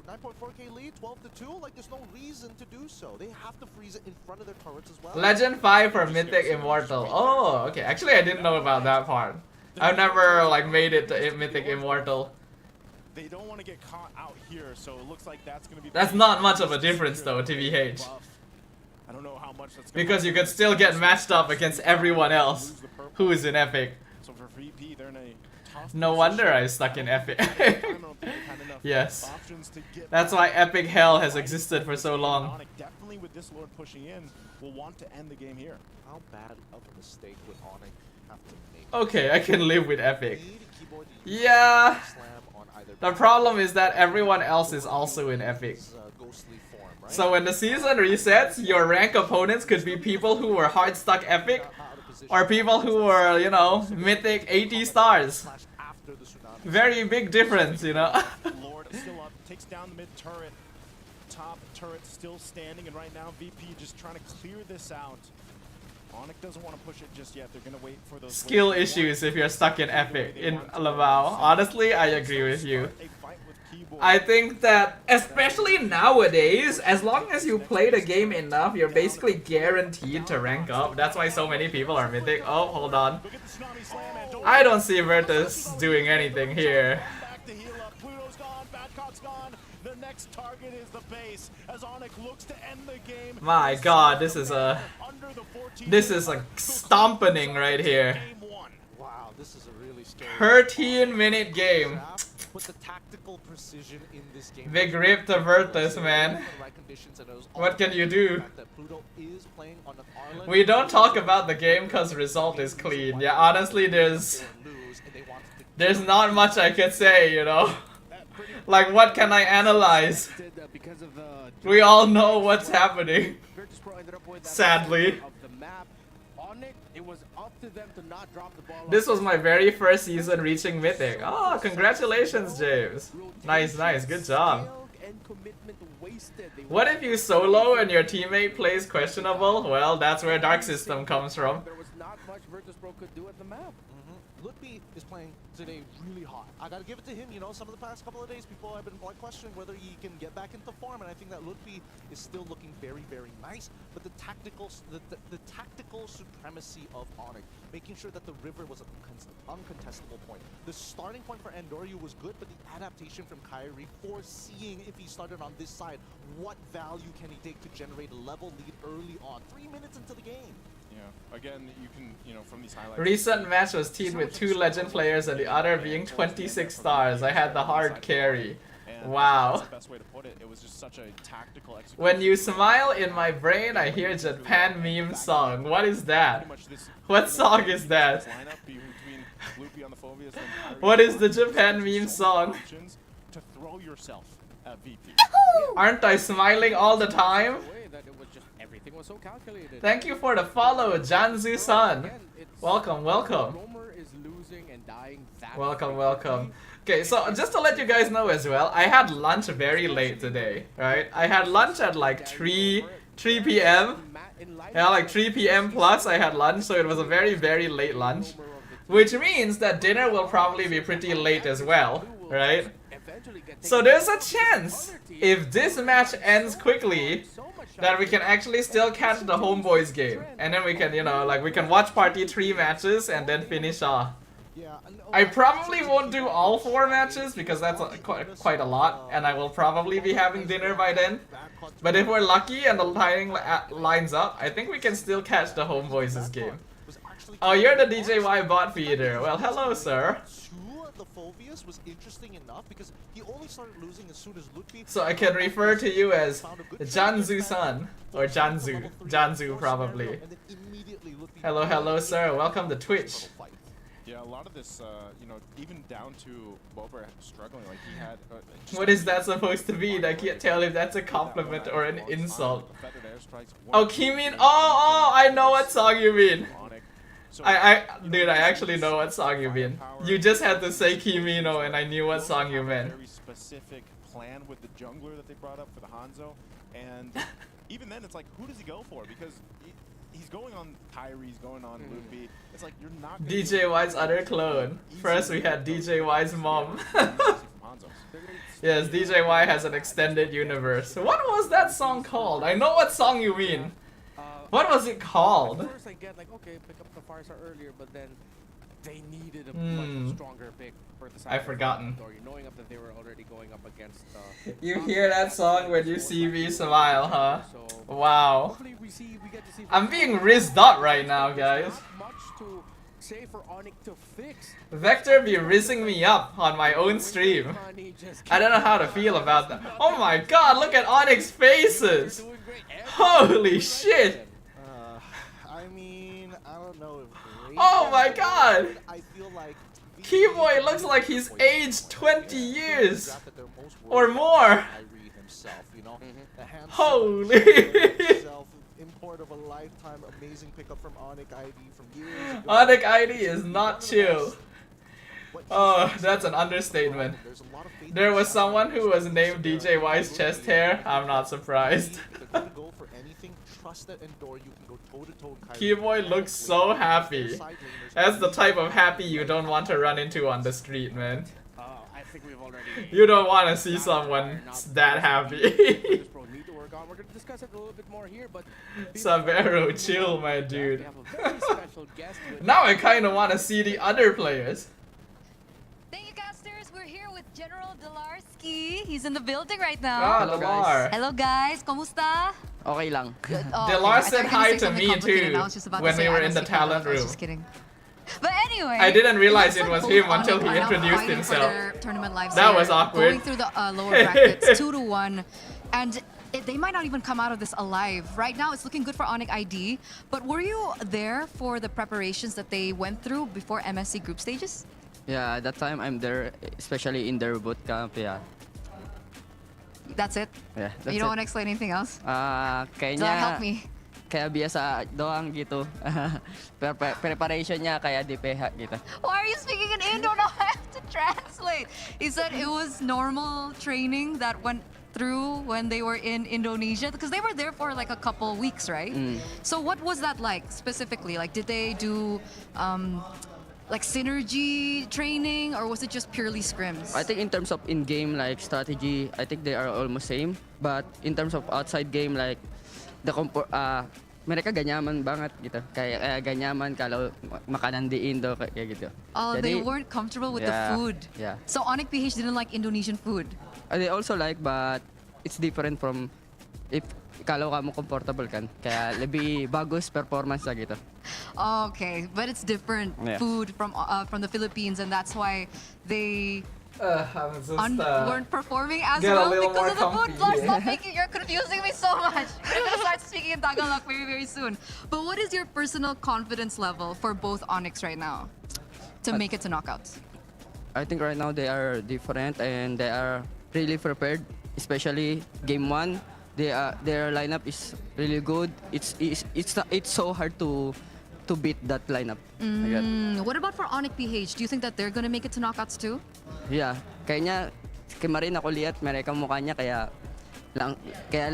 9.4k lead, 12-2. Like there's no reason to do so. They have to freeze it in front of their turrets as well. Legend 5 for Mythic Immortal. Oh, okay. Actually, I didn't know about that part. I've never like made it to Mythic Immortal. They don't want to get caught out here, so it looks like that's gonna be. That's not much of a difference though, TVH. I don't know how much that's because you could still get matched up against everyone else who is in Epic. So for VP, they're in a no wonder I stuck in Epic. Yes. That's why Epic Hell has existed for so long. Definitely with this Lord pushing in, will want to end the game here. How bad of a mistake would ONIC have to make? Okay, I can live with Epic. Yeah. The problem is that everyone else is also in Epic. So when the season resets, your rank opponents could be people who were hard stuck Epic, or people who were, you know, Mythic 80 stars. Very big difference, you know. Lord still up, takes down the mid turret. Top turret still standing, and right now VP just trying to clear this out. ONIC doesn't want to push it just yet. They're gonna wait for those skill issues if you're stuck in Epic in Lavao. Honestly, I agree with you. I think that, especially nowadays, as long as you play the game enough, you're basically guaranteed to rank up. That's why so many people are Mythic. Oh, hold on. I don't see Virtus doing anything here. My god, this is a stompening right here. 13-minute game. but the tactical precision in this game. Big rip to Virtus, man. What can you do? We don't talk about the game because result is clean. Yeah, honestly, there's not much I could say, you know. Like, what can I analyze? We all know what's happening. Sadly. This was my very first season reaching Mythic. Oh, congratulations, James. Nice, nice. Good job. What if you solo and your teammate plays questionable? Well, that's where Dark System comes from. There was not much Virtus.pro could do at the map. Ludwig is playing today really hot. I gotta give it to him, you know, some of the past couple of days people have been like questioning whether he can get back into form, and I think that Ludwig is still looking very, very nice. But the tactical supremacy of ONIC, making sure that the river was an uncontestable point. The starting point for Andoryu was good, but the adaptation from Kyrie, foreseeing if he started on this side, what value can he take to generate a level lead early on, 3 minutes into the game? Yeah, again, you can, you know, from these highlights. Recent match was teamed with 2 legend players and the other being 26 stars. I had the hard carry. Wow. That's the best way to put it. It was just such a tactical execution. When you smile in my brain, I hear Japan meme song. What is that? What song is that? What is the Japan meme song? To throw yourself at VP. Aren't I smiling all the time? Everything was so calculated. Thank you for the follow, Janzu-san. Welcome, welcome. Welcome, welcome. Okay, so just to let you guys know as well, I had lunch very late today, right? I had lunch at like 3 p.m. Yeah, like 3 p.m. plus I had lunch, so it was a very, very late lunch. Which means that dinner will probably be pretty late as well, right? So there's a chance, if this match ends quickly, that we can actually still catch the Homeboys game. And then we can, you know, like we can watch party 3 matches and then finish off. I probably won't do all 4 matches because that's quite a lot, and I will probably be having dinner by then. But if we're lucky and the timing lines up, I think we can still catch the Homeboys' game. Oh, you're the DJY bot feeder. Well, hello, sir. The Phobius was interesting enough because he only started losing as soon as Ludwig. So I can refer to you as Janzu-san or Janzu. Janzu probably. Hello, hello, sir. Welcome to Twitch. Yeah, a lot of this, you know, even down to Bober struggling, like he had. What is that supposed to mean? I can't tell if that's a compliment or an insult. Oh, Kimin. Oh, I know what song you mean. Dude, I actually know what song you mean. You just had to say Kimino and I knew what song you meant. Very specific plan with the jungler that they brought up for the Hanzo, and even then it's like, who does he go for? Because he's going on Kyrie, he's going on Luffy. It's like, you're not gonna DJY's other clone. First we had DJY's mom. Yes, DJY has an extended universe. What was that song called? I know what song you mean. What was it called? At first I get like, okay, pick up the Farsa earlier, but then they needed a much stronger pick for the side. I've forgotten. Knowing that they were already going up against. You hear that song when you see me smile, huh? Wow. I'm being rizzed up right now, guys. For ONIC to fix. Vector be rizzing me up on my own stream. I don't know how to feel about that. Oh my god, look at ONIC's faces! Holy shit! I mean, I don't know if oh my god! I feel like Keyboy looks like he's aged 20 years! Or more! Holy! Import of a lifetime, amazing pickup from ONIC ID from years ago. ONIC ID is not chill. Oh, that's an understatement. There was someone who was named DJY's chest hair. I'm not surprised. Keyboy looks so happy. That's the type of happy you don't want to run into on the street, man. You don't want to see someone that happy. We're going to discuss it a little bit more here, but Savero, chill, my dude. Now I kind of want to see the other players. Thank you, casters. We're here with General Delarski. He's in the building right now. Ah, Delar. Hello, guys. Kamusta? Okay lang. Delar said hi to me too when we were in the talent room. Just kidding. But Anyway, I didn't realize looks it was both him ONIC until he are now introduced fighting for himself. their tournament lives That here, was awkward. Going through the lower brackets, 2-1, and they might not even come out of this alive. Right now, it's looking good for ONIC ID. But were you there for the preparations that they went through before MSC group stages? Yeah, at that time I'm there, especially in their boot camp. Yeah. That's it. Yeah. That's You don't it. want to explain anything else? Kayaknya, So help me. Kaya biasa doang gitu. Preparation niya kaya di PH gitu. Why are you speaking in Indo? Now I have to translate. He said it was normal training that went through when they were in Indonesia, because they were there for like a couple weeks, right? So what was that like specifically? Like, did they do like synergy training, or was it just purely scrims? I think in terms of in-game like strategy, I think they are almost same. But in terms of outside game, like mereka ganyaman banget gitu. Kayak ganyaman kalau makanan di Indo kayak gitu. Oh, Jadi, they weren't comfortable with the food. Yeah. So ONIC PH didn't like Indonesian food. They also like, but it's different from if kalau kamu comfortable kan. Kaya lebih bagus performance lah gitu. Okay, but it's different food from the Philippines, and that's why they weren't performing as well because of the food. Lars, stop making, you're confusing me so much. We're gonna start speaking in Tagalog very, very soon. But what is your personal confidence level for both ONICs right now to make it to knockouts? I think right now they are different and they are really prepared, especially game 1. Their lineup is really good. It's so hard to beat that lineup. What about for ONIC PH? Do you think that they're gonna make it to knockouts too? Yeah, kayaknya kemarin ako lihat mereka mukanya kaya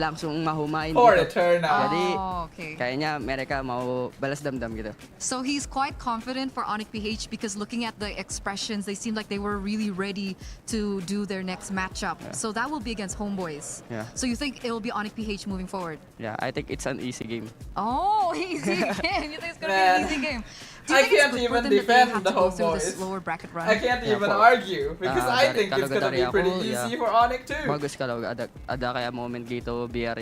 langsung mahumain For gitu. the turnout. Jadi okay. kayaknya mereka mau balas dendam gitu. So he's quite confident for ONIC PH because looking at the expressions, they seemed like they were really ready to do their next matchup. Yeah. So that will be against Homeboys. Yeah. So you think it will be ONIC PH moving forward? Yeah, I think it's an easy game. Oh, easy game. You think it's gonna Man. be an easy game? Do you I think it's can't good for even them that they defend have the to go through this Homeboys. lower bracket run? I can't Yeah, even for- argue because I think kalau it's gonna be dari pretty aku, easy yeah. for ONIC too. Bagus kalau ada kaya moment gitu biar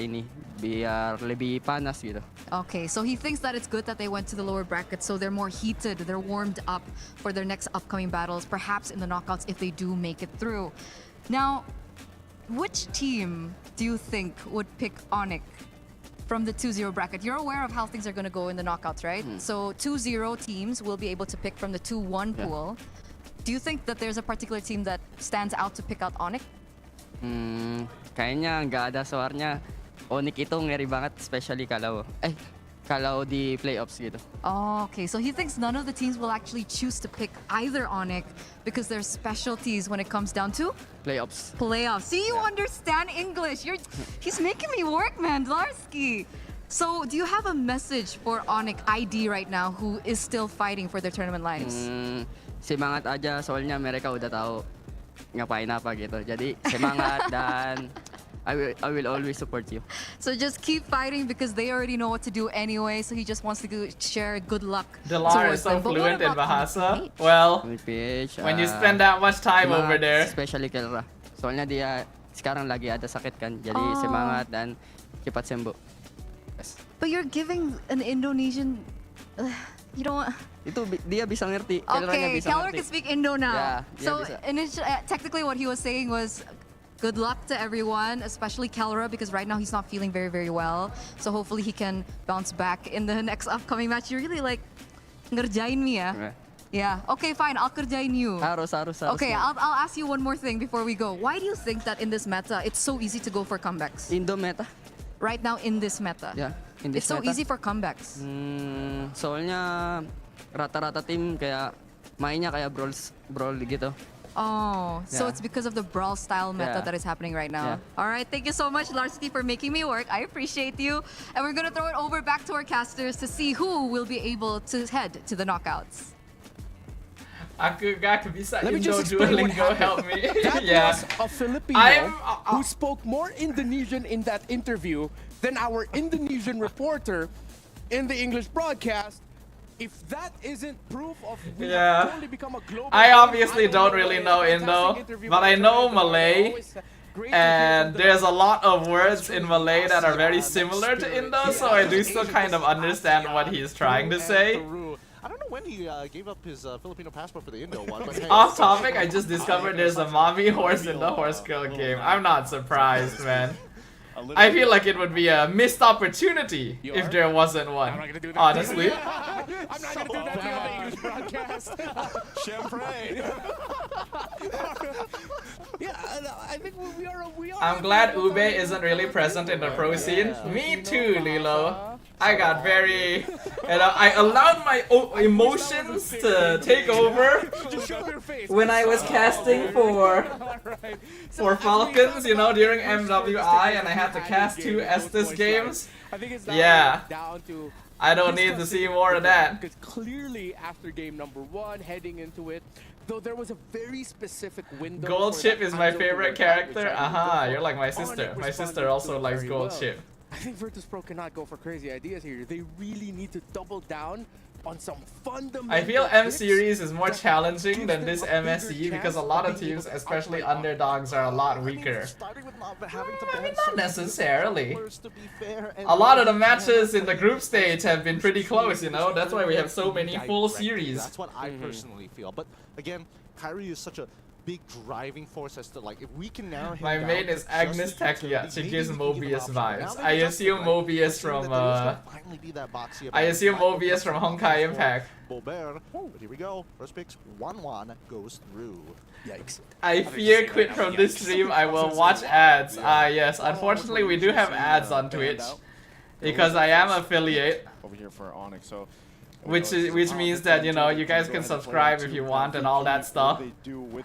lebih panas gitu. Okay, so he thinks that it's good that they went to the lower bracket, so they're more heated, they're warmed up for their next upcoming battles, perhaps in the knockouts if they do make it through. Now, which team do you think would pick ONIC from the 2-0 bracket? You're aware of how things are going to go in the knockouts, right? So 2-0 teams will be able to pick from the 2-1 pool. Do you think that there's a particular team that stands out to pick out ONIC? Kayaknya nggak ada suaranya. ONIC itu ngeri banget, especially kalau di playoffs gitu. Oh, okay. So he thinks none of the teams will actually choose to pick either ONIC because there's specialties when it comes down to Playoffs. playoffs. See, you understand English. He's making me work, man, Dlarsky. So, do you have a message for ONIC ID right now who is still fighting for their tournament lives? Semangat aja, soalnya mereka udah tahu ngapain apa gitu. Jadi semangat dan I will always support you. So just keep fighting because they already know what to do anyway. So he just wants to share good luck. Delar is towards so them. But what fluent in about Bahasa. ONIC? Well, PH, when you spend that much time semangat, over there. especially Kelra. Soalnya dia sekarang lagi ada sakit kan. Jadi semangat dan cepat sembuh. Yes. But you're giving an Indonesian. You don't want. Itu dia bisa ngerti. Kelranya Okay, bisa Keller ngerti. can speak Indo now. Yeah, So bisa. technically, what he was saying was. Good luck to everyone, especially Kelra, because right now he's not feeling very, very well. So hopefully he can bounce back in the next upcoming match. You're really like ngerjain me, ya? Yeah. Okay, fine. I'll kerjain you. Harus. Okay, I'll ask you one more thing before we go. Why do you think that in this meta it's so easy to go for comebacks? Indo meta. Right now in this meta. Yeah, in this It's so meta. easy for comebacks. Soalnya rata-rata tim kayak mainnya kayak brawl gitu. Oh, so Yeah. it's because of the brawl style meta Yeah. that is happening right now. Yeah. All right, thank you so much, Larsky, for making me work. I appreciate you. And we're going to throw it over back to our casters to see who will be able to head to the knockouts. Aku gak bisa Let me Indo just explain what Duolingo help happened. me. That Yeah. was a Filipino who spoke more Indonesian in that interview than our Indonesian reporter in the English broadcast. If that isn't proof of we Yeah. have totally become a global I game, obviously don't know really what know a Indo, fantastic interview but I by know Fernando. Malay, Always great to hear and from the there's a lot of words in Malay that are very similar to Indo, so I do still kind of understand what he's trying to say. I don't know when he gave up his Filipino passport for the Indo one. But hey, Off topic, I just discovered there's a mommy horse in the horse girl game. I'm not surprised, man. I feel like it would be a missed opportunity if there wasn't one. Honestly. I'm not gonna do that to the English broadcast. Champagne. Yeah, I think we are. I'm glad Ube isn't really present in the pro scene. Me too, Lilo. I got very, I allowed my emotions to take over when I was casting for Falcons, you know, during MWI, and I had to cast 2 Estes games. Yeah, I don't need to see more of that. Because clearly, after game number 1, heading into it, though there was a very specific window. Gold Chip is my favorite character. Aha, you're like my sister. My sister also likes Gold Chip. I think Virtus.pro cannot go for crazy ideas here. They really need to double down on some fundamental. I feel M Series is more challenging than this MSC because a lot of teams, especially underdogs, are a lot weaker. I mean, not necessarily. A lot of the matches in the group stage have been pretty close, you know? That's why we have so many full series. That's what I personally feel. But again, Kyrie is such a big driving force as to like if we can narrow him My down main is Agnes Tekia. She gives Mobius vibes. I just assume Mobius from I assume Mobius from Honkai Impact. Bobert, but here we go. First picks 1-1 goes through. Yikes. I fear quit from this stream. I will watch ads. Ah yes, unfortunately we do have ads on Twitch because I am affiliate. Over here for ONIC, so Which means that, you know, you guys can subscribe if you want and all that stuff.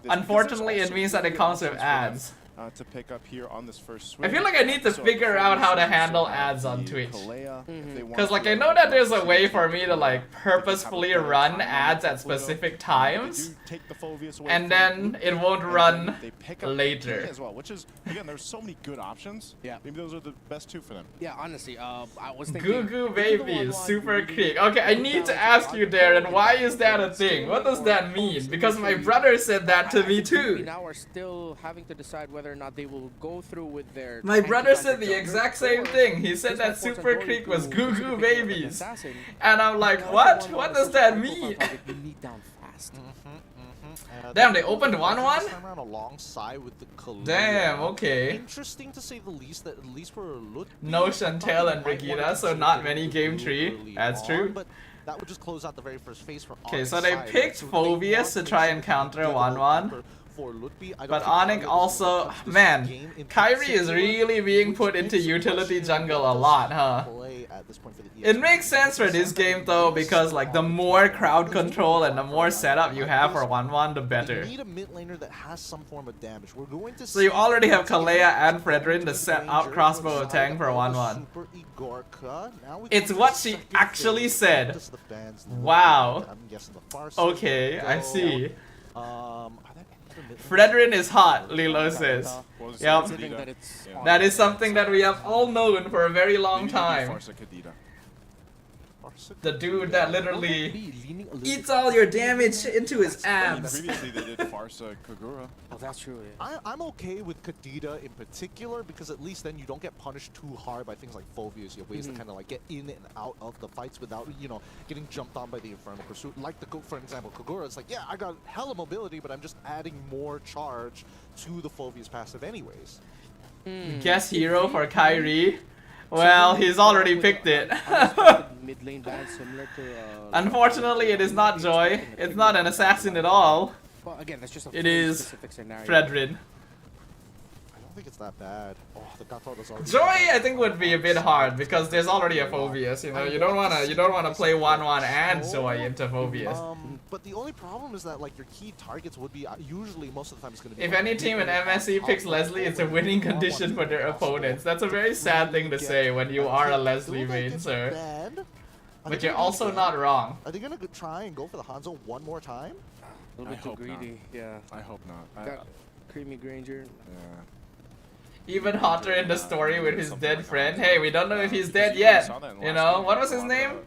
Unfortunately, it means that it comes with ads. To pick up here on this first I feel like I need to figure out how to handle ads on Twitch. Because, like, I know that there's a way for me to, like, purposefully run ads at specific times. And then it won't run later. As well, which is, again, there's so many good options. Yeah. Maybe those are the best 2 for them. Yeah, honestly, I was thinking. Goo Goo Babies, Super Creek. Okay, I need to ask you, Darren, why is that a thing? What does that mean? Because my brother said that to me too. Now are still having to decide whether or not they will go through with their. My brother said the exact same thing. He said that Super Creek was Goo Goo Babies. And I'm like, what? What does that mean? Damn, they opened 1-1? Alongside with the Damn, okay. Interesting to say the least that at least for Lut. No Chantel and Brigida, so not many game 3. That's true. But that would just close out the very first phase for Okay, so they picked Phobius to try and counter 1-1. But ONIC also, man, Kyrie is really being put into utility jungle a lot, huh? It makes sense for this game though, because like the more crowd control and the more setup you have for 1-1, the better. So you already have Kalea and Fredrin to set out crossbow attack for 1-1. It's what she actually said. Wow. Okay, I see. Fredrin is hot, Lilo says. Yep. That is something that we have all known for a very long time. The dude that literally eats all your damage into his abs. Previously they did Farsa Kagura. Oh, that's true. Yeah. I'm okay with Kadita in particular because at least then you don't get punished too hard by things like Phobius. You have ways to kind of like get in and out of the fights without, you know, getting jumped on by the Infernal Pursuit. Like for example, Kagura, it's like, yeah, I got hella mobility, but I'm just adding more charge to the Phobius passive anyways. Guess hero for Kyrie. Well, he's already picked it. Unfortunately, it is not Joy. It's not an assassin at all. Well, again, that's just a it is Fredrin. I don't think it's that bad. Oh, the Gato does already. Joy, I think, would be a bit hard because there's already a Phobius. You know, you don't wanna play 1-1 and Joy into Phobius. But the only problem is that like your key targets would be usually most of the time it's gonna be. If any team in MSC picks Leslie, it's a winning condition for their opponents. That's a very sad thing to say when you are a Leslie main, sir. But you're also not wrong. Are they gonna try and go for the Hanzo one more time? A little bit too greedy. Yeah. I hope not. Got Creamy Granger. Yeah. Even hotter in the story with his dead friend. Hey, we don't know if he's dead yet. You know, what was his name?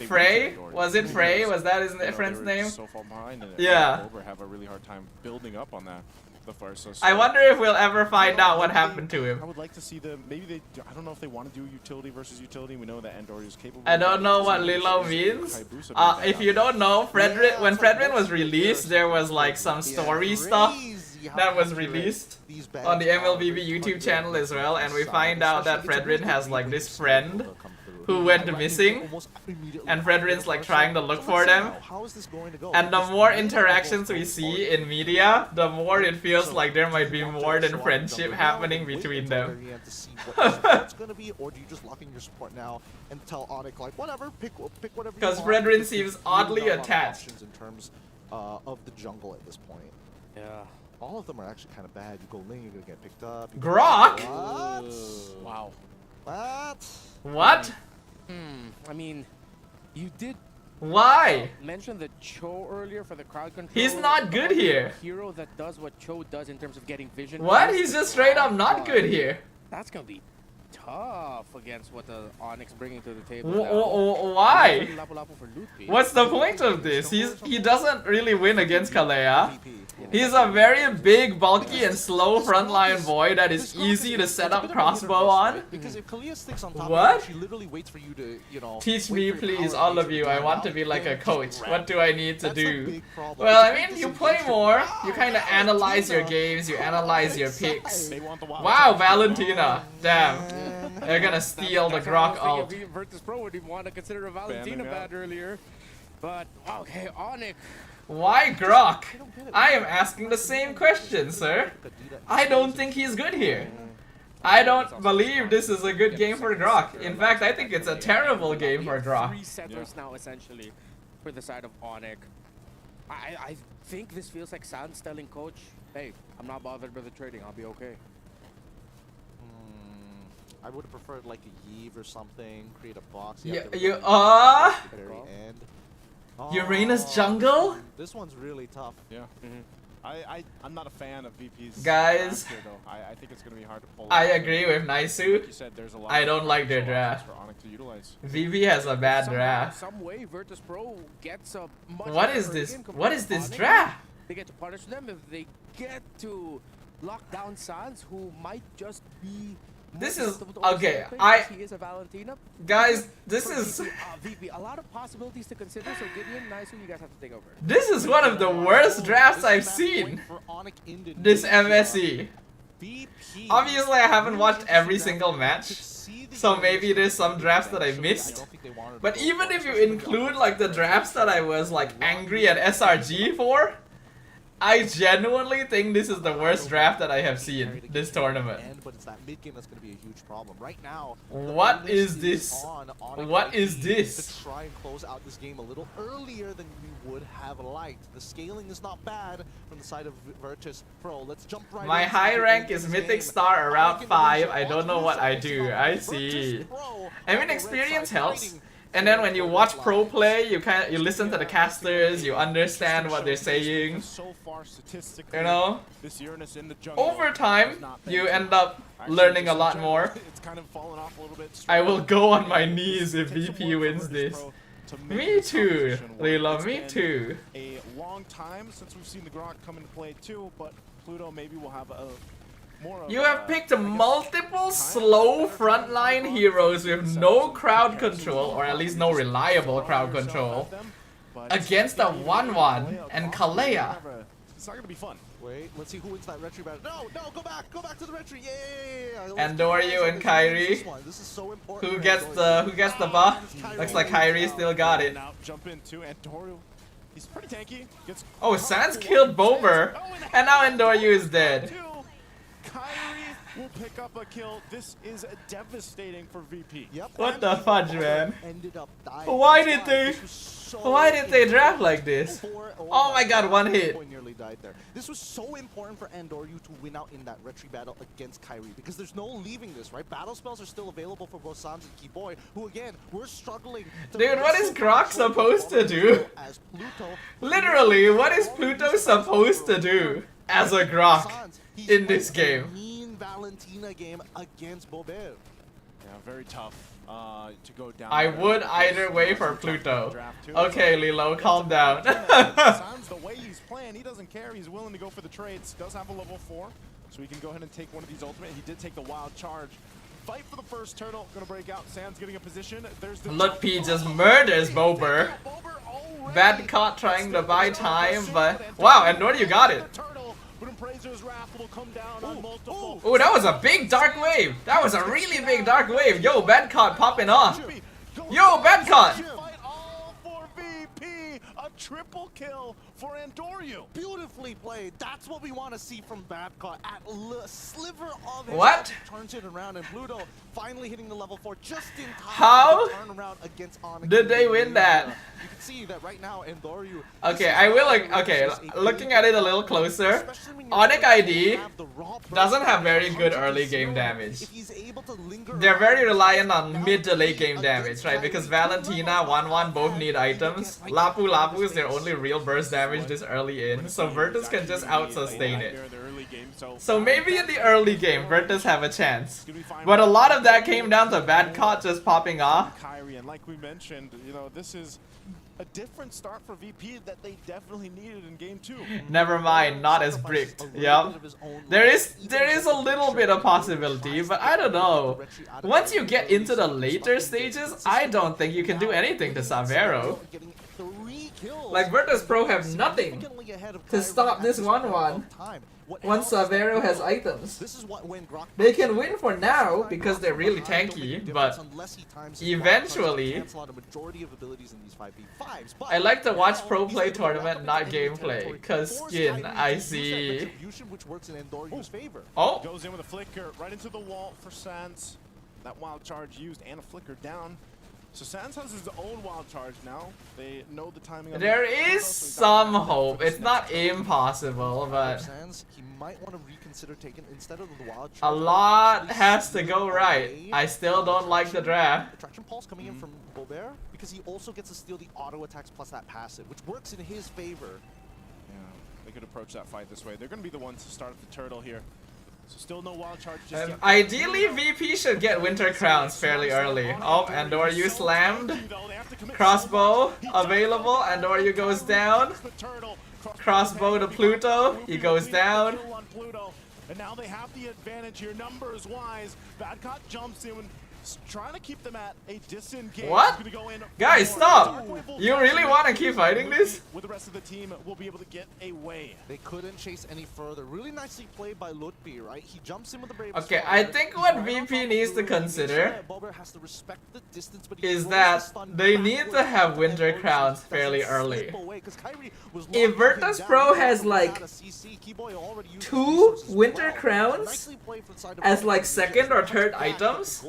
Frey? Was it Frey? Was that his friend's name? So far behind, and yeah. Over have a really hard time building up on that. the first. I wonder if we'll ever find out what happened to him. I would like to see them. Maybe they. I don't know if they want to do utility versus utility. We know that Andor is capable. I don't know what Lilo means. If you don't know, when Fredrin was released, there was like some story stuff that was released on the MLBB YouTube channel as well, and we find out that Fredrin has like this friend who went missing, and Fredrin's like trying to look for them. And the more interactions we see in media, the more it feels like there might be more than friendship happening between them. It's gonna be, or do you just lock in your support now and tell ONIC like whatever, pick whatever. Because Fredrin seems oddly attached in terms of the jungle at this point. Yeah. All of them are actually kind of bad. You go lane, you're gonna get picked up. Grok? What? Wow. What? What? I mean, you did Why? mention the Cho earlier for the crowd control. He's not good here. Hero that does what Cho does in terms of getting vision. What? He's just straight up not good here. That's gonna be tough against what the ONIC's bringing to the table. Why? Lapu-Lapu for loot piece. What's the point of this? He doesn't really win against Kalea. He's a very big, bulky, and slow frontline boy that is easy to set up crossbow on. Because if Kalea sticks on top What? of you, she literally waits for you to, you know. Teach wait me, for your please, power all of to you. turn I want up, to be like a then coach. just What do I need to That's a do? big problem. Well, I If mean, you you play disengage more. your- You kind of analyze your games. You analyze your picks. They want the wild Wow, touch. Valentina. Damn. They're gonna steal the That's what I Grok was ult. thinking. Virtus Pro would even want to consider a Valentina Banning bad earlier. But, okay, ONIC. Why Grok? I am asking the same question, sir. I don't think he's good here. I don't believe this is a good game for Grok. In fact, I think it's a terrible game for Grok. 3 settlers now, essentially, for the side of ONIC. I think this feels like Sans telling coach, hey, I'm not bothered by the trading, I'll be okay. I would have preferred like a Yves or something, create a box. You, have to you, at the very end. Uranus jungle? This one's really tough. Yeah. I'm not a fan of VP's. Guys, draft here, though. I think it's gonna be hard to pull. I off. agree with Like Naisu. you said, there's a lot I of don't like their potential options draft. for ONIC to utilize. VV has a bad Somehow, draft. some way, Virtus Pro gets a much What better is this? game compared What to is this ONIC. draft? They get to punish them if they get to lock down Sans, who might just be. This more is susceptible to okay. overstep he is a Valentina. Guys, this For is VP, a lot of possibilities to consider. So Gideon, nice, you guys have to take over. this is one of the worst drafts I've seen. This MSC. Obviously, I haven't watched every single match, so maybe there's some drafts that I missed. But even if you include like the drafts that I was like angry at SRG for, I genuinely think this is the worst draft that I have seen this tournament. But it's that mid game that's going to be a huge problem. Right now, What is this? What is this? To try and close out this game a little earlier than we would have liked. The scaling is not bad from the side of Virtus Pro. Let's jump right My into high the rank game. is Mythic Star around ONIC 5. and I don't know what I do. I see. I mean, experience helps. And then when you watch pro play, you listen to the casters, you understand what they're saying. So far, statistically, You know, this Uranus in the jungle over has time, not been you good. end up Actually, learning just a in lot general, more. It's kind of fallen off a little bit. I will go on my knees if VP wins this. Me too, Lila, me too. A long time since we've seen the Grok come into play too, but Pluto maybe will have a more of You have picked multiple slow frontline heroes with no crowd control, or at least no reliable crowd control, against a 1-1 and Kalea. It's not gonna be fun. Wait, let's see who wins that retry battle. No, go back to the retry. Yeah. And Doryu and Kyrie. This is so important. Who gets the buff? Looks like Kyrie still got it. Now jump into Andoryu. He's pretty tanky. Gets Oh, Sans killed Bober, and now Endoryu is dead. Kyrie will pick up a kill. This is devastating for VP. Yep. What the fudge, man? Ended up dying. Why did they draft like this? Oh my god, one hit. Nearly died there. This was so important for Andoryu to win out in that retry battle against Kyrie because there's no leaving this, right? Battle spells are still available for both Sans and Keyboy, who again, we're struggling. Dude, what is Grok supposed to do? As Pluto, Literally, what is Pluto supposed to do as a Grok in this game? Mean Valentina game against Bober. Yeah, very tough to go down. I there. would either way for Pluto. Draft too. Okay, Lilo, calm down. Sans the way he's playing, he doesn't care. He's willing to go for the trades. Does have a level 4, so he can go ahead and take one of these ultimate. He did take the wild charge. Fight for the first turtle. Gonna break out. Sands getting a position. There's the Look, P just murders Bober. Bad caught trying to buy time, but wow, and Nord, you got it. Oh, that was a big dark wave. That was a really big dark wave. Yo, bad caught popping off. Yo, bad caught. Triple kill for Andoryu. Beautifully played. That's what we want to see from Babcock. At a sliver of his what? Turns it around, and Pluto finally hitting the level 4 just in time. How to turn around against ONIC. did they win that? You can see that right now, Andoryu. Okay, I will looking at it a little closer. ONIC ID doesn't have very good early game damage. They're very reliant on mid to late game damage, right? Because Valentina, 1-1 both need items. Lapu is their only real burst damage this early in, so Virtus can just out-sustain it. So maybe in the early game, Virtus have a chance. But a lot of that came down to bad caught just popping off. And like we mentioned, you know, this is a different start for VP that they definitely needed in game 2. Never mind, not as bricked. Yep. There is a little bit of possibility, but I don't know. Once you get into the later stages, I don't think you can do anything to Savero. Like, Virtus Pro have nothing to stop this 1-1 once Savero has items. They can win for now because they're really tanky, but eventually... I like to watch pro play tournament, not gameplay, because skin, I see. Oh! Goes in with a flicker right into the wall for Sands. That wild charge used and a flicker down. So Sands has his own wild charge now. They know the timing of there is some hope. It's not impossible, but he might want to reconsider taking instead of the wild charge. A lot has to go right. I still don't like the draft. Attraction pulse coming in from Bobert because he also gets to steal the auto attacks plus that passive, which works in his favor. Yeah, they could approach that fight this way. They're going to be the ones to start at the turtle here. So still no wild charge just yet. Ideally, VP should get Winter Crowns fairly early. Oh, Andoryu slammed. Crossbow available. Andoryu goes down. Crossbow to Pluto. He goes down. And now they have the advantage here, numbers wise. Badcott jumps in, trying to keep them at a disengage. What? Guys, stop! You really want to keep fighting this? With the rest of the team, we'll be able to get away. They couldn't chase any further. Really nicely played by Lutfi, right? He jumps in with the brave. Okay, I think what VP needs to consider is that they need to have Winter Crowns fairly early. If Virtus Pro has like 2 Winter Crowns as like second or third items,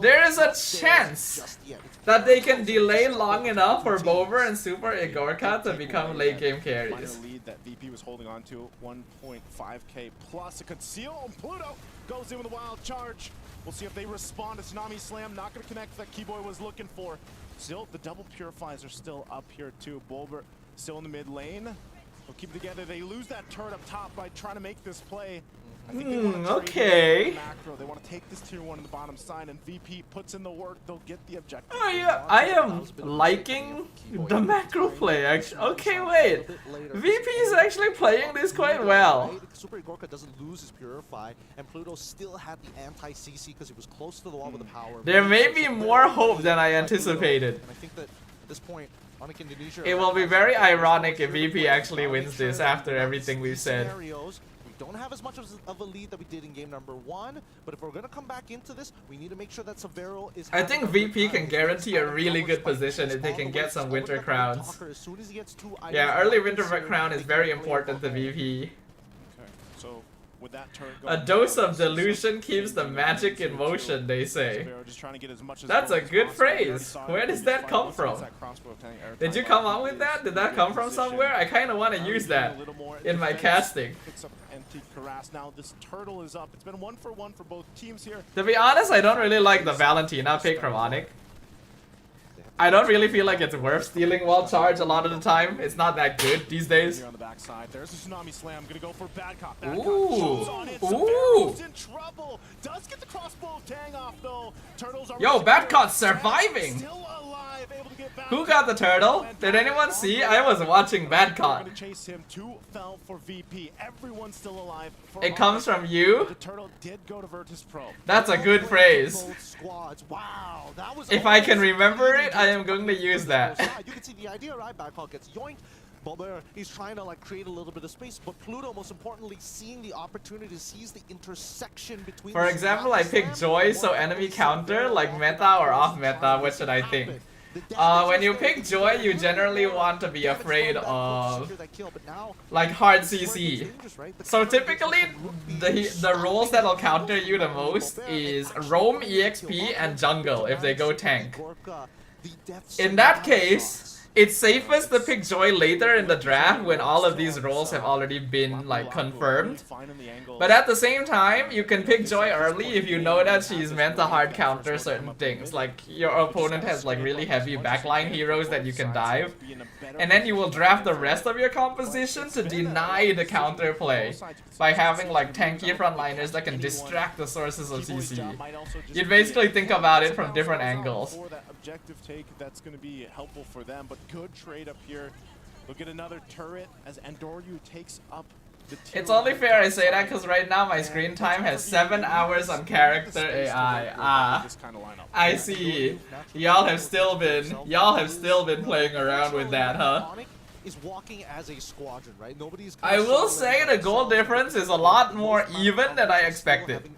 there is a chance that they can delay long enough for Bover and Super Igorka to become late game carries. Lead that VP was holding on to 1.5k plus a conceal, and Pluto goes in with a wild charge. We'll see if they respond. A Tsunami Slam not going to connect that Keyboy was looking for. Still, the double purifies are still up here too. Bover still in the mid lane. They'll keep it together. They lose that turret up top by trying to make this play. I think they want to okay. Macro. They want to take this tier 1 on the bottom side, and VP puts in the work. They'll get the objective. Oh, yeah, I am liking the macro play. Actually, okay, wait. VP is actually playing this quite well. Super Igorka doesn't lose his Purify, and Pluto still had the anti-CC because he was close to the wall with the power. There may be more hope than I anticipated. And I think that at this point, ONIC Indonesia. It will be very ironic if VP actually wins this after everything we've said. Don't have as much of a lead that we did in game number 1, but if we're going to come back into this, we need to make sure that Savero is... I think VP can guarantee a really good position if they can get some Winter Crowns. Yeah, early Winter Crown is very important to VP. Okay, so with that turret a dose of delusion keeps the magic in motion, they say. That's a good phrase. Where does that come from? Did you come up with that? Did that come from somewhere? I kind of want to use that in my casting. Now this turtle is up. It's been 1-for-1 for both teams here. To be honest, I don't really like the Valentina pick from ONIC. I don't really feel like it's worth stealing wall charge a lot of the time. It's not that good these days. Here on the backside, there's a tsunami slam. Gonna go for bad cop. Ooh. In trouble. Does get the crossbow of Tang off though. Turtles are Yo, Badcot's surviving. Still alive, able to get back. Who got the turtle? Did anyone see? I was watching Badcot. Gonna chase him. 2 fell for VP. Everyone's still alive. It comes from you. The turtle did go to Virtus Pro. That's a good phrase. Both squads. Wow, that was If I can remember it, I am going to use that. You can see the idea, right? Backhawk gets yoinked. Bobber, he's trying to like create a little bit of space, but Pluto, most importantly, seeing the opportunity, sees the intersection between. For example, I pick Joy, so enemy counter, like meta or off meta. What should I think? When you pick Joy, you generally want to be afraid of like hard CC. So typically, the roles that'll counter you the most is Roam, EXP, and Jungle if they go tank. In that case, it's safest to pick Joy later in the draft when all of these roles have already been like confirmed. But at the same time, you can pick Joy early if you know that she's meant to hard counter certain things. Like your opponent has like really heavy backline heroes that you can dive. And then you will draft the rest of your composition to deny the counter play by having like tanky frontliners that can distract the sources of CC. You'd basically think about it from different angles. Objective take, that's going to be helpful for them, but good trade up here. Look at another turret as Andoryu takes up the tier. It's only fair I say that because right now my screen time has 7 hours on character AI. I see. Y'all have still been playing around with that, huh? Is walking as a squadron, right? Nobody's. I will say the goal difference is a lot more even than I expected.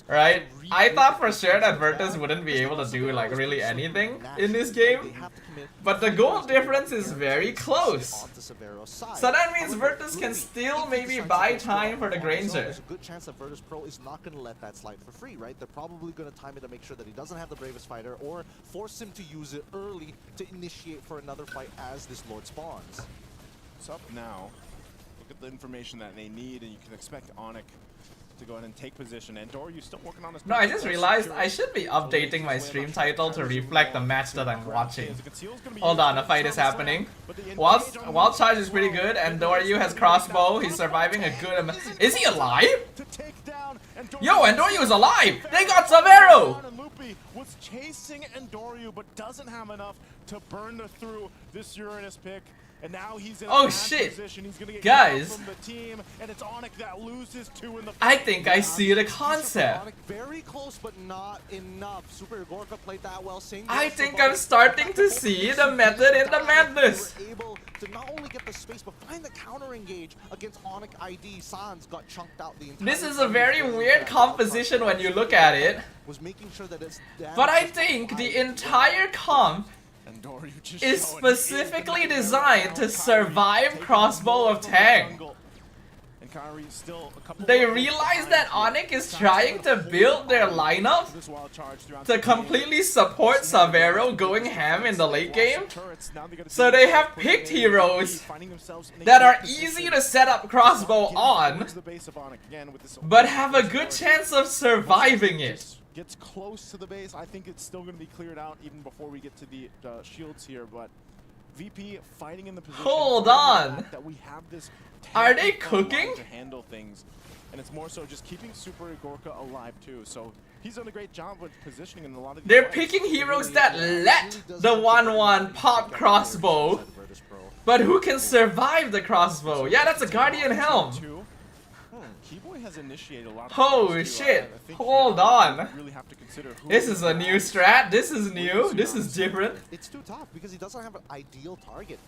Right? I thought for sure that Virtus wouldn't be able to do like really anything in this game, but the goal difference is very close. So that means Virtus can still maybe buy time for the Granger. There's a good chance that Virtus Pro is not going to let that slide for free, right? They're probably going to time it to make sure that he doesn't have the bravest fighter or force him to use it early to initiate for another fight as this Lord spawns. It's up now. Look at the information that they need, and you can expect ONIC to go ahead and take position. And Andoryu still working on his. No, I just realized I should be updating my stream title to reflect the match that I'm watching. Hold on, a fight is happening. Wild Charge is pretty good, and Andoryu has crossbow. He's surviving a good amount. Is he alive? Yo, Andoryu is alive! They got Savero! Was chasing Andoryu, but doesn't have enough to burn through this Uranus pick. And now he's in oh shit, he's gonna get guys, from the team, and it's ONIC that loses 2 in the I think I see the concept. Very close, but not enough. Super Gorka played that well. I think I'm starting to see the method in the madness. Able to not only get the space, but find the counter engage against ONIC ID. Sans got chunked out the entire. This is a very weird composition when you look at it. Was making sure that it's. But I think the entire comp is specifically designed to survive crossbow of Tang. They realize that ONIC is trying to build their lineup to completely support Savero going ham in the late game. So they have picked heroes that are easy to set up crossbow on, but have a good chance of surviving it. Gets close to the base. I think it's still going to be cleared out even before we get to the shields here, but VP fighting in the position. Hold on. That we have this. Are they cooking? To handle things, and it's more so just keeping Super Gorka alive too. So he's done a great job with positioning in a lot of. They're picking heroes that let the 1-1 pop crossbow, but who can survive the crossbow? Yeah, that's a Guardian Helm. Has initiated a lot of oh shit, hold on. Really have to consider who this is a new strat, this is new, this is different. It's too tough because he doesn't have an ideal target.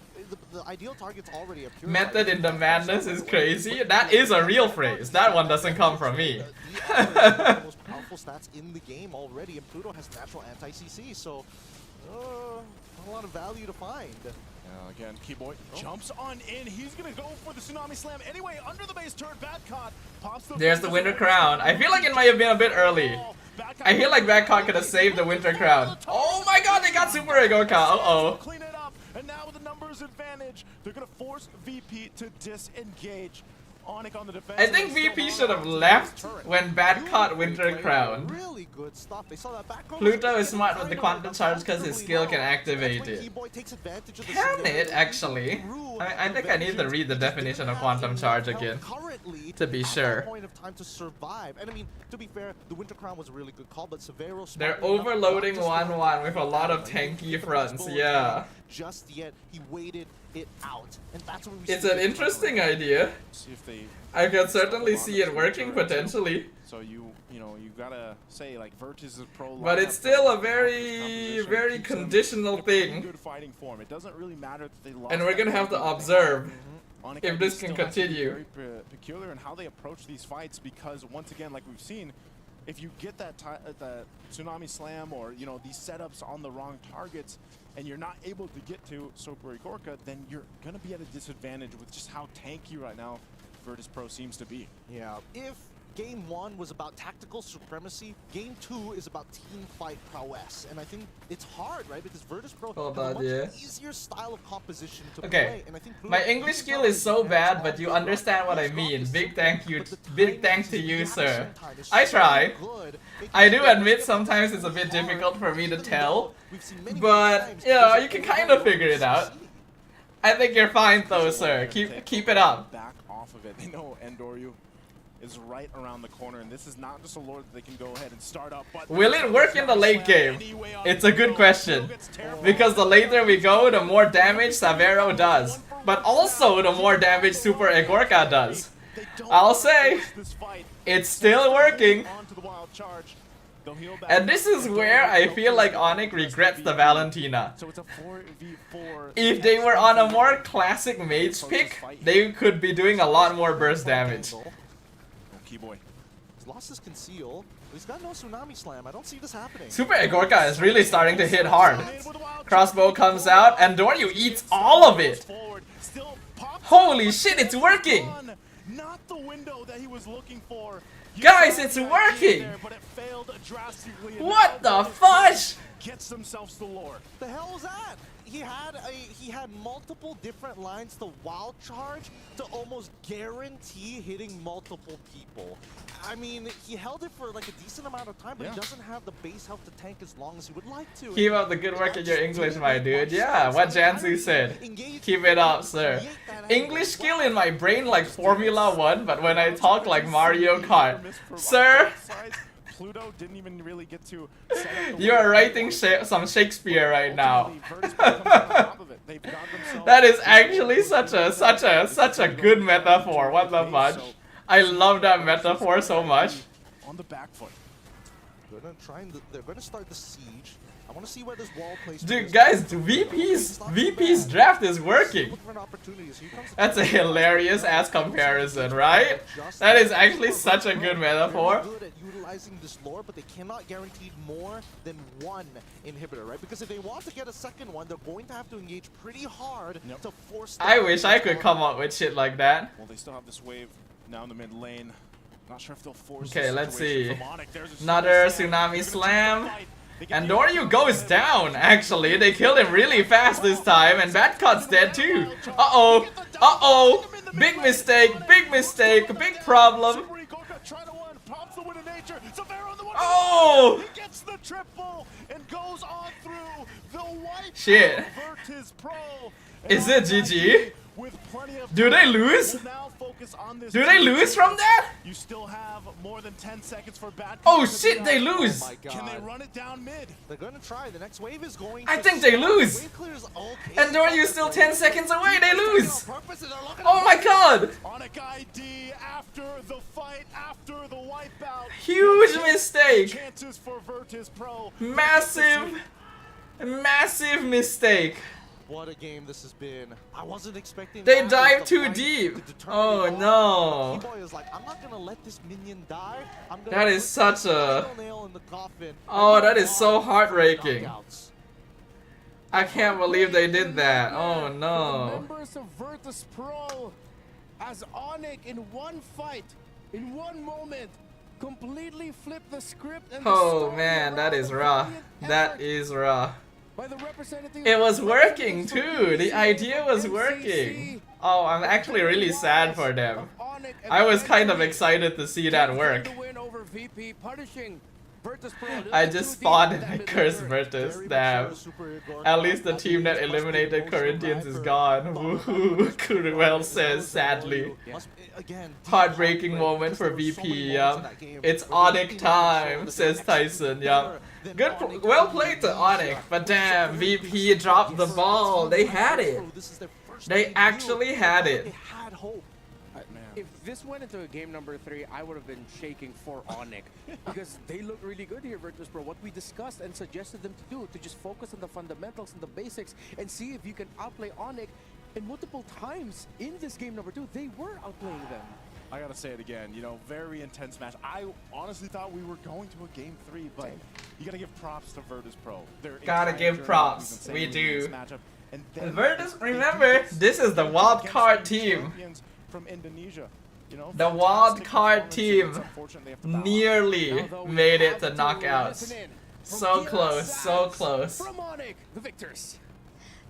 The ideal target's already a pure method in the madness is crazy. That is a real phrase. That one doesn't come from me. The most powerful stats in the game already, and Pluto has natural anti-CC, so a lot of value to find. Again, Keyboy jumps on in. He's gonna go for the Tsunami Slam anyway. Under the base turret, Badcott pops the. There's the Winter Crown. I feel like it might have been a bit early. I feel like Badcott could have saved the Winter Crown. Oh my god, they got Super Gorka. Uh-oh. Clean it up, and now with the numbers advantage, they're gonna force VP to disengage. ONIC on the defense. I think VP should have left when Bad caught Winter Crown. Really good stuff. They saw that back row. Pluto is smart with the quantum charge because his skill can activate it. Can it actually? I think I need to read the definition of quantum charge again to be sure. Point of time to survive. And I mean, to be fair, the Winter Crown was a really good call, but Severo They're overloading 1-1 with a lot of tanky fronts, yeah. Just yet, he waited it out. And that's what we It's an interesting idea. See if they. I can certainly see it working potentially. So you know, you gotta say like Virtus is pro. But it's still a very conditional thing. Good fighting form. It doesn't really matter that they lost. And we're gonna have to observe ONIC if this still can has to be continue. Very peculiar in how they approach these fights, because once again, like we've seen, if you get that the tsunami slam or you know these setups on the wrong targets, and you're not able to get to Super Igorka, then you're gonna be at a disadvantage with just how tanky right now Virtus Pro seems to be. Yeah, if Game 1 was about tactical supremacy, Game 2 is about team fight prowess. And I think it's hard, right? Because Virtus Pro has a much easier style of composition to play. And I think my English skill is so bad, but you understand what I mean. Big thanks to you, sir. I try. I do admit sometimes it's a bit difficult for me to tell, but you know, you can kind of figure it out. I think you're fine though, sir. Keep it up. Back off of it. They know Endoryu is right around the corner, and this is not just a lord that they can go ahead and start up. But will it work in the late game? It's a good question. Because the later we go, the more damage Severo does. But also the more damage Super Igorka does. I'll say, it's still working. And this is where I feel like ONIC regrets the Valentina. If they were on a more classic mage pick, they could be doing a lot more burst damage. Boy. He's lost his conceal, but he's got no tsunami slam. I don't see this happening. Super Igorka is really starting to hit hard. Crossbow comes out and Doryu eats all of it. Holy shit, it's working! Not the window that he was looking for. Guys, it's working! What the fudge? Gets themselves the lore. The hell was that? He had multiple different lines to wild charge to almost guarantee hitting multiple people. I mean, he held it for like a decent amount of time, but he doesn't have the base health to tank as long as he would like to. Keep up the good work in your English, my dude. Yeah, what Jansu said. Keep it up, sir. English skill in my brain like Formula 1, but when I talk like Mario Kart. Sir! Pluto didn't even really get to. You are writing some Shakespeare right now. That is actually such a good metaphor. What the fudge? I love that metaphor so much. On the back foot. They're gonna start the siege. I want to see where this wall plays. Dude, guys, VP's draft is working. That's a hilarious ass comparison, right? That is actually such a good metaphor. Good at utilizing this lore, but they cannot guarantee more than one inhibitor, right? Because if they want to get a second one, they're going to have to engage pretty hard to force. I wish I could come up with shit like that. Well, they still have this wave now in the mid lane. Not sure if they'll force. Okay, let's see. Another tsunami slam. And Doryu goes down, actually. They killed him really fast this time, and Batcot's dead too. Uh-oh. Uh-oh. Big mistake, big problem. Oh! Shit. Is it GG? Do they lose? Do they lose from that? You still have more than 10 seconds for bad. Oh shit, they lose. Can they run it down mid? They're gonna try. The next wave is going. I think they lose. And Doryu's still 10 seconds away. They lose. Oh my god. ONIC ID after the fight, after the wipeout. Huge mistake. Chances for Virtus Pro. Massive mistake. What a game this has been. I wasn't expecting. They dive too deep. Oh no. HOMEBOIS is like, I'm not gonna let this minion die. That is such a. Oh, that is so heartbreaking. I can't believe they did that. Oh no. Members of Virtus Pro, as ONIC in one fight, in one moment, completely flipped the script. And oh man, that is raw. That is raw. It was working too. The idea was working. Oh, I'm actually really sad for them. ONIC, and I was kind of eventually excited to see that work. the win over VP, punishing Virtus.pro. I just spawned and I cursed Virtus. Very much Damn. so, super good. At least the That team that must be eliminated emotional, Corinthians right, is for gone. Baba Woohoo, and Kuruel says sadly. Must be- again, Heartbreaking heartbreak, moment for because there were so VP, many moments in yeah. that game It's where ONIC VP time, showed that says they're actually Tyson, yeah. better than Good, ONIC well in played to the ONIC, game. but damn, VP dropped the ball. They had it. This is their first They debut. actually had They it. had hope. If this went into a game number 3, I would have been shaking for ONIC because they look really good here, Virtus.pro. What we discussed and suggested them to do, to just focus on the fundamentals and the basics and see if you can outplay ONIC. And multiple times in this game number 2, they were outplaying them. I gotta say it again, you know, very intense match. I honestly thought we were going to a game 3, but you gotta give props to Virtus.pro. Their Gotta entire give journey, props. we've been saying We in this do. matchup, and And then Virtus, they remember, beat us this is the wild against card the team. champions from Indonesia. You know, The wild fantastic card performance, team and it's unfortunate they have to bow out. nearly Although we made it have to knockouts. listen in from So Kira close, so Sands close. From ONIC, the victors.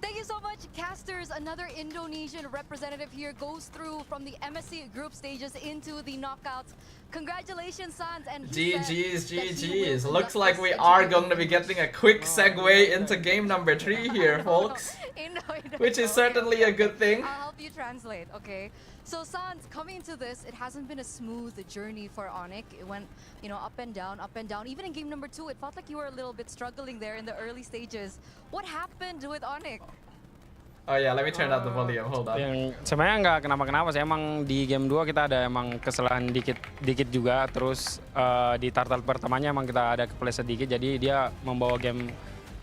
Thank you so much, casters. Another Indonesian representative here goes through from the MSC group stages into the knockouts. Congratulations, Sans. And he said GG's, that he will GG's. conduct Looks like this we into are the going to be getting a quick segue into game number 3 here, folks. Indo, Which is certainly a good thing. I'll help you translate, okay? So Sans, coming into this, it hasn't been a smooth journey for ONIC. It went, you know, up and down, up and down. Even in game number 2, it felt like you were a little bit struggling there in the early stages. What happened with ONIC? Oh yeah, let me turn up the volume. Hold on. Yang sebenarnya nggak kenapa-kenapa sih, emang di game 2 kita ada emang kesalahan dikit juga, terus di turtle pertamanya emang kita ada kepleset dikit, jadi dia membawa game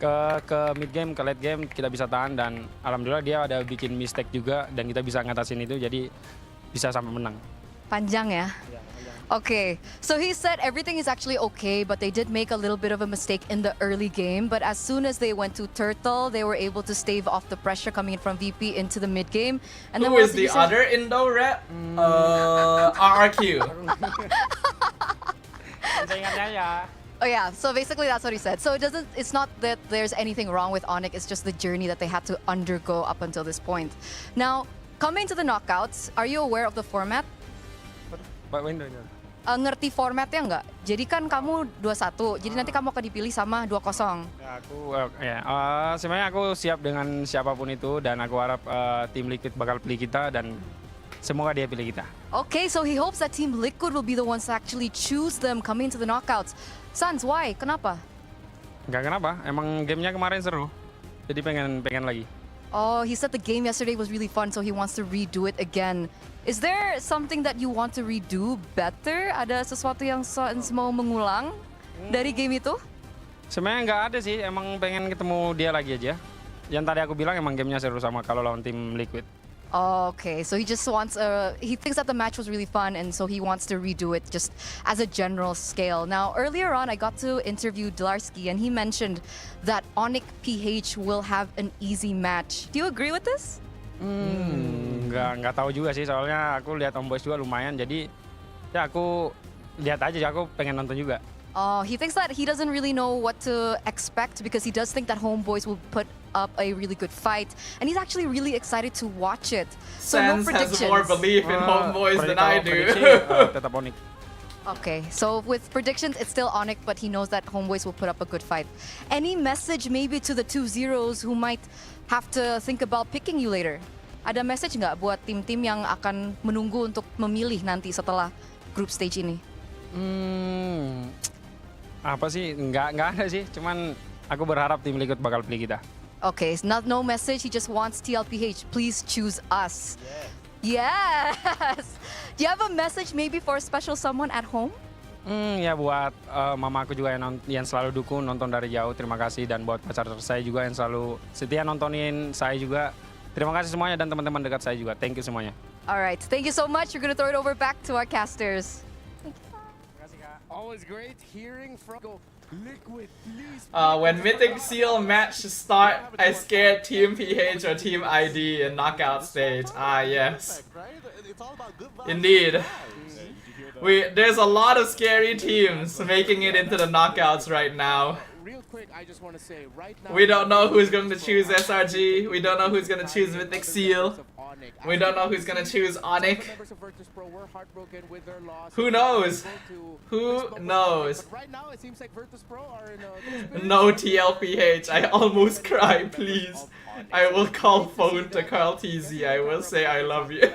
ke mid game, ke late game kita bisa tahan, dan alhamdulillah dia ada bikin mistake juga dan kita bisa ngatasin itu, jadi bisa sampai menang. Panjang ya? Okay, so he said everything is actually okay, but they did make a little bit of a mistake in the early game. But as soon as they went to Turtle, they were able to stave off the pressure coming in from VP into the mid game. And then Who is the other Indo rep? RRQ. Oh yeah, so basically that's what he said. So it's not that there's anything wrong with ONIC, it's just the journey that they had to undergo up until this point. Now, coming to the knockouts, are you aware of the format? Ngerti formatnya nggak? Jadi kan kamu 2-1, jadi nanti kamu akan dipilih sama 2-0. Ya, sebenarnya aku siap dengan siapapun itu, dan aku harap tim Liquid bakal pilih kita dan semoga dia pilih kita. Okay, so he hopes that Team Liquid will be the ones to actually choose them coming to the knockouts. Sans, why? Kenapa? Nggak kenapa, emang gamenya kemarin seru, jadi pengen lagi. Oh, he said the game yesterday was really fun, so he wants to redo it again. Is there something that you want to redo better? Ada sesuatu yang Sans mau mengulang dari game itu? Sebenarnya nggak ada sih, emang pengen ketemu dia lagi aja. Yang tadi aku bilang emang gamenya seru sama kalau lawan tim Liquid. Okay, so he just wants he thinks that the match was really fun, and so he wants to redo it just as a general scale. Now, earlier on, I got to interview Dlarsky, and he mentioned that ONIC PH will have an easy match. Do you agree with this? Nggak tahu juga sih, soalnya aku lihat HOMEBOIS juga lumayan, jadi ya aku lihat aja, aku pengen nonton juga. Oh, he thinks that he doesn't really know what to expect because he does think that HOMEBOIS will put up a really good fight, and he's actually really excited to watch it. So Sans no predictions. has more belief in HOMEBOIS than I do. Tetap ONIC. Okay, so with predictions, it's still ONIC, but he knows that HOMEBOIS will put up a good fight. Any message maybe to the 2-0s who might have to think about picking you later? Ada message nggak buat tim-tim yang akan menunggu untuk memilih nanti setelah group stage ini? Apa sih? Nggak ada sih, cuman aku berharap tim Liquid bakal pilih kita. Okay, it's no message, he just wants TLPH, please choose us. Yes! Do you have a message maybe for a special someone at home? Ya buat mama aku juga yang selalu dukung, nonton dari jauh, terima kasih. Dan buat pacar saya juga yang selalu setia nontonin saya juga. Terima kasih semuanya, dan teman-teman dekat saya juga. Thank you semuanya. Alright, thank you so much. We're gonna throw it over back to our casters. Always great hearing from Liquid, please. When Mythic Seal match start, I scared Team PH or Team ID in knockout stage. Ah, yes. Indeed. There's a lot of scary teams making it into the knockouts right now. Real quick, I just want to say right now, We don't know who's going to choose SRG. We don't know who's going to choose Mythic Seal. ONIC. We don't know who's gonna choose ONIC. Members of Virtus Pro were heartbroken with their loss. Who knows? Who knows? But right now, it seems like Virtus Pro are in a No TLPH. I almost cry, please. I will call phone to Carl TZ. I will say I love you.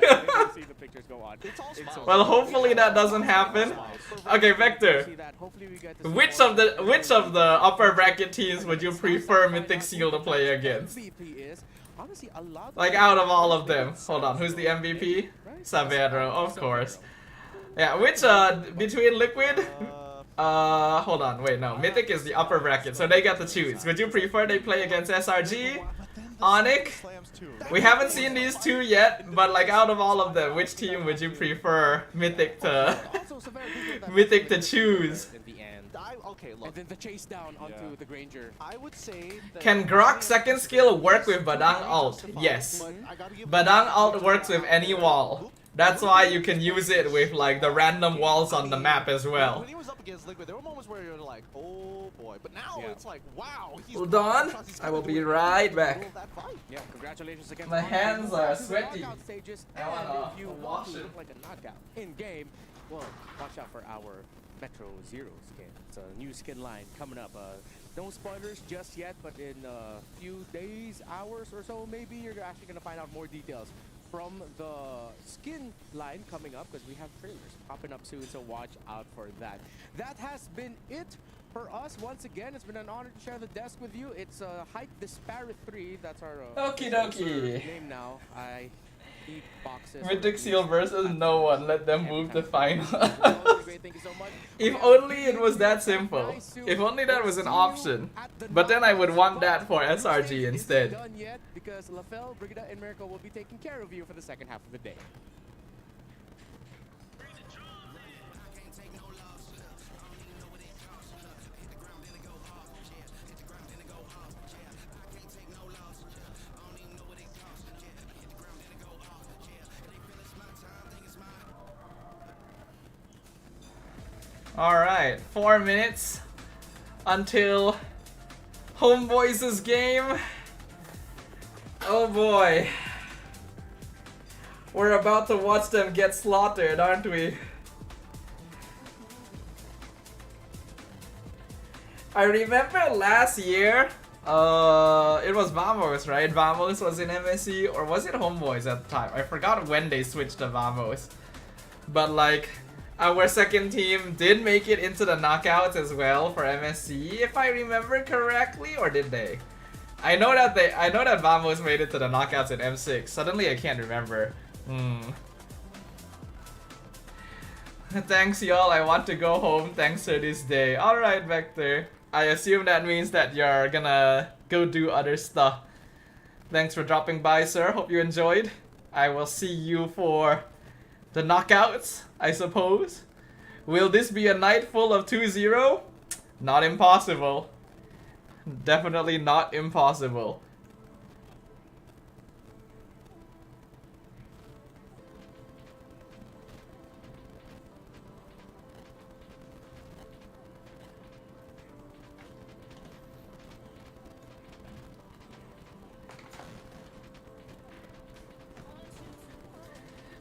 Well, hopefully that doesn't happen. Okay, Vector. Which of the upper bracket teams would you prefer Mythic Seal to play against? Like out of all of them. Hold on, who's the MVP? Savero, of course. Yeah, which between Liquid? Hold on, wait, no. Mythic is the upper bracket, so they get to choose. Would you prefer they play against SRG? ONIC? We haven't seen these two yet, but like out of all of them, which team would you prefer Mythic to choose? Okay, look. And then the chase down onto the Granger. I would say that Can Grok's second skill work with Badang ult? Yes. Badang ult works with any wall. That's why you can use it with like the random walls on the map as well. When he was up against Liquid, there were moments where you're like, oh boy. But now it's like, wow. Hold on, I will be right back. Yeah, congratulations again. My hands are sweaty. I wanna if you wash want to it. look like a knockout in game, well, watch out for our Metro Zero skin. It's a new skin line coming up. No spoilers just yet, but in a few days, hours or so, maybe you're actually gonna find out more details from the skin line coming up, because we have trailers popping up soon, so watch out for that. That has been it for us. Once again, it's been an honor to share the desk with you. It's Hype Disparate 3. That's our Okie dokie. name now. I eat boxes. Mythic Seal versus no one. Let them move the final. Thank you so much. If only it was that simple. If only that was an option. But then I would want that for SRG instead. Done yet, because LaFell, Brigida, and Miracle will be taking care of you for the second half of the day. Alright, 4 minutes until Homeboys' game. Oh boy. We're about to watch them get slaughtered, aren't we? I remember last year, it was Vamos, right? Vamos was in MSC, or was it Homeboys at the time? I forgot when they switched to Vamos. But like, our second team did make it into the knockouts as well for MSC, if I remember correctly, or did they? I know that Vamos made it to the knockouts in M6. Suddenly I can't remember. Thanks y'all, I want to go home thanks for this day. Alright Vector, I assume that means that you're gonna go do other stuff. Thanks for dropping by, sir, hope you enjoyed. I will see you for the knockouts, I suppose. Will this be a night full of 2-0? Not impossible. Definitely not impossible.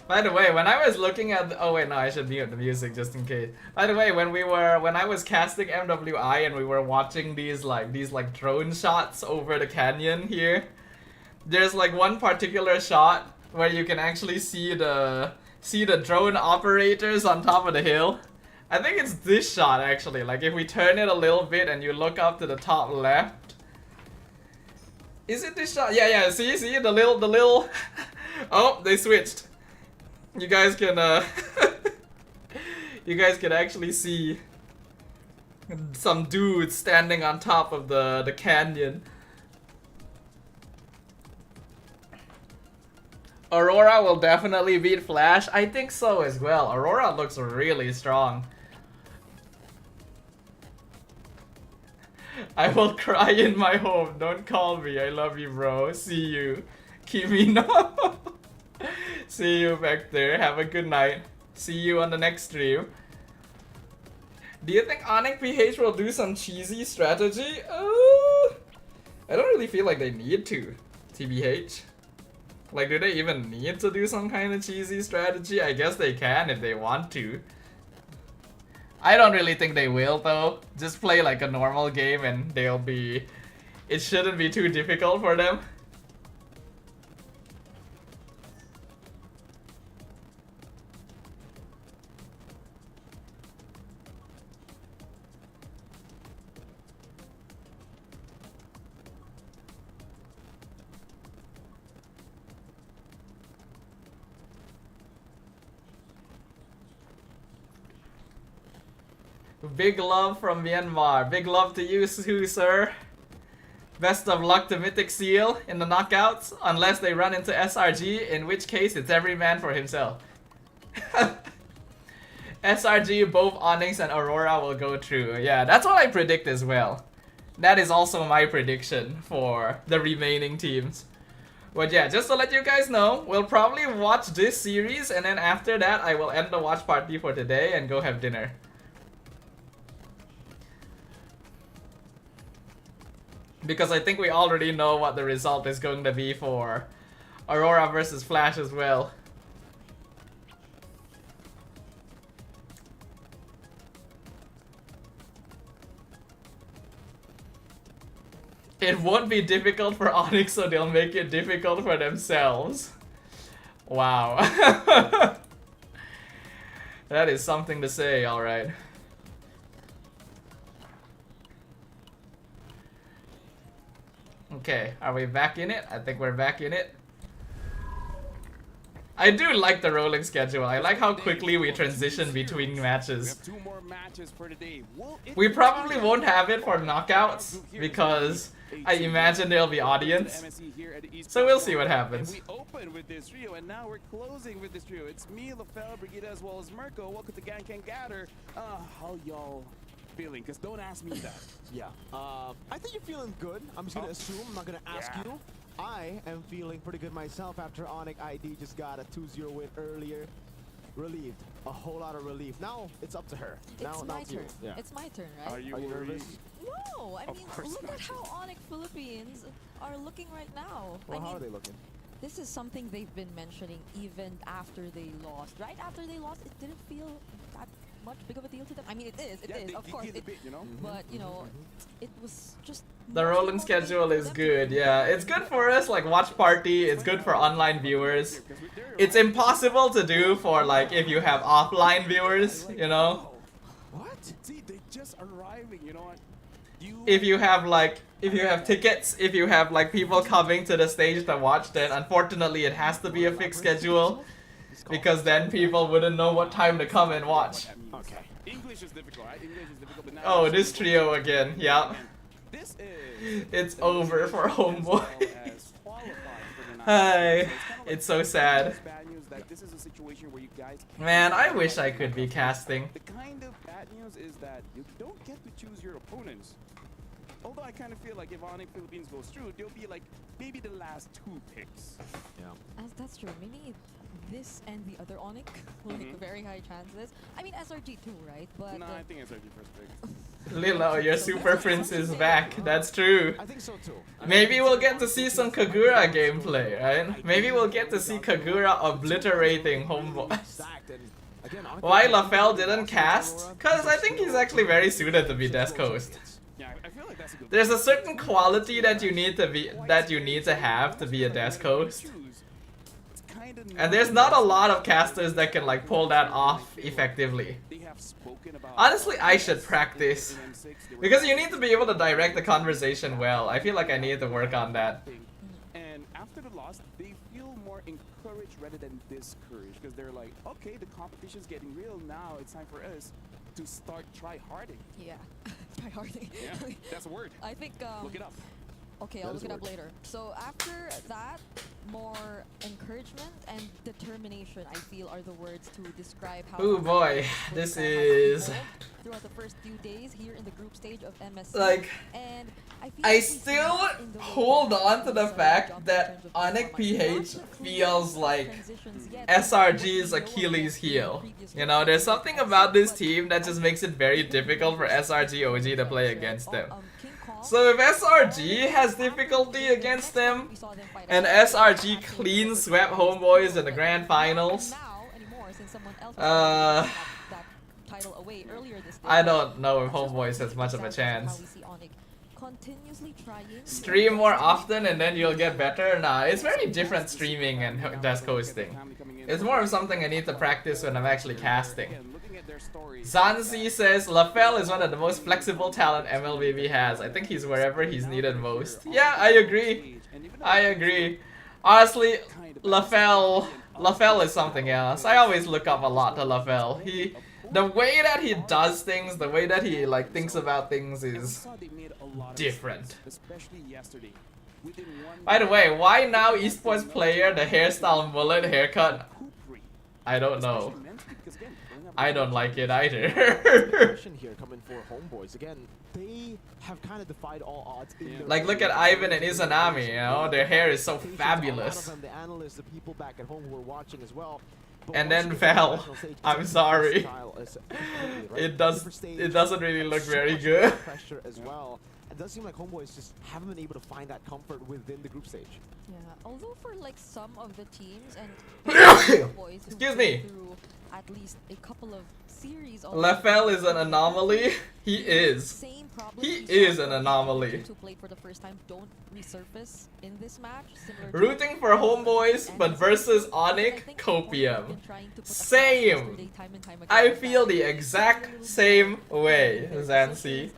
By the way, when I was looking at oh wait, no, I should mute the music just in case. By the way, when I was casting MWI and we were watching these like drone shots over the canyon here, there's like one particular shot where you can actually see the drone operators on top of the hill. I think it's this shot actually. Like if we turn it a little bit and you look up to the top left. Is it this shot? Yeah, see the little oh, they switched. You guys can you guys can actually see some dudes standing on top of the canyon. Aurora will definitely beat Flash. I think so as well. Aurora looks really strong. I will cry in my home. Don't call me. I love you, bro. See you. Kimino. See you back there. Have a good night. See you on the next stream. Do you think ONIC PH will do some cheesy strategy? I don't really feel like they need to, TBH. Like, do they even need to do some kind of cheesy strategy? I guess they can if they want to. I don't really think they will though. Just play like a normal game and they'll be... It shouldn't be too difficult for them. Big love from Myanmar. Big love to you, sir. Best of luck to Mythic Seal in the knockouts, unless they run into SRG, in which case it's every man for himself. SRG, both Onyx and Aurora will go through. Yeah, that's what I predict as well. That is also my prediction for the remaining teams. But yeah, just to let you guys know, we'll probably watch this series, and then after that I will end the watch party for today and go have dinner. Because I think we already know what the result is going to be for Aurora versus Flash as well. It won't be difficult for Onyx, so they'll make it difficult for themselves. Wow. That is something to say, alright. Okay, are we back in it? I think we're back in it. I do like the rolling schedule. I like how quickly we transition between matches. We probably won't have it for knockouts because I imagine there'll be audience. So we'll see what happens. We open with this trio, and now we're closing with this trio. It's me, LaFell, Brigida, as well as Mirko. Welcome to Gang Can Gather. How y'all feeling? Because don't ask me that. Yeah. I think you're feeling good. I'm just gonna assume. I'm not gonna ask you. I am feeling pretty good myself after ONIC ID just got a 2-0 win earlier. Relieved. A whole lot of relief. Now it's up to her. It's my turn. Yeah. It's my turn, right? Are you nervous? No, I mean, look at how ONIC Philippines are looking right now. Well, I mean, how are they looking? this is something they've been mentioning even after they lost. Right after they lost, it didn't feel that much big of a deal to them. I mean, it is, of course. You know? But, you know, it was just... The rolling schedule is good, yeah. It's good for us, like, watch party. It's good for online viewers. It's impossible to do for, like, if you have offline viewers, you know? What? See, they just arriving, you know what? If you have, like, if you have tickets, if you have, like, people coming to the stage to watch, then unfortunately it has to be a fixed schedule. Because then people wouldn't know what time to come and watch. Okay. English is difficult, right? English is difficult, but now Oh, this trio again, yeah. This is It's over for Homeboy. Hi. It's so sad. bad news that this is a situation where you guys Man, I wish I could be casting. The kind of bad news is that you don't get to choose your opponents. Although I kind of feel like if ONIC Philippines goes through, they'll be like maybe the last 2 picks. Yeah. That's true. Maybe this and the other ONIC, like very high chances. I mean, SRG too, right? But No, I think it's SRG first pick. Lilo, your super prince is back. That's true. I think so too. Maybe we'll get to see some Kagura gameplay, right? Maybe we'll get to see Kagura obliterating Homeboys. Why LaFell didn't cast? Cause I think he's actually very suited to be Desk Host. Yeah, I feel like that's a good There's a certain quality that you need to have to be a Desk Host. And there's not a lot of casters that can like pull that off effectively. Honestly, I should practice. Because you need to be able to direct the conversation well. I feel like I need to work on that. And after the loss, they feel more encouraged rather than discouraged. Because they're like, okay, the competition's getting real now. It's time for us to start try-harding. yeah, try harding. Yeah, that's a word. I think. Look it up. Okay, I'll look it up later. So after that, more encouragement and determination, I feel, are the words to describe how... Ooh boy, this is... throughout the first few days here in the group stage of MSC. Like, and I still hold on to the fact that ONIC PH feels like SRG's Achilles heel. You know, there's something about this team that just makes it very difficult for SRG OG to play against them. So if SRG has difficulty against them, and SRG clean swept Homeboys in the grand finals, I don't know if Homeboys has much of a chance. Stream more often and then you'll get better? Nah, it's very different streaming and desk hosting. It's more of something I need to practice when I'm actually casting. Zanzi says, LaFell is one of the most flexible talent MLBB has. I think he's wherever he's needed most. Yeah, I agree. I agree. Honestly, LaFell is something else. I always look up a lot to LaFell. The way that he does things, the way that he like thinks about things is different. By the way, why now esports player the hairstyle mullet haircut? I don't know. I don't like it either. Here coming for Homeboys again. They have kind of defied all odds. Like look at Ivan and Izanami, you know, their hair is so fabulous. The analysts, the people back at home who are watching as well. And then fell. I'm sorry. It doesn't really look very good. Pressure as well. It does seem like Homeboys just haven't been able to find that comfort within the group stage. Yeah, although for like some of the teams and boys excuse me, through at least a couple of series, LaFell is an anomaly. He is. He is an anomaly. To play for the first time don't resurface in this match. Rooting for Homeboys, but versus ONIC, Copium. Same. I feel the exact same way, Zancy.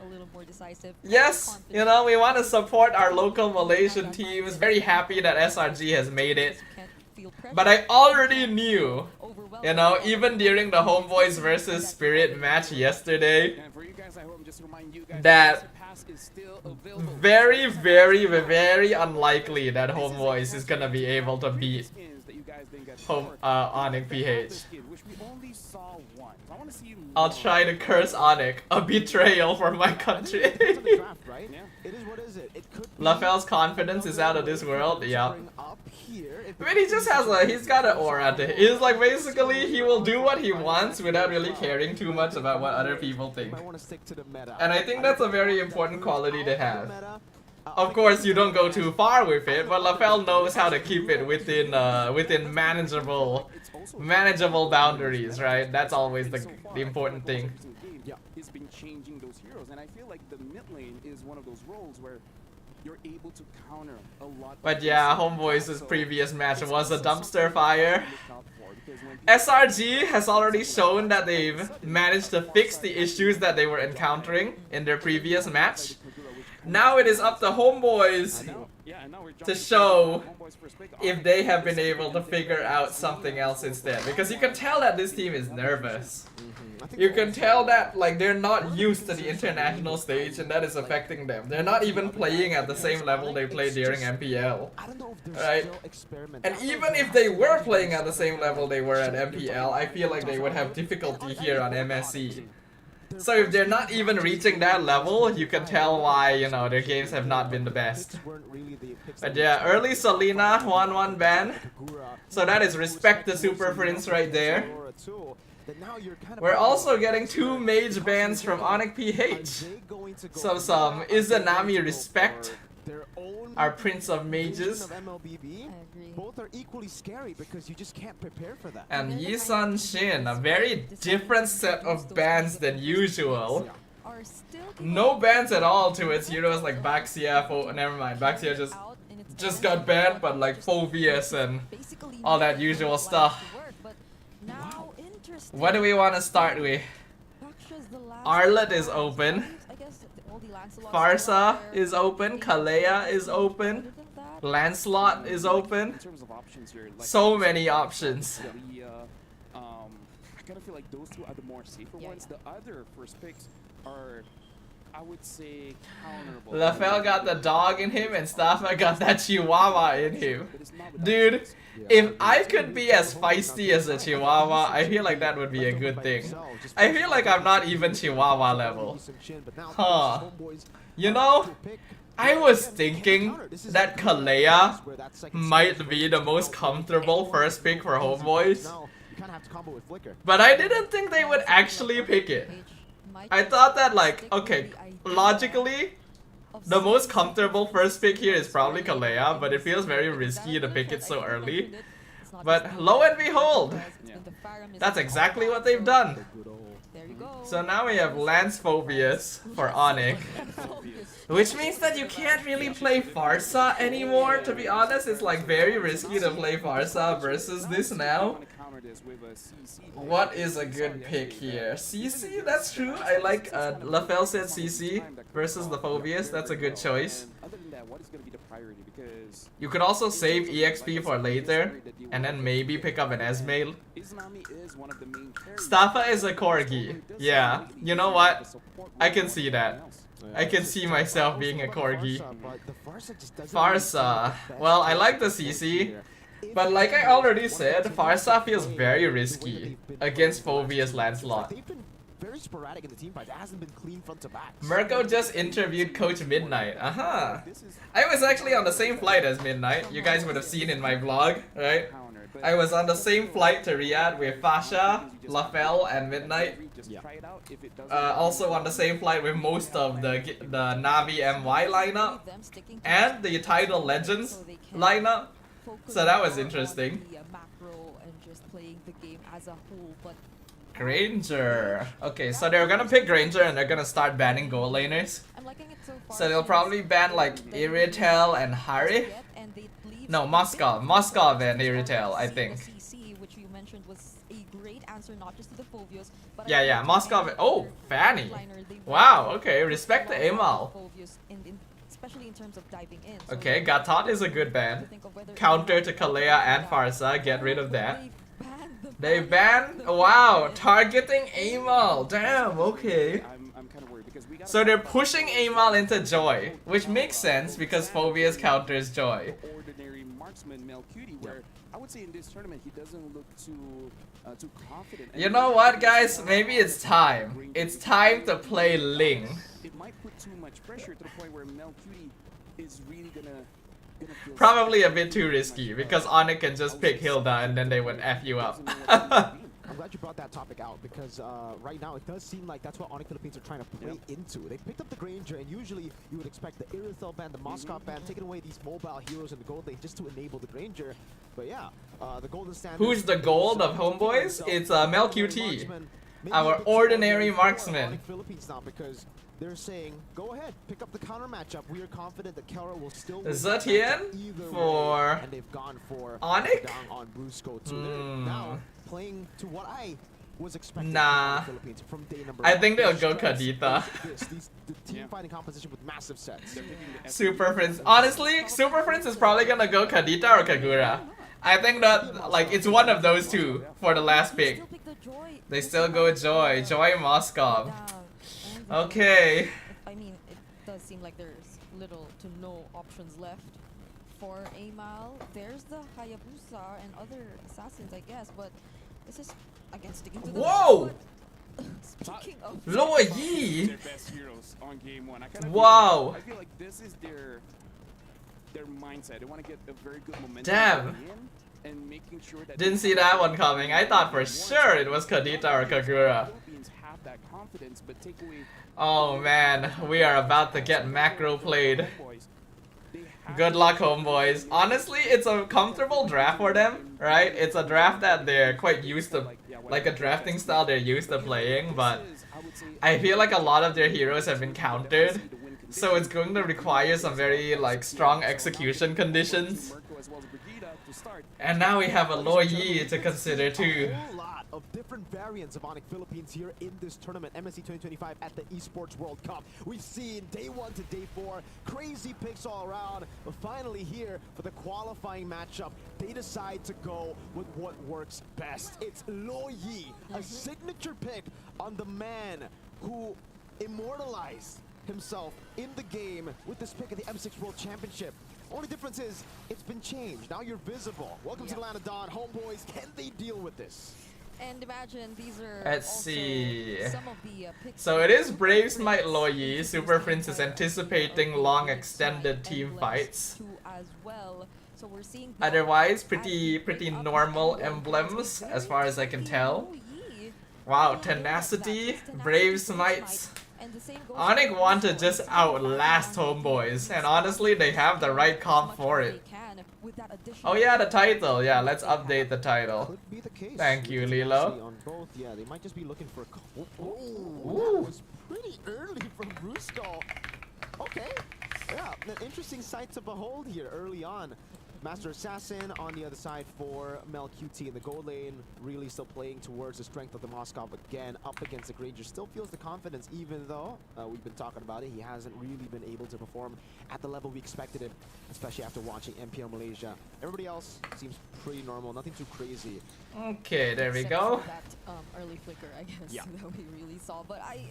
Yes, you know, we want to support our local Malaysian teams. Very happy that SRG has made it. But I already knew, you know, even during the Homeboys versus Spirit match yesterday, that very, very, very unlikely that Homeboys is gonna be able to beat ONIC PH. I'll try to curse ONIC, a betrayal for my country. LaFell's confidence is out of this world, yeah. I mean, he just has he's got an aura to him. He's like, basically, he will do what he wants without really caring too much about what other people think. And I think that's a very important quality to have. Of course, you don't go too far with it, but LaFell knows how to keep it within within manageable boundaries, right? That's always the important thing. Yeah, he's been changing those heroes, and I feel like the mid lane is one of those roles where you're able to counter a lot. But yeah, Homeboys' previous match was a dumpster fire. SRG has already shown that they've managed to fix the issues that they were encountering in their previous match. Now it is up to Homeboys to show if they have been able to figure out something else instead. Because you can tell that this team is nervous. You can tell that like they're not used to the international stage and that is affecting them. They're not even playing at the same level they played during MPL. Right? And even if they were playing at the same level they were at MPL, I feel like they would have difficulty here on MSC. So if they're not even reaching that level, you can tell why, you know, their games have not been the best. But yeah, early Selena 1-1 ban. So that is respect the Super Prince right there. We're also getting 2 mage bans from ONIC PH. So some Izanami respect. Our Prince of Mages. Both are equally scary because you just can't prepare for that. And Yisun Shin, a very different set of bans than usual. No bans at all to its heroes like Baxia. Never mind, Baxia just got banned, but like Phobius and all that usual stuff. What do we want to start with? Arlet is open. Farsa is open. Kalea is open. Lancelot is open. So many options. I kind of feel like those 2 are the more safer ones. The other first picks are, I would say, counterable. LaFell got the dog in him and Staffa got that chihuahua in him. Dude, if I could be as feisty as a chihuahua, I feel like that would be a good thing. I feel like I'm not even chihuahua level. Huh. You know, I was thinking that Kalea might be the most comfortable first pick for Homeboys. But I didn't think they would actually pick it. I thought that like, okay, logically, The most comfortable first pick here is probably Kalea, but it feels very risky to pick it so early. But lo and behold, that's exactly what they've done. So now we have Lance Phobius for ONIC. Which means that you can't really play Farsa anymore, to be honest. It's like very risky to play Farsa versus this now. What is a good pick here? CC? That's true. I like LaFell said CC versus the Phobius. That's a good choice. You could also save EXP for later and then maybe pick up an Esmail. Staffa is a Corgi. Yeah, you know what? I can see that. I can see myself being a Corgi. Farsa. Well, I like the CC. But like I already said, Farsa feels very risky against Phobius Lancelot. Very sporadic in the team fight. It hasn't been clean front to back. Mirko just interviewed Coach Midnight. Aha! I was actually on the same flight as Midnight. You guys would have seen in my vlog, right? I was on the same flight to Riyadh with Fasha, LaFell, and Midnight. Also on the same flight with most of the Navi MY lineup and the Tidal Legends lineup. So that was interesting. Granger. Okay, so they're gonna pick Granger and they're gonna start banning gold laners. So they'll probably ban like Iritel and Hari. No, Moskov. Moskov and Iritel, I think. Yeah, Moskov. Oh, Fanny. Wow, okay, respect the Amal. Okay, Gatot is a good ban. Counter to Kalea and Farsa, get rid of that. They banned, wow, targeting Amal, damn, okay. So they're pushing Amal into Joy, which makes sense because Phobius counters Joy. You know what, guys? Maybe it's time. It's time to play Ling. It might put too much pressure to the point where Melcuti is really gonna Probably a bit too risky because ONIC can just pick Hilda and then they would F you up. I'm glad you brought that topic out because right now it does seem like that's what ONIC Philippines are trying to play into. They picked up the Granger and usually you would expect the Irithel ban, the Moskov ban, taking away these mobile heroes in the gold lane just to enable the Granger. But yeah, the golden standard. Who's the gold of Homeboys? It's MelQT, our ordinary marksman. Philippines now because they're saying, go ahead, pick up the counter matchup. We are confident that Kara will still Zetian for and they've gone for ONIC? down on Brusco too. They're now playing to what I was expecting nah. from the Philippines from day number I one. think they'll go Kadita. The team fighting composition with massive sets. Super Prince. Honestly, Super Prince is probably gonna go Kadita or Kagura. I think that like it's one of those two for the last pick. They still go Joy. Joy Moskov. Okay. I mean, it does seem like there's little to no options left for Amal. There's the Hayabusa and other assassins, I guess, but this is again sticking to the Whoa! Speaking of Lo Yi! Their best heroes on game one. Wow! I feel like this is their mindset. They want to get a very good momentum. Damn! And making sure that Didn't see that one coming. I thought for sure it was Kadita or Kagura. that confidence, but take away. Oh man, we are about to get macro played. Good luck, homeboys. Honestly, it's a comfortable draft for them, right? It's a draft that they're quite used to, like a drafting style they're used to playing, but I feel like a lot of their heroes have been countered, so it's going to require some very like strong execution conditions. And now we have a Lo Yi to consider too. Of different variants of ONIC Philippines here in this tournament, MSC 2025 at the Esports World Cup. We've seen day 1 to day 4, crazy picks all around, but finally here for the qualifying matchup, they decide to go with what works best. It's Lo Yi, a signature pick on the man who immortalized himself in the game with this pick at the M6 World Championship. Only difference is it's been changed. Now you're visible. Welcome to Atlanta Dawn. Homeboys, can they deal with this? And imagine these are Let's see. Some of the picks. So it is Braves Might Lo Yi. Super Prince is anticipating long extended team fights. As well. So we're seeing otherwise pretty normal emblems as far as I can tell. Wow, Tenacity, Braves Might, And the same goes ONIC for want to Bruce just Go. outlast Homeboys, and honestly, they have the right comp for it. Oh yeah, the title. Yeah, let's update the title. Could be the case. Thank you, We can Lilo. see on both. Yeah, they might just be looking for a Ooh. that was pretty early from Brusco. Okay. Yeah, an interesting sight to behold here early on. Master Assassin on the other side for Mel QT in the gold lane, really still playing towards the strength of the Moskov again, up against the Granger. Still feels the confidence, even though we've been talking about it. He hasn't really been able to perform at the level we expected him, especially after watching MPL Malaysia. Everybody else seems pretty normal, nothing too crazy. Okay, there we Except go. for that early flicker, I guess, that we really saw. But I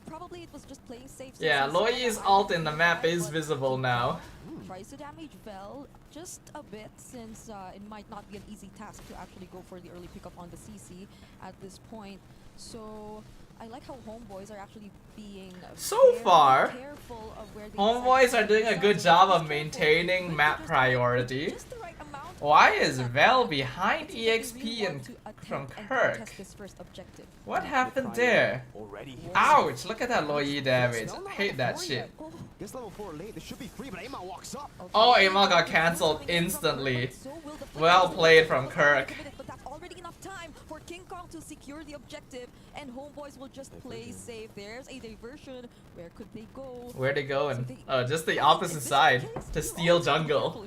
probably it was just playing safe. Yeah, Loyi's ult in the map is visible now. Tries to damage Vel just a bit, since it might not be an easy task to actually go for the early pickup on the CC at this point. So I like how Homeboys are actually being So very far, careful of where they Homeboys decide are to doing a decide good to job just of go maintaining for map just priority. just the right amount. Why is That Vel behind it's really EXP and want to attempt from and Kirk? contest this first objective. What happened there? Already. Ouch, look at that Loyi damage. Hate that shit. Oh, Guess level 4 late, they should be free, but Amal walks up. okay. Oh, Amal got cancelled instantly. So will the Well Flickers. played from Kirk. But that's already enough time for King Kong to secure the objective, and Homeboys will just play safe. There's a diversion. Where could they go? Where'd they go? And just the opposite side to steal jungle.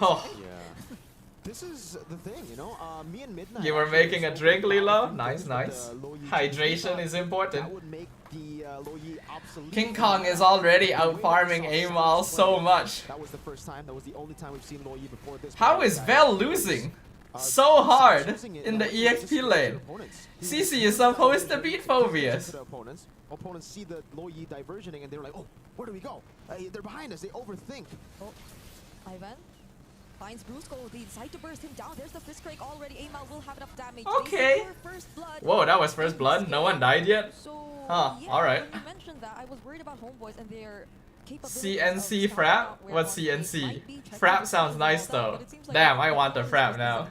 Oh, Yeah. This is the thing, you know, me and Midnight... you were actually making a spoke drink, about Lilo? a few Nice, things nice. with the Loyi Hydration team. is important. That would make the Loyi obsolete. King Kong is already out farming Amal so much. That was the first time, that was the only time we've seen Loyi before this. How is Vel losing so hard in the EXP lane? CC is supposed to beat Phobius. Opponents see the Loyi diversioning and they're like, oh, where do we go? They're behind us, they overthink. Oh, Ivan finds Brusco. They decide to burst him down. There's the fist break already. Amal will have enough damage. Okay. They secure first blood. Whoa, that was first blood? No one died yet? So, Huh, yeah, alright. when you mentioned that, I was worried about Homeboys and their capabilities CNC of Frap? starting out where What's they CNC? might be checking Frap the sounds skills nice and all that, though. but it seems like Damn, the I want the Homeboys Frap versus now.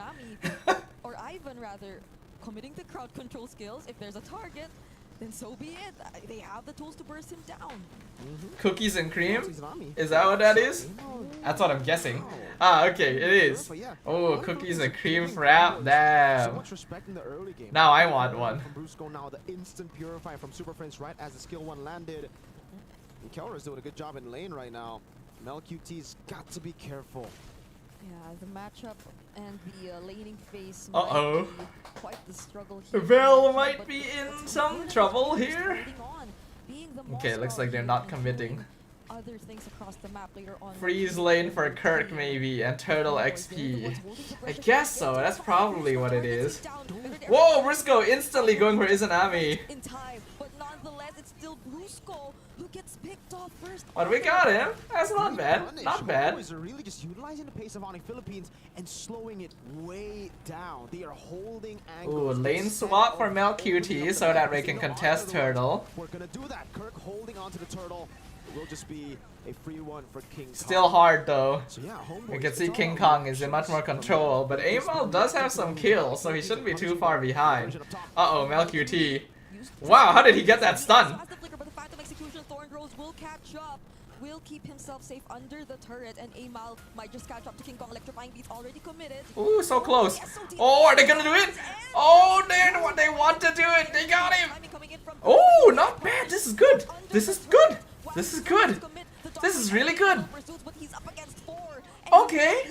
Nami, or Ivan rather, committing the crowd control skills. If there's a target, then so be it. They have the tools to burst him down. Cookies and cream? Is that what that is? That's what I'm guessing. Ah, okay, it is. Oh, cookies and cream Frap? So Damn. much respect in the early game. Now I want one. From Brusco now, the instant purify from Super Friends right as the skill 1 landed. And Kelra's doing a good job in lane right now. Mel QT's got to be careful. Yeah, the matchup and the laning phase Uh-oh. might be quite the struggle here. Vel But might be in some trouble here. holding on, being the Okay, looks Moscow like they're team not and committing. doing other things across the map later on. Freeze lane for Kirk maybe and Turtle XP. I guess so, that's probably what it is. Whoa, Briscoe instantly going for Izanami. In time, but nonetheless, it's still Brusco who gets picked off first. But we got him. That's not bad. Not bad. Homeboys are really just utilizing the pace of ONIC Philippines and slowing it way down. They are holding Ooh, angles. lane swap for Mel QT so that we can contest Turtle. We're gonna do that. Kirk holding onto the Turtle. It will just be a free one for King Kong. Still hard though. So yeah, We Homeboys, can see it's King all Kong is in much more control, but Amal does have some kills, so he shouldn't be too far behind. Uh-oh, Mel QT. Wow, how did he get that stun? Will catch up, will keep himself safe under the turret, and Amal might just catch up to King Kong. Electrifying Beats already committed. Ooh, so close. Oh, are they gonna do it? Oh, they want to do it. They got him. Oh, not bad. This is good. This is good. This is good. This is really good. Okay.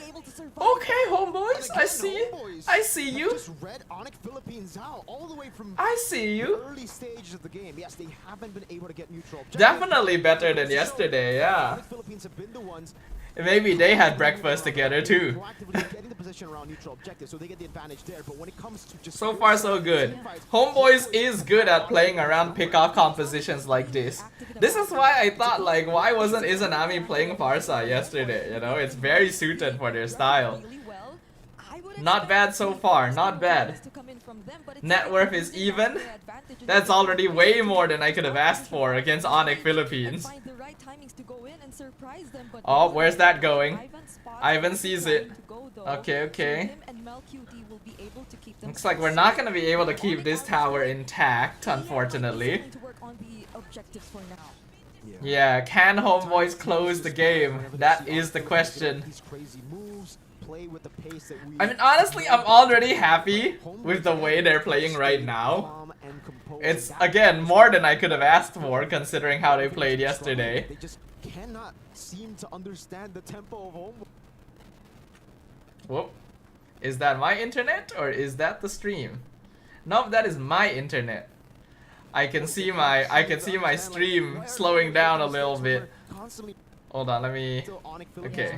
Okay, homeboys. I see. I see you. Just read ONIC Philippines out all the way from I see you. early stages of the game. Yes, they haven't been able to get neutral objectives. Definitely better than yesterday, yeah. ONIC Philippines have been the ones Maybe they had breakfast together too. proactively getting the position around neutral objectives, so they get the advantage there. But when it comes to just So far so good. Homeboys is good at playing around pick-off compositions like this. This is why I thought like why wasn't Izanami playing Farsa yesterday, you know? It's very suited for their style. Not bad so far, not bad. Net worth is even. That's already way more than I could have asked for against ONIC Philippines. Oh, where's that going? Ivan sees it. Okay, okay. Looks like we're not gonna be able to keep this tower intact, unfortunately. objectives for now. Yeah, can Homeboys close the game? That is the question. I mean, honestly, I'm already happy with the way they're playing right now. It's, again, more than I could have asked for, considering how they played yesterday. They just cannot seem to understand the tempo of Homeboys. Whoop. Is that my internet or is that the stream? Nope, that is my internet. I can see my stream slowing down a little bit. Hold on, let me. Okay.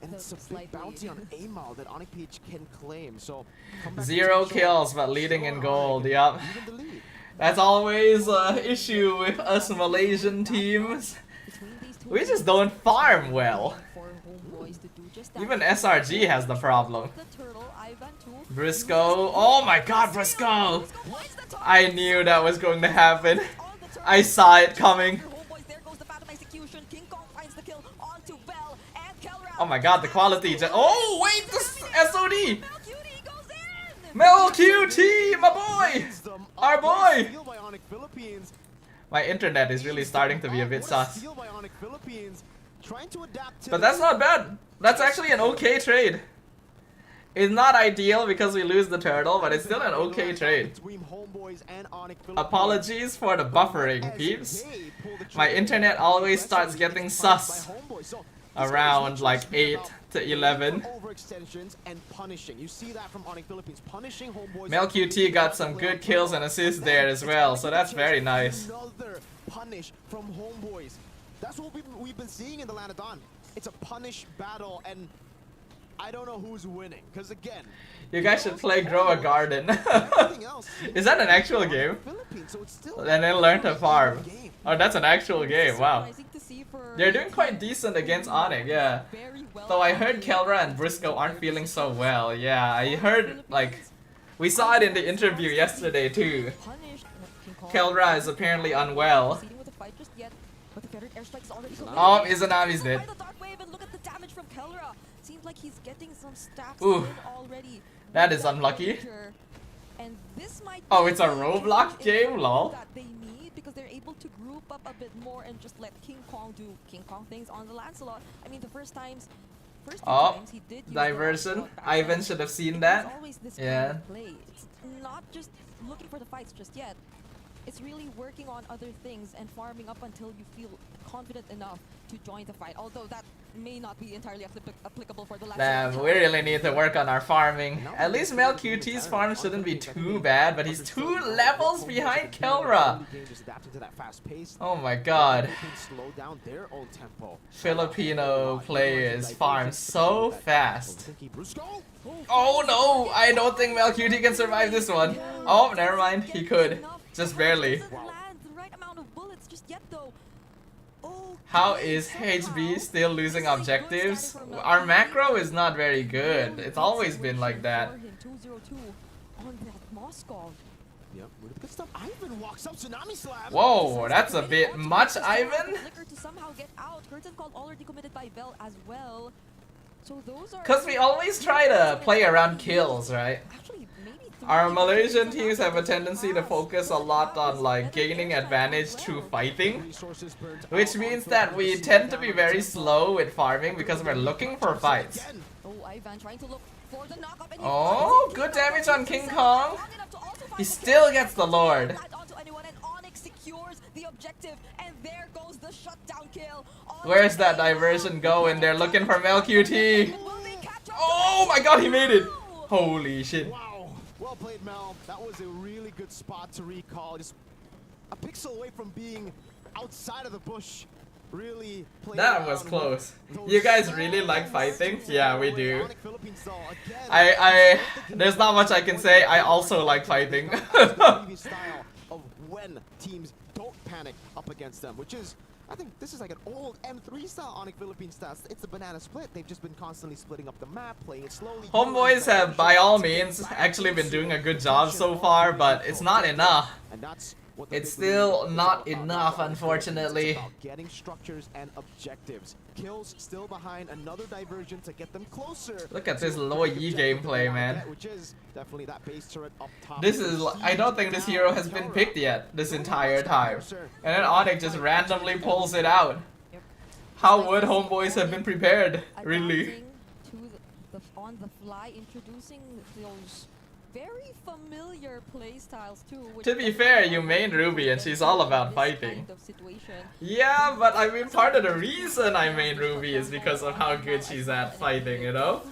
And it's a big bounty on Amal that ONIC PH can claim. So 0 kills but leading in gold. Yup. That's always an issue with us Malaysian teams. We just don't farm well. Even SRG has the problem. Briscoe. Oh my god, Briscoe! I knew that was going to happen. I saw it coming. Oh my god, the quality. Oh, wait, this SOD! Mel QT, my boy! Our boy! My internet is really starting to be a bit sus. But that's not bad. That's actually an okay trade. It's not ideal because we lose the turtle, but it's still an okay trade. Apologies for the buffering, peeps. My internet always starts getting sus around like 8 to 11. Mel QT got some good kills and assists there as well, so that's very nice. Punish from Homeboys. That's what we've been seeing in the Land of Dawn. It's a punish battle, and I don't know who's winning, because again, you guys should play Grow a Garden. Is that an actual game? And then learn to farm. Oh, that's an actual game, wow. They're doing quite decent against ONIC, yeah. Though I heard Kelra and Briscoe aren't feeling so well, yeah. I heard, like, we saw it in the interview yesterday too. Kelra is apparently unwell. Oh, Izanami's dead. Seems like he's getting some stacks Ooh, already. that is unlucky. And this might oh, it's a Roblox game, lol. That they need because they're able to group up a bit more and just let King Kong do King Kong things on the Lancelot. I mean, the first two times he did use diversion. Ivan should have seen that. Yeah. It's not just looking for the fights just yet. It's really working on other things and farming up until you feel confident enough to join the fight. Although that may not be entirely applicable for the last. Damn, we really need to work on our farming. At least Mel QT's farm shouldn't be too bad, but he's 2 levels behind Kelra. Oh my god. Filipino players farm so fast. Oh no, I don't think Mel QT can survive this one. Oh, never mind, he could. Just barely. How is HB still losing objectives? Our macro is not very good. It's always been like that. Whoa, that's a bit much, Ivan. Because we always try to play around kills, right? Our Malaysian teams have a tendency to focus a lot on like gaining advantage through fighting, which means that we tend to be very slow with farming because we're looking for fights. Oh, good damage on King Kong. He still gets the Lord. Where's that diversion going? They're looking for Mel QT. Oh my god, he made it. Holy shit. Well played, Mel. That was a really good spot to recall. Just a pixel away from being outside of the bush. Really played. That was close. You guys really like fighting? Yeah, we do. There's not much I can say. I also like fighting. Of when teams don't panic up against them, which is, I think this is like an old M3 style ONIC Philippine stats. It's a banana split. They've just been constantly splitting up the map, playing it slowly. Homeboys have, by all means, actually been doing a good job so far, but it's not enough. It's still not enough, unfortunately. It's about getting structures and objectives. Kills still behind another diversion to get them closer. Look at this low Yi gameplay, man. Which is definitely that base turret up top. This is, I don't think this hero has been picked yet this entire time. And then ONIC just randomly pulls it out. How would Homeboys have been prepared, really? On the fly, introducing those very familiar playstyles too. To be fair, you main Ruby and she's all about fighting. Yeah, but I mean part of the reason I main Ruby is because of how good she's at fighting, you know?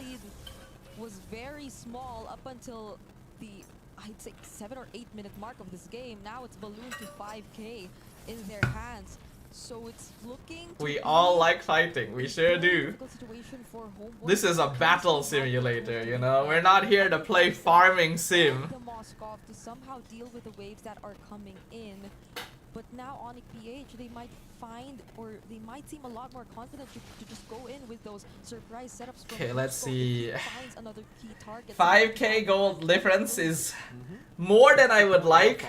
Was very small up until the, I'd say, 7 or 8 minute mark of this game. Now it's ballooned to 5k in their hands. So it's looking we all like fighting, we sure do. This is a battle simulator, you know? We're not here to play farming sim. To somehow deal with the waves that are coming in. But now ONIC PH, they might find, or they might seem a lot more confident to just go in with those surprise setups. Okay, let's see. Another key target. 5k gold difference is more than I would like,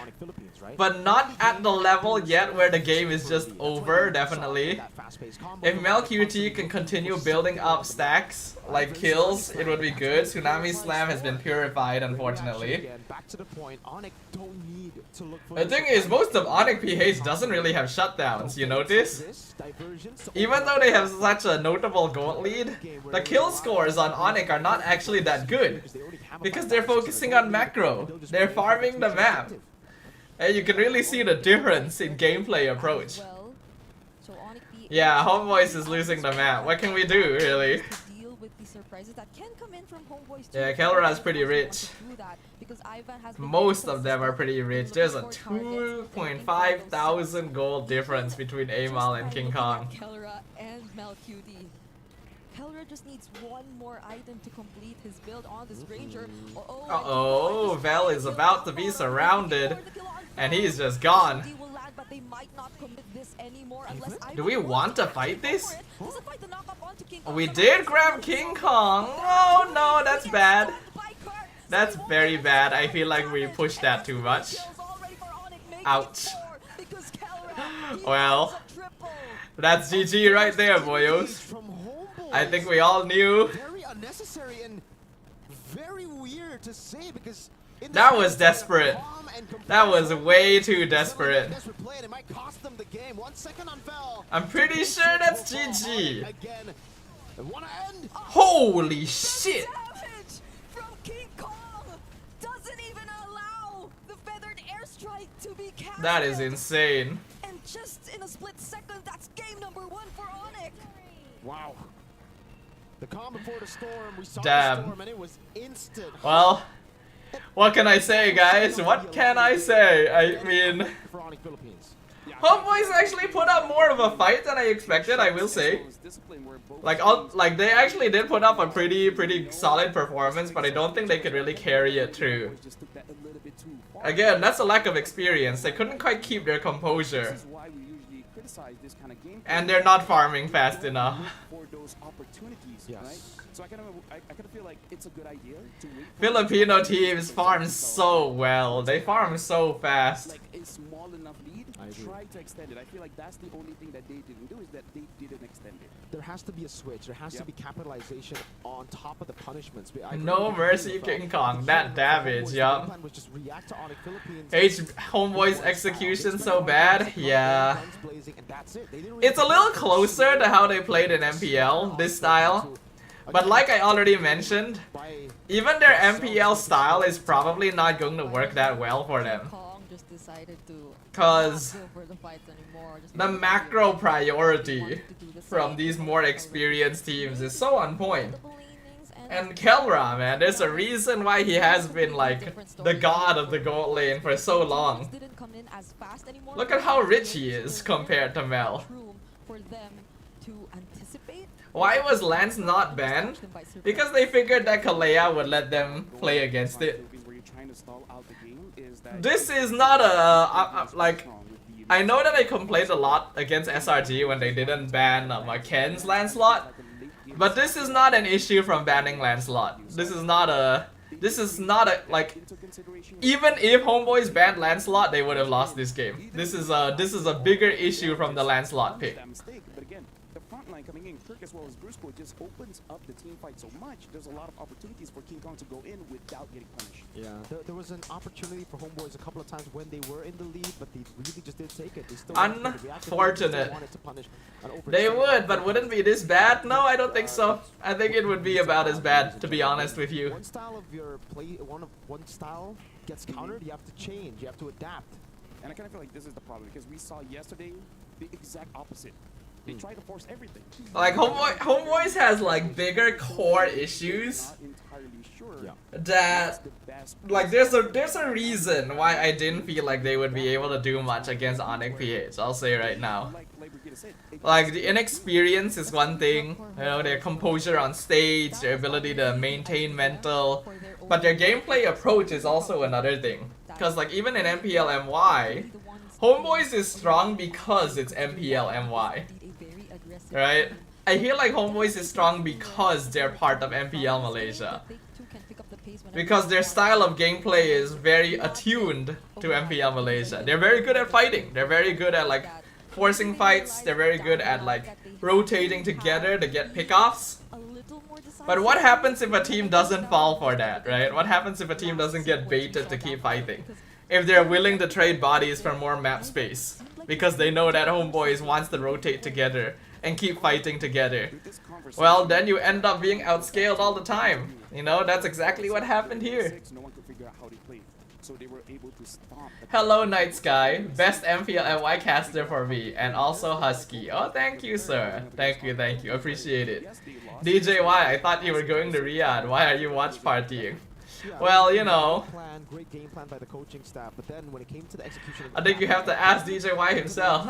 but not at the level yet where the game is just over, definitely. If MLQT can continue building up stacks, like kills, it would be good. Tsunami Slam has been purified, unfortunately. The thing is, most of ONIC PH doesn't really have shutdowns, you notice? Even though they have such a notable gold lead, the kill scores on ONIC are not actually that good. Because they're focusing on macro. They're farming the map. And you can really see the difference in gameplay approach. Yeah, HOMEBOIS is losing the map. What can we do, really? Yeah, Kelra's pretty rich. Most of them are pretty rich. There's a 2.5 thousand gold difference between Amal and King Kong. Kelra and MLQT. Kelra just needs one more item to complete his build on this Ranger. Uh-oh, Vel is about to be surrounded, and he's just gone. Do we want to fight this? We did grab King Kong. Oh no, that's bad. That's very bad. I feel like we pushed that too much. Ouch. Well, that's GG right there, boyos. I think we all knew. Very unnecessary and very weird to say because that was desperate. That was way too desperate. I'm pretty sure that's GG. Holy shit! That is insane. And just in a split second, that's game number 1 for ONIC. Wow. The calm before the storm, we saw damn. The storm and it was instant. Well, what can I say, guys? What can I say? I mean, HOMEBOIS actually put up more of a fight than I expected, I will say. Like they actually did put up a pretty solid performance, but I don't think they could really carry it through. Again, that's a lack of experience. They couldn't quite keep their composure. And they're not farming fast enough. Yes. So I kind of feel like it's a good idea to wait. Filipino teams farm so well. They farm so fast. Like a small enough lead, try to extend it. I feel like that's the only thing that they didn't do is that they didn't extend it. There has to be a switch. There has to be capitalization on top of the punishments. No mercy, King Kong. That damage, yup. HOMEBOIS execution so bad. Yeah. It's a little closer to how they played in MPL, this style. But like I already mentioned, even their MPL style is probably not going to work that well for them. Because the macro priority from these more experienced teams is so on point. And Kelra, man, there's a reason why he has been like the god of the gold lane for so long. Look at how rich he is compared to Mel. Why was Lance not banned? Because they figured that Kalea would let them play against it. This is not a like. I know that I complained a lot against SRG when they didn't ban Ken's Lancelot, but this is not an issue from banning Lancelot. This is not a This is not a, like, even if Homeboys banned Lancelot, they would have lost this game. This is a bigger issue from the Lancelot pick. But again, the front line coming in, Kirk as well as Brusco just opens up the team fight so much. There's a lot of opportunities for King Kong to go in without getting punished. Yeah, there was an opportunity for Homeboys a couple of times when they were in the lead, but they really just didn't take it. They still Unfortunate. wanted to punish an They would, but wouldn't be this bad? No, I don't think so. I think it would be about as bad, to be honest with you. One style of your play, one style gets countered, you have to change, you have to adapt. And I kind of feel like this is the problem because we saw yesterday the exact opposite. They try to force everything. Like Homeboys has like bigger core issues that, like, there's a reason why I didn't feel like they would be able to do much against ONIC PH. I'll say right now. Like, the inexperience is one thing, you know, their composure on stage, their ability to maintain mental, but their gameplay approach is also another thing. Because like even in MPL MY, Homeboys is strong because it's MPL MY. Right? I feel like Homeboys is strong because they're part of MPL Malaysia. Because their style of gameplay is very attuned to MPL Malaysia. They're very good at fighting. They're very good at like forcing fights. They're very good at like rotating together to get pickoffs. But what happens if a team doesn't fall for that, right? What happens if a team doesn't get baited to keep fighting? If they're willing to trade bodies for more map space. Because they know that Homeboys wants to rotate together and keep fighting together. Well, then you end up being outscaled all the time. You know, that's exactly what happened here. Hello, Night Sky. Best MPL MY caster for me. And also Husky. Oh, thank you, sir. Thank you, thank you. Appreciate it. DJY, I thought you were going to Riyadh. Why are you watch partying? Well, you know, Great game plan by the coaching staff, but then when it came to the execution, I think you have to ask DJY himself.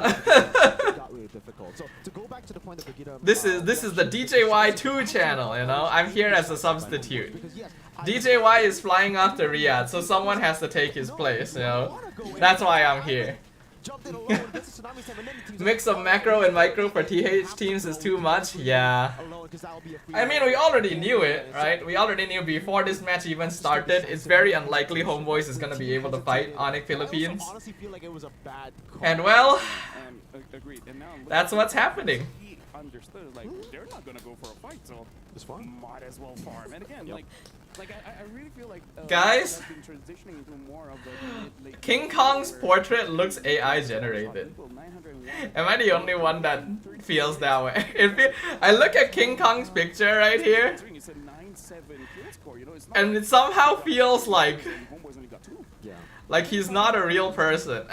got really difficult. So to go back to the point that Brigitte, This is the DJY2 channel, you know. I'm here as a substitute. DJY is flying off to Riyadh, so someone has to take his place, you know. That's why I'm here. Mix of macro and micro for TH teams is too much? Yeah. I mean, we already knew it, right? We already knew before this match even started. It's very unlikely Homeboys is gonna be able to fight ONIC Philippines. And well, that's what's happening. Understood, like they're not gonna go for a fight, so it's fine. Might as well farm. And again, like I really feel like guys, been transitioning into more of the King Kong's portrait looks AI generated. Am I the only one that feels that way? I look at King Kong's picture right here, and it somehow feels like he's not a real person.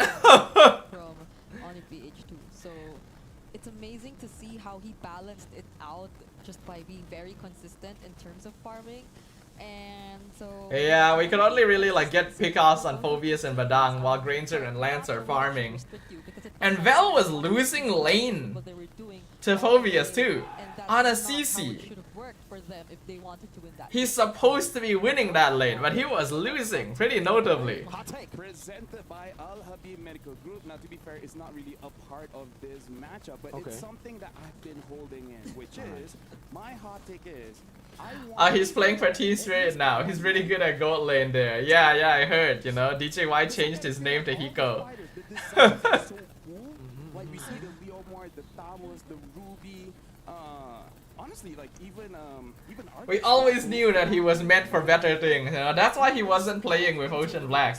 It's amazing to see how he balanced it out just by being very consistent in terms of farming. And so yeah, we could only really like get pickoffs on Phobius and Badang while Granger and Lance are farming. And Vel was losing lane to Phobius too on a CC. He's supposed to be winning that lane, but he was losing pretty notably. Presented by Al Habib Medical Group. Now, to be fair, it's not really a part of this matchup, but it's something that I've been holding in, which is my hot take is. He's playing for Team Spirit now. He's really good at gold lane there. Yeah, I heard. You know, DJY changed his name to Hiko. Like we see the Leomar, the Thamos, the Ruby. Honestly, like even we always knew that he was meant for better things. You know, that's why he wasn't playing with Ocean Black,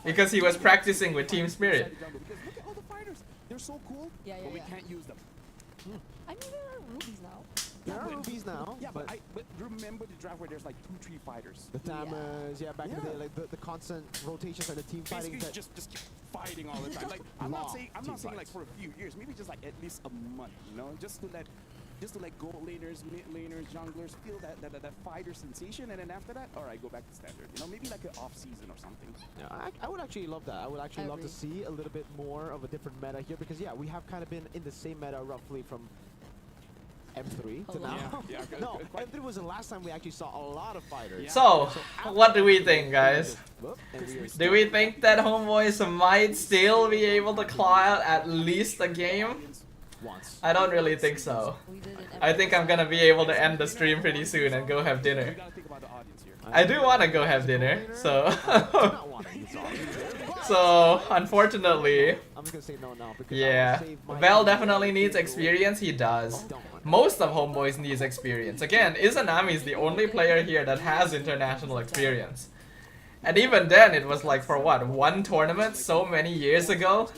because he was practicing with Team Spirit. Because look at all the fighters. They're so cool, but we can't use them. I mean, there are rubies now. There are rubies now. Yeah, but remember the draft where there's like 2-3 fighters. The Tamas, back in the day, like the constant rotations and the team fighting. Just keep fighting all the time. Like I'm not saying like for a few years, maybe just like at least a month, you know, just to let gold laners, mid laners, junglers feel that fighter sensation, and then after that, all right, go back to standard. You know, maybe like an off season or something. Yeah, I would actually love that. I would actually love to see a little bit more of a different meta here, because we have kind of been in the same meta roughly from M3 to now. No, M3 was the last time we actually saw a lot of fighters. So, what do we think, guys? Do we think that Homeboys might still be able to claw out at least a game? I don't really think so. I think I'm gonna be able to end the stream pretty soon and go have dinner. I do want to go have dinner, so so unfortunately, I'm just gonna say no now because yeah, Val definitely needs experience. He does. Most of Homeboys needs experience. Again, Izanami is the only player here that has international experience. And even then, it was like for what, one tournament so many years ago?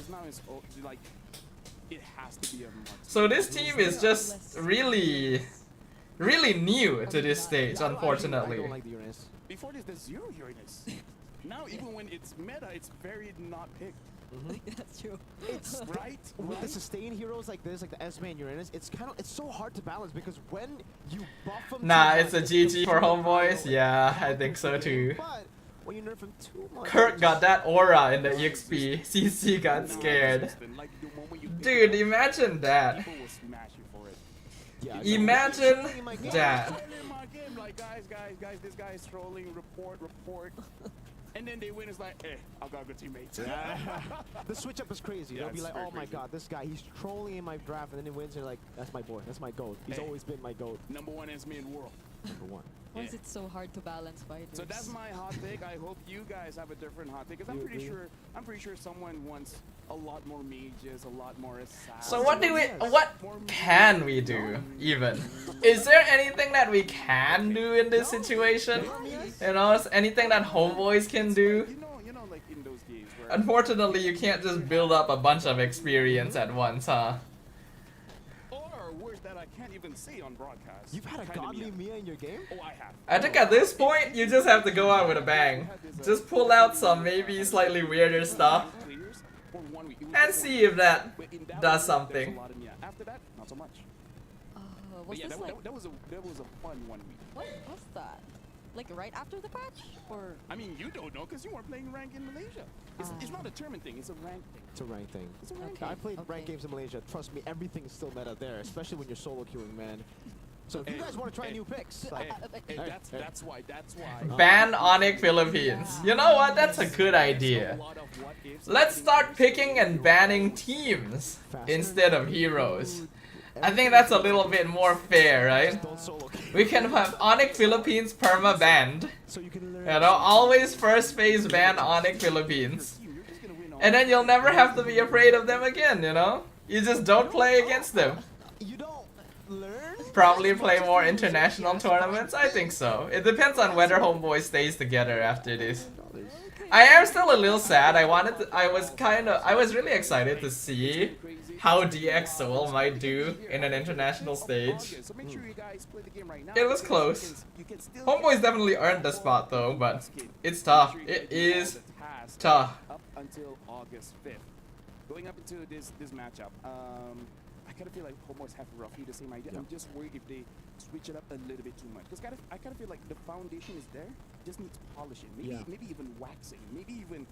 So this team is just really new to this stage, unfortunately. Before this, there's zero Uranus. Now, even when it's meta, it's very not picked. That's true. It's right with the sustain heroes like this, like the S-Man and Uranus. It's so hard to balance because when you buff them. Nah, it's a GG for Homeboys. Yeah, I think so too. But when you nerf them too much, Kirk got that aura in the EXP. CC got scared. Dude, imagine that. Imagine that. Like, guys, this guy is trolling, report. And then they win, it's like, I've got good teammates. The switch up is crazy. Yeah, They'll be like, oh my crazy. god, this guy, he's trolling in my draft, and then he wins, and you're like, that's my boy, that's my GOAT. He's always been my GOAT. #1 SME in world. #1. Why is it so hard to balance fighters? So that's my hot take. I hope you guys have a different hot take, because I'm pretty sure someone wants a lot more mages, a lot more assassins. So what can we do even? Is there anything that we can do in this situation? You know, is anything that Homeboys can do? You know, like in those games where Unfortunately, you can't just build up a bunch of experience at once, huh? or words that I can't even say on broadcast. You've had a godly Mia in your game? Oh, I have. I think at this point, you just have to go out with a bang. Just pull out some maybe slightly weirder stuff and see if that does something. After that, not so much. Was Yeah, this like, that was a fun 1 week. what was that? Like right after the patch? Or I mean, you don't know because you weren't playing rank in Malaysia. It's not a tournament thing, it's a rank thing. It's a rank thing. It's a rank I thing. played ranked games in Malaysia. Trust me, everything is still meta there, especially when you're solo queuing, man. So if you guys want to try new picks, like, That's why. Ban ONIC Philippines. You know what? That's a good idea. Let's start picking and banning teams instead of heroes. I think that's a little bit more fair, right? We can have ONIC Philippines perma banned. You know, always first phase ban ONIC Philippines. And then you'll never have to be afraid of them again, you know? You just don't play against them. you don't learn. Probably play more international tournaments? I think so. It depends on whether Homeboy stays together after this. I am still a little sad. I was really excited to see how DX Seoul might do in an international stage. It was close. Homeboys definitely earned the spot though, but it's tough. It is tough. Up until August 5th. Going up into this matchup, I kind of feel like Homeboys have roughly the same idea. I'm just worried if they switch it up a little bit too much. Because I kind of feel like the foundation is there, just needs polishing. Maybe even waxing, maybe even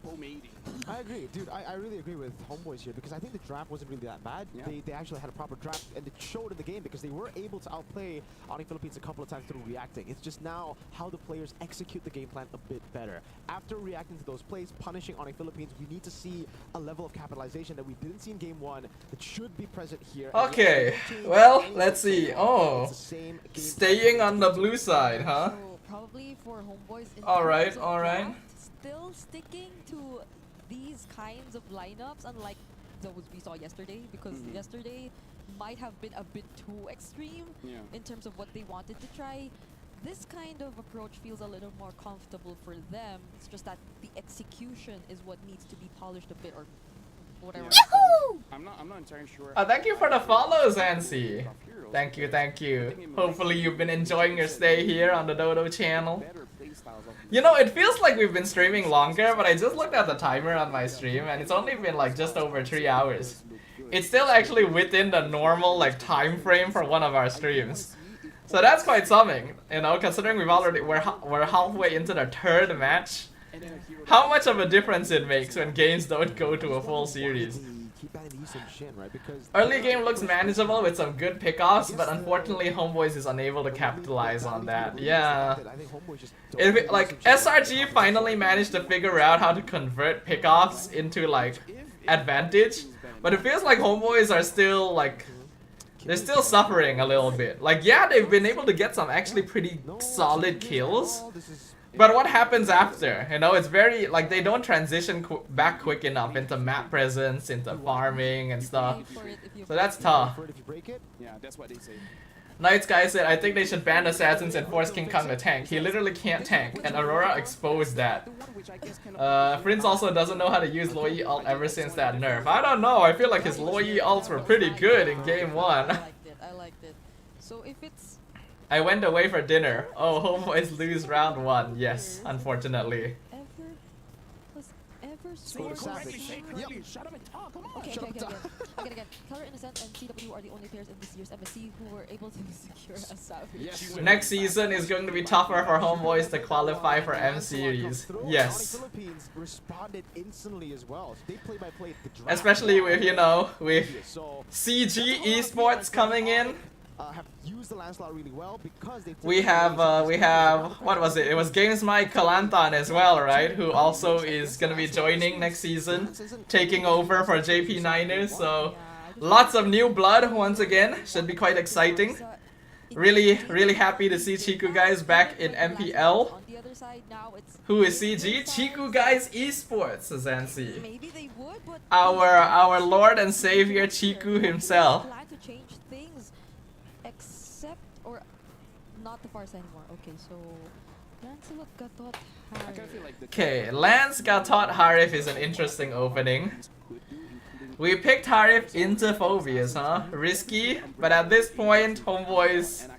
pomading. I agree, dude. I really agree with Homeboys here because I think the draft wasn't really that bad. Yeah. They actually had a proper draft and it showed in the game because they were able to outplay ONIC Philippines a couple of times through reacting. It's just now how the players execute the game plan a bit better. After reacting to those plays, punishing ONIC Philippines, we need to see a level of capitalization that we didn't see in game 1 that should be present here. Okay, well, let's see. Oh, staying on the blue side, huh? So probably for Homeboys. Alright. Still sticking to these kinds of lineups, unlike those we saw yesterday, because yesterday might have been a bit too extreme in terms of what they wanted to try. This kind of approach feels a little more comfortable for them. It's just that the execution is what needs to be polished a bit, or whatever. I'm not entirely sure. Thank you for the follow, Zancy. Thank you. Hopefully you've been enjoying your stay here on the Dodo channel. You know, it feels like we've been streaming longer, but I just looked at the timer on my stream and it's only been like just over 3 hours. It's still actually within the normal like time frame for one of our streams. So that's quite something, you know, considering we're halfway into the 3rd match. How much of a difference it makes when games don't go to a full series. Early game looks manageable with some good pickoffs, but unfortunately Homeboys is unable to capitalize on that. Yeah. Like, SRG finally managed to figure out how to convert pickoffs into like advantage, but it feels like Homeboys are still like They're still suffering a little bit. Like, yeah, they've been able to get some actually pretty solid kills. But what happens after? You know, it's very, like, they don't transition back quick enough into map presence, into farming and stuff. So that's tough. Yeah, that's what they say. Night Sky said, I think they should ban assassins and force King Kong to tank. He literally can't tank, and Aurora exposed that. Prince also doesn't know how to use low E ult ever since that nerf. I don't know, I feel like his low E ults were pretty good in game 1. I liked it. So if it's... I went away for dinner. Oh, homeboys lose round 1. Yes, unfortunately. Okay. Color Innocent and CW are the only players in this year's MSC who were able to secure a salvage. Next season is going to be tougher for homeboys to qualify for M Series. Yes. Especially with, you know, with CG Esports coming in. Have used the Lancelot really well because we have what was it? It was Games Mike Kalantan as well, right? Who also is gonna be joining next season, taking over for JP Niners. So lots of new blood once again. Should be quite exciting. Really happy to see Chiku guys back in MPL. Who is CG? Chiku guys Esports, Zancy. Our Lord and Savior Chiku himself. Not the far side anymore. Okay, so Lancelot got taught Harif. Okay, Lance got taught Harif is an interesting opening. We picked Harif into Phobias, huh? Risky, but at this point, homeboys,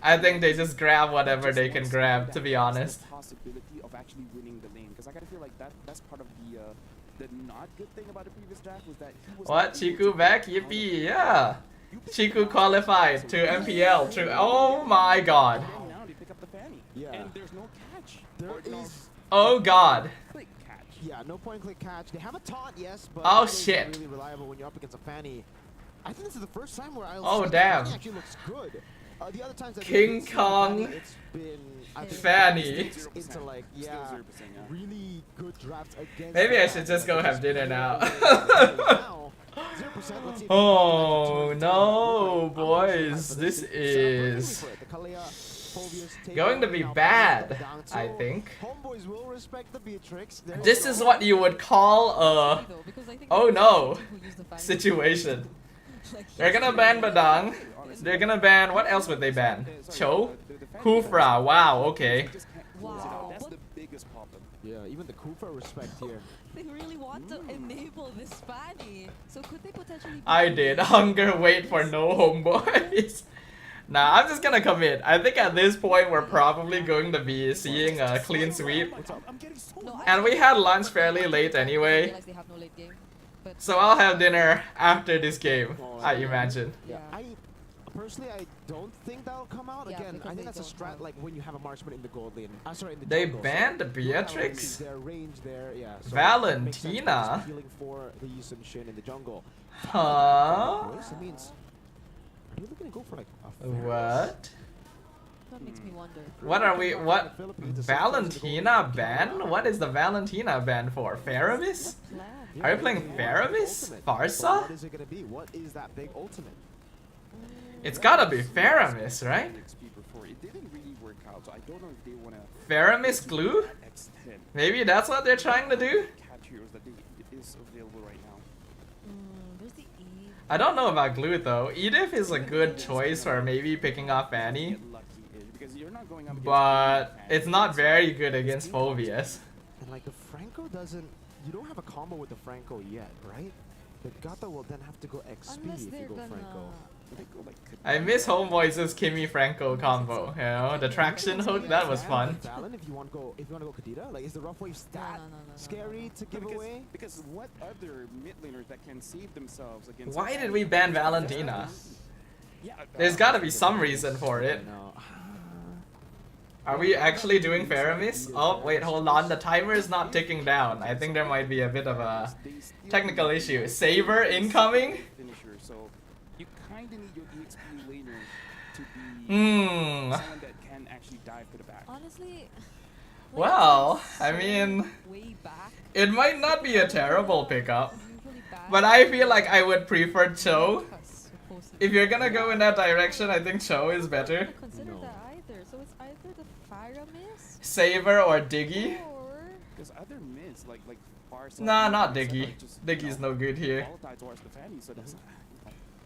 I think they just grab whatever they can grab, to be honest. Possibility of actually winning the lane, because I kind of feel like that's part of the not good thing about the previous draft was that he was. What? Chiku back? Yippee! Yeah. Chiku qualified to MPL. True. Oh my god. Now they pick up the Fanny. Yeah. And there's no catch. There is. Oh god. Click catch. Yeah, no point click catch. They have a taunt, yes, but oh shit. Really reliable when you're up against a Fanny. I think this is the first time where oh damn. Fanny actually looks good. The other times King Kong Fanny, it's been Fanny. Into like really good drafts against. Maybe I should just go have dinner now. Oh no, boys, this is going to be bad, I think. This is what you would call a oh no situation. They're gonna ban Badang. They're gonna ban, what else would they ban? Cho? Kufra, wow, okay. Wow. That's the biggest problem. Yeah, even the Kufra respect here. They really want to enable this Fanny. So could they potentially... I did. Hunger, wait for no homeboys. Nah, I'm just gonna commit. I think at this point we're probably going to be seeing a clean sweep. And we had lunch fairly late anyway. So I'll have dinner after this game, I imagine. Yeah. Personally, I don't think that'll come out again. I think that's a strat like when you have a marksman in the gold lane. Sorry, in the they jungle. banned Beatrix. Their range there, yeah. So Valentina. Healing for the Yi Sun Shin in the jungle. Huh? That means are you looking to go for like a what? That makes me wonder. What are we? What? Valentina ban? What is the Valentina ban for? Faramis? Are you playing Faramis? Farsa? What is it gonna be? What is that big ultimate? It's gotta be Faramis, right? It didn't really work out, so I don't know if they wanna Faramis glue? Maybe that's what they're trying to do? Catch heroes that is available right now. Where's the Eve? I don't know about glue though. Edith is a good choice for maybe picking off Fanny. But it's not very good against Phobias. And like the Franco doesn't, you don't have a combo with the Franco yet, right? The Gata will then have to go XP if you go Franco. I miss Homeboys' Kimmy Franco combo, you know, the traction hook, that was fun. Valen, if you want to go Kadira, like is the rough wave that scary to give away? Because what other mid laners that can save themselves against? Why did we ban Valentina? There's gotta be some reason for it. Are we actually doing Faramis? Oh wait, hold on, the timer is not ticking down. I think there might be a bit of a technical issue. Saber incoming? You kind of need your EXP laner to be someone that can actually dive to the back. Honestly, well, I mean, it might not be a terrible pickup, but I feel like I would prefer Cho If you're gonna go in that direction, I think Cho is better. Consider that either. So it's either the Fire Miss Saver or Diggy. There's other mids like Farsight. Nah, not Farsight Diggy. are just, Diggy's no good here. volatile towards the Fanny, so that's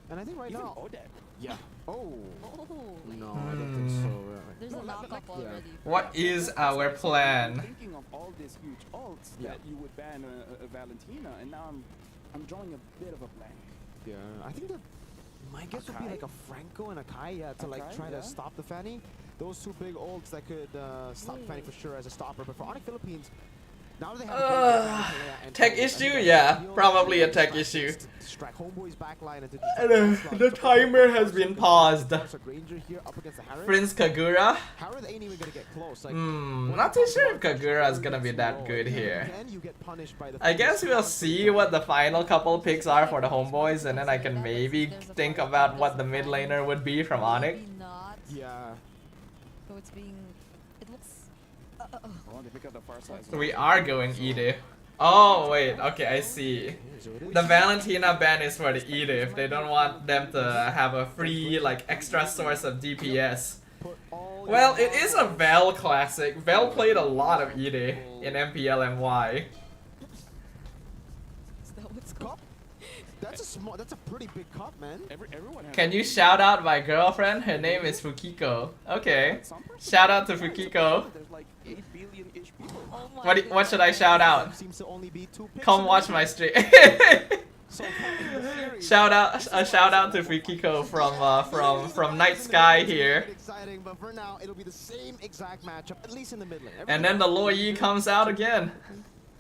And I think right even now, Odette. yeah. Oh. Oh, No, I don't think so. there's a lockup already. What is our plan? Thinking of all these huge ults that you would ban a Valentina, and now I'm drawing a bit of a blank. Yeah, I think that my guess would be like a Franco and a Kai, to like try to stop the Fanny. Those two big ults that could stop Fanny for sure as a stopper. But for ONIC Philippines, now that they have tech issue? Yeah, probably a tech issue. Distract Homeboys backline and The timer has been paused. Granger here up against the Harris. Prince Kagura? How are they ain't even gonna get close? Like, Not too sure if Kagura is gonna be that good here. I guess we'll see what the final couple picks are for the Homeboys, and then I can maybe think about what the mid laner would be from ONIC. Yeah. So it's being. It looks. Oh, they pick up the Farsight. We are going Edith. Oh wait, okay, I see. The Valentina ban is for the Edith. They don't want them to have a free, like, extra source of DPS. Well, it is a Vel classic. Vel played a lot of Edith in MPL MY. That's a pretty big cup, man. Can you shout out my girlfriend? Her name is Fukiko. Okay. Shout out to Fukiko. What should I shout out? Come watch my stream. shout out to Fukiko from Night Sky here. Exciting, but for now it'll be the same exact matchup, at least in the mid lane. And then the Lo Yi comes out again.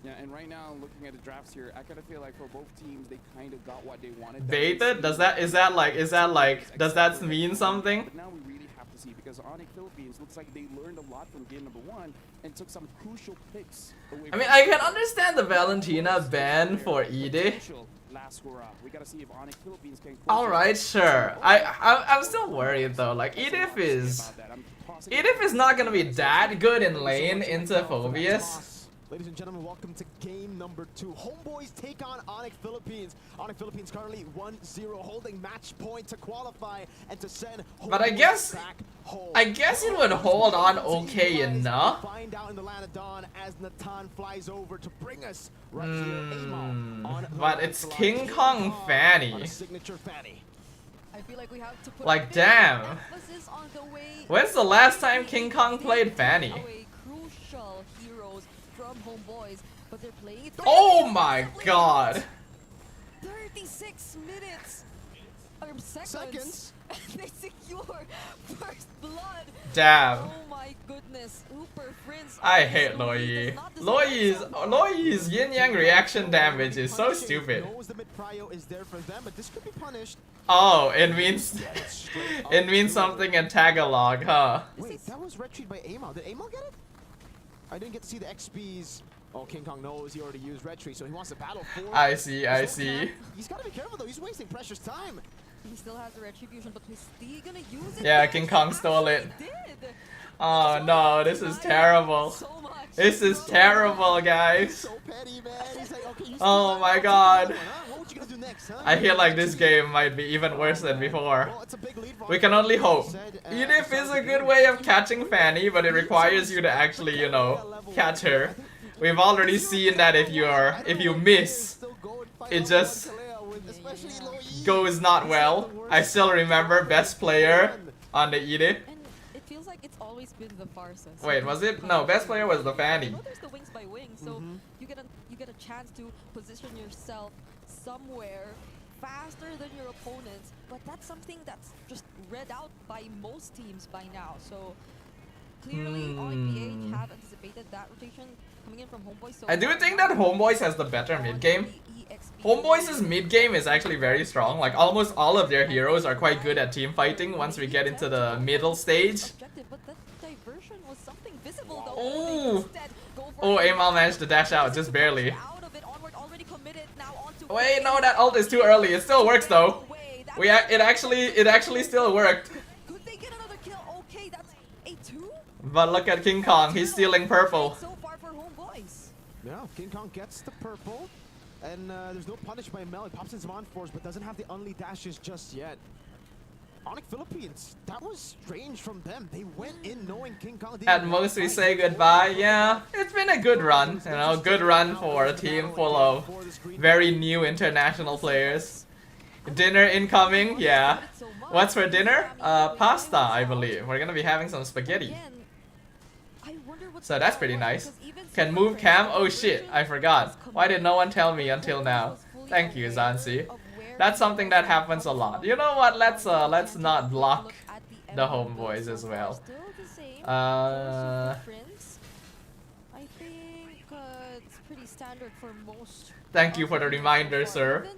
Yeah, and right now, looking at the drafts here, I kind of feel like for both teams, they kind of got what they wanted. Baited? Does that mean something? But now we really have to see, because ONIC Philippines looks like they learned a lot from game number 1 and took some crucial picks away. I mean, I can understand the Valentina ban for Edith. Last hurrah. We gotta see if ONIC Philippines can. All right, sure. I'm still worried though. Like Edith is not gonna be that good in lane into Phobius. Ladies and gentlemen, welcome to game number 2. Homeboys take on ONIC Philippines. ONIC Philippines currently 1-0, holding match point to qualify and to send Homeboys But I guess it would hold on okay enough. Find out in the land of dawn as Natan flies over to bring us right here. On but it's King Kong Fanny. Signature Fanny. I feel like we have to put like damn. emphasis on the way. When's the last time King Kong played Fanny? Crucial heroes from Homeboys, but they're playing it. Oh my god. 36 minutes or seconds. They secure first blood. Damn. Oh my goodness. Uber Prince. I hate Lo Yi. Lo Yi's yin yang reaction damage is so stupid. Knows the mid prio is there for them, but this could be punished. Oh, it means something in Tagalog, huh? Wait, that was retreat by Amal. Did Amal get it? I didn't get to see the XPs. Oh, King Kong knows he already used retreat, so he wants to battle for. I see. He's gotta be careful though. He's wasting precious time. He still has the retribution, but he's still gonna use it. Yeah, King Kong stole it. Oh no, this is terrible. This is terrible, guys. Oh my god. I feel like this game might be even worse than before. We can only hope. Edith is a good way of catching Fanny, but it requires you to actually, you know, catch her. We've already seen that if you miss, it just goes not well. I still remember best player on the Edith. And it feels like it's always been the Farsa. Wait, was it? No, best player was the Fanny. There's the wings by wings, so you get a chance to position yourself somewhere faster than your opponents, but that's something that's just read out by most teams by now. So clearly ONIC have anticipated that rotation coming in from Homeboys. So I do think that Homeboys has the better mid game. Homeboys' mid game is actually very strong. Like almost all of their heroes are quite good at team fighting once we get into the middle stage. But that diversion was something visible though. Oh, Amal managed to dash out just barely. Wait, no, that ult is too early. It still works though. It actually still worked. Could they get another kill? Okay, that's a 2. But look at King Kong. He's stealing purple. So far for Homeboys. Yeah, King Kong gets the purple. And there's no punish by Mel. He pops in some on4s, but doesn't have the only dashes just yet. ONIC Philippines, that was strange from them. They went in knowing King Kong. At most we say goodbye. Yeah, it's been a good run. You know, good run for a team full of very new international players. Dinner incoming, yeah. What's for dinner? Pasta, I believe. We're gonna be having some spaghetti. So that's pretty nice. Can move cam? Oh shit, I forgot. Why did no one tell me until now? Thank you, Zanzi. That's something that happens a lot. You know what? Let's not block the homeboys as well. I think it's pretty standard for most. Thank you for the reminder, sir.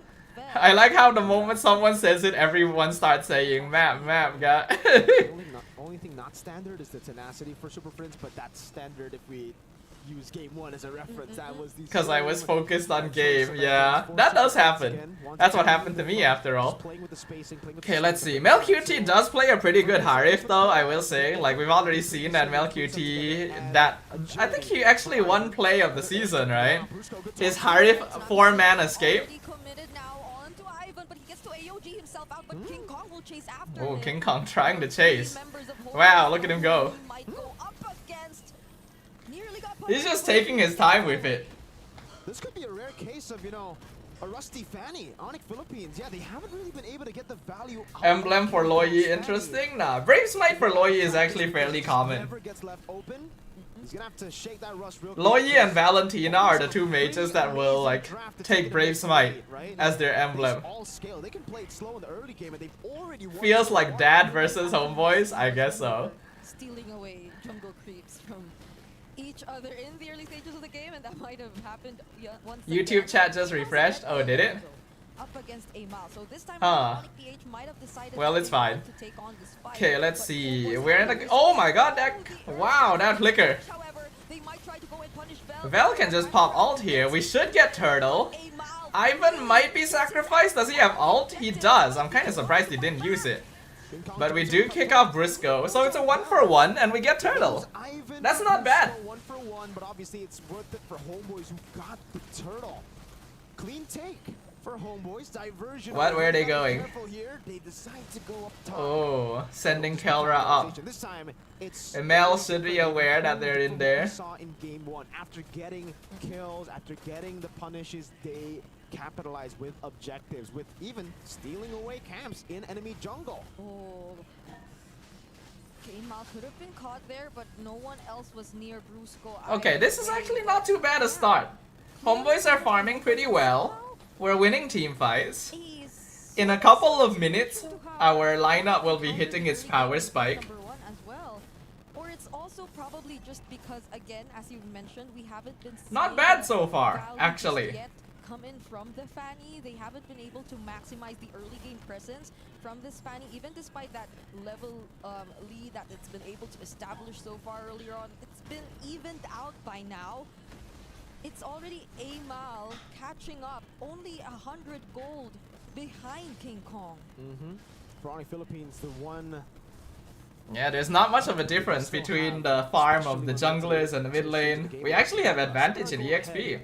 I like how the moment someone says it, everyone starts saying map, guy. Only thing not standard is the tenacity for Super Friends, but that's standard if we use game 1 as a reference. That was the because I was focused on game. Yeah, that does happen. That's what happened to me after all. Okay, let's see. MelQT does play a pretty good Harif though, I will say. Like, we've already seen that MelQT, that I think he actually won play of the season, right? His Harif 4-man escape. Oh, King Kong trying to chase. Wow, look at him go. He's just taking his time with it. This could be a rare case of, you know, a rusty fanny. ONIC Philippines, yeah, they haven't really been able to get the value. Emblem for Loyi, interesting? Nah, Brave Smite for Loyi is actually fairly common. Loyi and Valentina are the two mages that will like take Brave Smite as their emblem. Feels like dad versus homeboys? I guess so. Stealing away jungle creeps from each other in the early stages of the game, and that might have happened once YouTube chat just refreshed. Oh, did it? Up against Amal. So this time might have decided well, it's fine. to take on this fight. Okay, let's see. We're in the oh my god, that wow, that flicker. Vel can just pop ult here. We should get turtle. Ivan might be sacrificed. Does he have ult? He does. I'm kind of surprised he didn't use it. But we do kick off Briscoe, so it's a 1-for-1 and we get turtle. That's not bad. 1-for-1, but obviously it's worth it for homeboys who got the turtle. Clean take for homeboys. Diversion. What? Where are they going? They decide to go up top. Oh, sending Kelra up. This time it's Mel should be aware that they're in there. Saw in game 1, after getting kills, after getting the punishes, they capitalize with objectives, with even stealing away camps in enemy jungle. Oh. Mal could have been caught there, but no one else was near Brusco. Okay, this is actually not too bad a start. Homeboys are farming pretty well. We're winning team fights. In a couple of minutes, our lineup will be hitting its power spike. Or it's also probably just because, again, as you mentioned, we haven't been not bad so far, actually. Come in from the Fanny. They haven't been able to maximize the early game presence from this Fanny, even despite that level lead that it's been able to establish so far earlier on. It's been evened out by now. It's already Amal catching up, only 100 gold behind King Kong. For ONIC Philippines, the one. Yeah, there's not much of a difference between the farm of the junglers and the mid lane. We actually have advantage in EXP.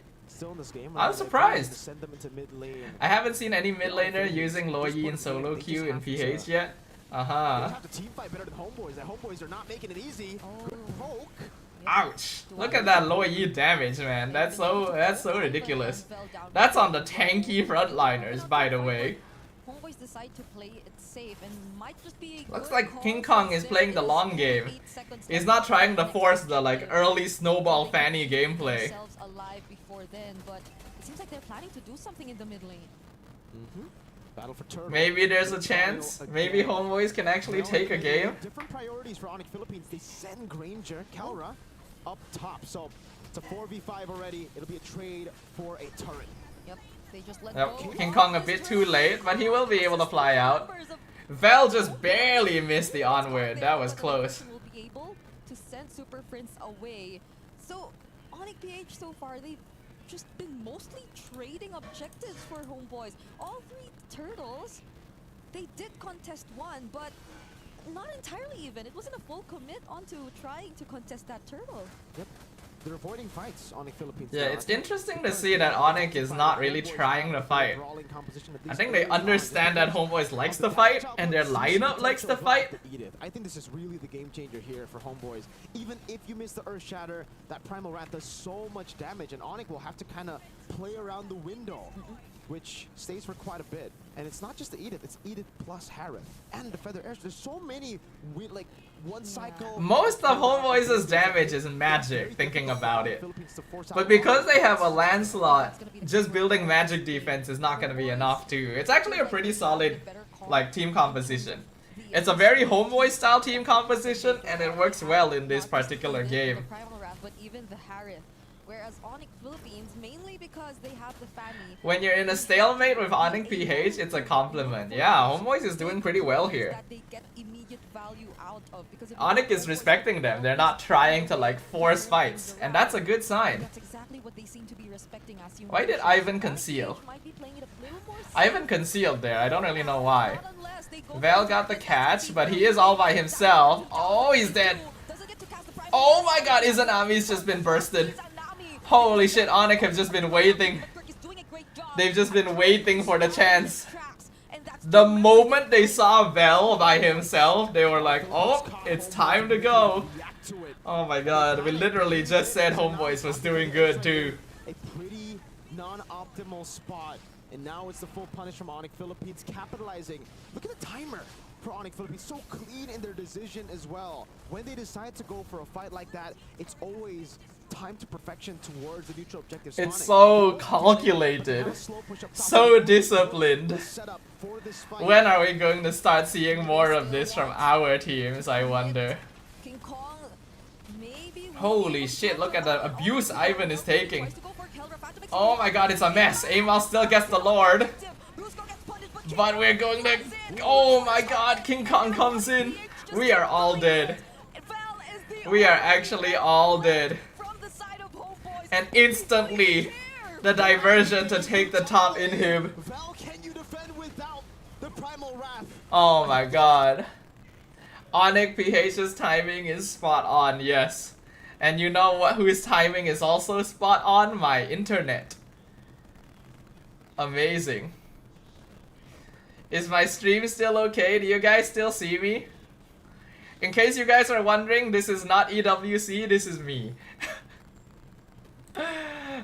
I'm surprised. I haven't seen any mid laner using Loyi in solo queue in PH yet. Ouch! Look at that Loyi damage, man. That's so ridiculous. That's on the tanky frontliners, by the way. Homeboys decide to play it safe and might just be. Looks like King Kong is playing the long game. He's not trying to force the like early snowball fanny gameplay. Alive before then, but it seems like they're planning to do something in the mid lane. Battle for turtle. Maybe there's a chance. Maybe homeboys can actually take a game. Different priorities for ONIC Philippines. They send Granger, Kelra up top, so it's a 4v5 already. It'll be a trade for a turret. Yep. They just let King Kong a bit too late, but he will be able to fly out. Vel just barely missed the onward. That was close. Will be able to send Super Prince away. So ONIC PH so far, they've just been mostly trading objectives for homeboys. All 3 turtles, they did contest 1, but not entirely even. It wasn't a full commit onto trying to contest that turtle. Yep. they're avoiding fights on the Philippines. Yeah, it's interesting to see that ONIC is not really trying to fight. I think they understand that Homeboys likes to fight, and their lineup likes to fight. I think this is really the game changer here for Homeboys. Even if you miss the Earth Shatter, that Primal Wrath does so much damage, and ONIC will have to kind of play around the window, which stays for quite a bit. And it's not just the Edith, it's Edith plus Harith and the Feather Air. There's so many like one cycle. Most of Homeboys' damage is magic, thinking about it. But because they have a Lancelot, just building magic defense is not going to be enough too. It's actually a pretty solid like team composition. It's a very Homeboy style team composition, and it works well in this particular game. But even the Harith, whereas ONIC Philippines, mainly because they have the Fanny. When you're in a stalemate with ONIC PH, it's a compliment. Yeah, Homeboys is doing pretty well here. ONIC is respecting them. They're not trying to like force fights, and that's a good sign. That's exactly what they seem to be respecting us. Why did Ivan conceal? Ivan concealed there. I don't really know why. Vel got the catch, but he is all by himself. Oh, he's dead. Oh my god, Izanami's just been bursted. Holy shit, ONIC have just been waiting. They've just been waiting for the chance. The moment they saw Vel by himself, they were like, oh, it's time to go. Oh my god, we literally just said Homeboys was doing good too. A pretty non-optimal spot. And now it's the full punish from ONIC Philippines capitalizing. Look at the timer for ONIC Philippines. So clean in their decision as well. When they decide to go for a fight like that, it's always time to perfection towards the neutral objective. It's so calculated, so disciplined. When are we going to start seeing more of this from our teams, I wonder? Holy shit, look at the abuse Ivan is taking. Oh my god, it's a mess. Amal still gets the Lord. But we're going to... Oh my god, King Kong comes in. We are all dead. We are actually all dead. And instantly, the diversion to take the top inhib. Oh my god. ONIC PH's timing is spot on, yes. And you know what? Whose timing is also spot on? My internet. Amazing. Is my stream still okay? Do you guys still see me? In case you guys are wondering, this is not EWC, this is me.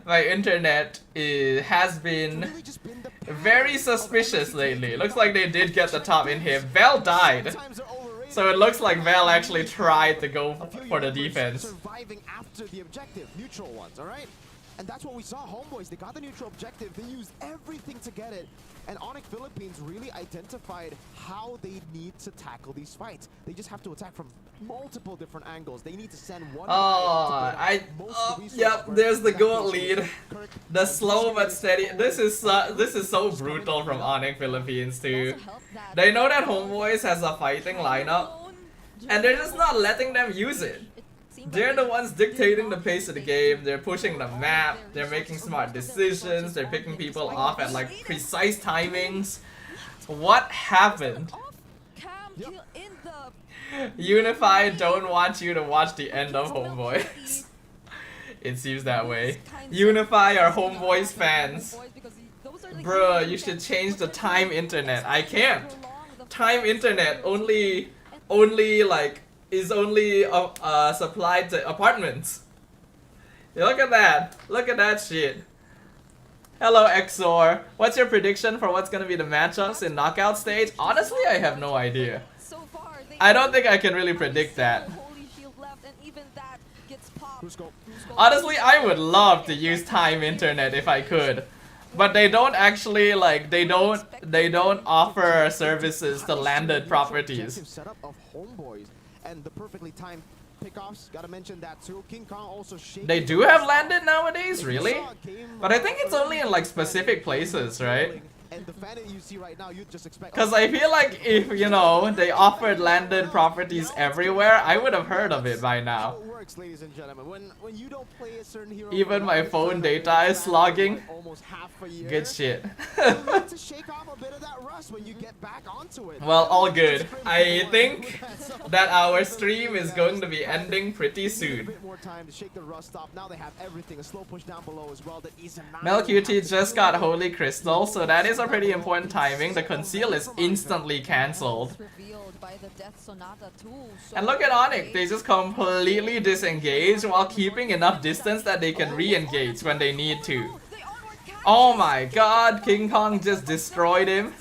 My internet has been very suspicious lately. Looks like they did get the top in here. Vel died. So it looks like Vel actually tried to go for the defense. Surviving after the objective, neutral ones, alright? And that's what we saw, Homeboys. They got the neutral objective, they used everything to get it. And ONIC Philippines really identified how they need to tackle these fights. They just have to attack from multiple different angles. They need to send one. Yep, there's the goal lead. The slow but steady. This is so brutal from ONIC Philippines too. They know that Homeboys has a fighting lineup, and they're just not letting them use it. They're the ones dictating the pace of the game. They're pushing the map. They're making smart decisions. They're picking people off at like precise timings. What happened? Unify don't want you to watch the end of Homeboys. It seems that way. Unify are Homeboys fans. Bruh, you should change the time internet. I can't. Time internet only like is only supplied to apartments. Look at that. Look at that shit. Hello, Exor. What's your prediction for what's gonna be the matchups in knockout stage? Honestly, I have no idea. I don't think I can really predict that. Honestly, I would love to use time internet if I could. But they don't actually like they don't offer services to landed properties. Setup of Homeboys and the perfectly timed pickoffs. Gotta mention that too. King Kong also they do have landed nowadays, really? But I think it's only in like specific places, right? And the fan that you see right now, you just expect. Because I feel like if, you know, they offered landed properties everywhere, I would have heard of it by now. works, ladies and gentlemen. When you don't play a certain hero, Even my phone data is slogging. Almost half a year. Good shit. To shake off a bit of that rust when you get back onto it. Well, all good. I think that our stream is going to be ending pretty soon. A bit more time to shake the rust off. Now they have everything. A slow push down below as well. That MelQT just got Holy Crystal, so that is a pretty important timing. The conceal is instantly cancelled. And look at ONIC, they just completely disengage while keeping enough distance that they can re-engage when they need to. Oh my god, King Kong just destroyed him.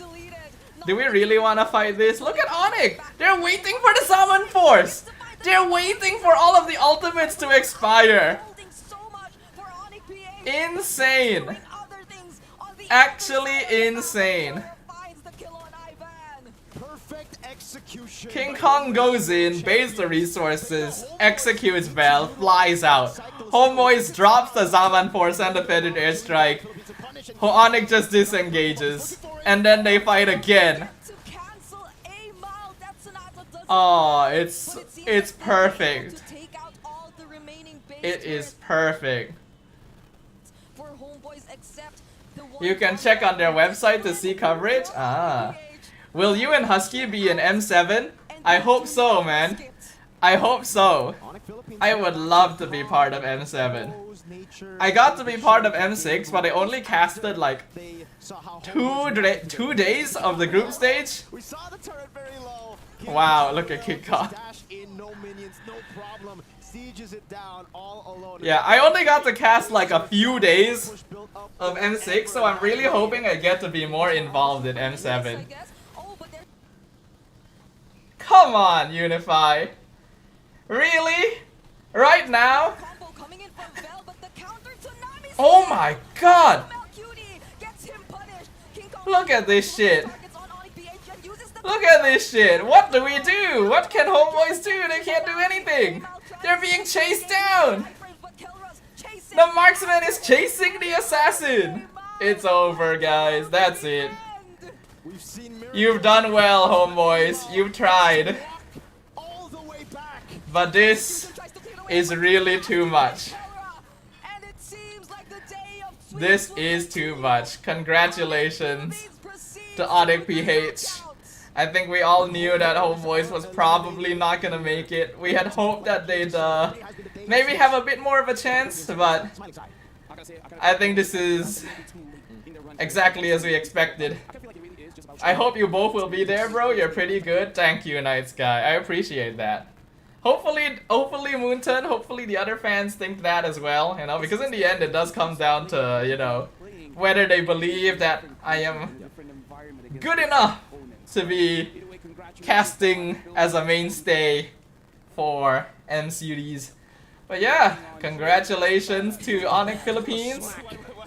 Do we really want to fight this? Look at ONIC! They're waiting for the Summon Force! They're waiting for all of the ultimates to expire! Insane! Actually insane. King Kong goes in, baits the resources, executes Vel, flies out. Homeboys drops the Zaman Force and the Feathered Airstrike. ONIC just disengages. And then they fight again. Oh, it's perfect. It is perfect. You can check on their website to see coverage. Ah. Will you and Husky be in M7? I hope so, man. I hope so. I would love to be part of M7. I got to be part of M6, but I only casted like 2 days of the group stage. Wow, look at King Kong. Yeah, I only got to cast like a few days of M6, so I'm really hoping I get to be more involved in M7. Come on, Unify. Really? Right now? Oh my god! Look at this shit. Look at this shit. What do we do? What can homeboys do? They can't do anything. They're being chased down. The marksman is chasing the assassin. It's over, guys. That's it. You've done well, homeboys. You've tried. But this is really too much. This is too much. Congratulations to ONIC PH. I think we all knew that Homeboys was probably not gonna make it. We had hoped that they'd maybe have a bit more of a chance, but I think this is exactly as we expected. I hope you both will be there, bro. You're pretty good. Thank you, Night Sky. I appreciate that. Hopefully Moonton, hopefully the other fans think that as well, you know, because in the end it does come down to, you know, whether they believe that I am good enough to be casting as a mainstay for M series. But yeah, congratulations to ONIC Philippines.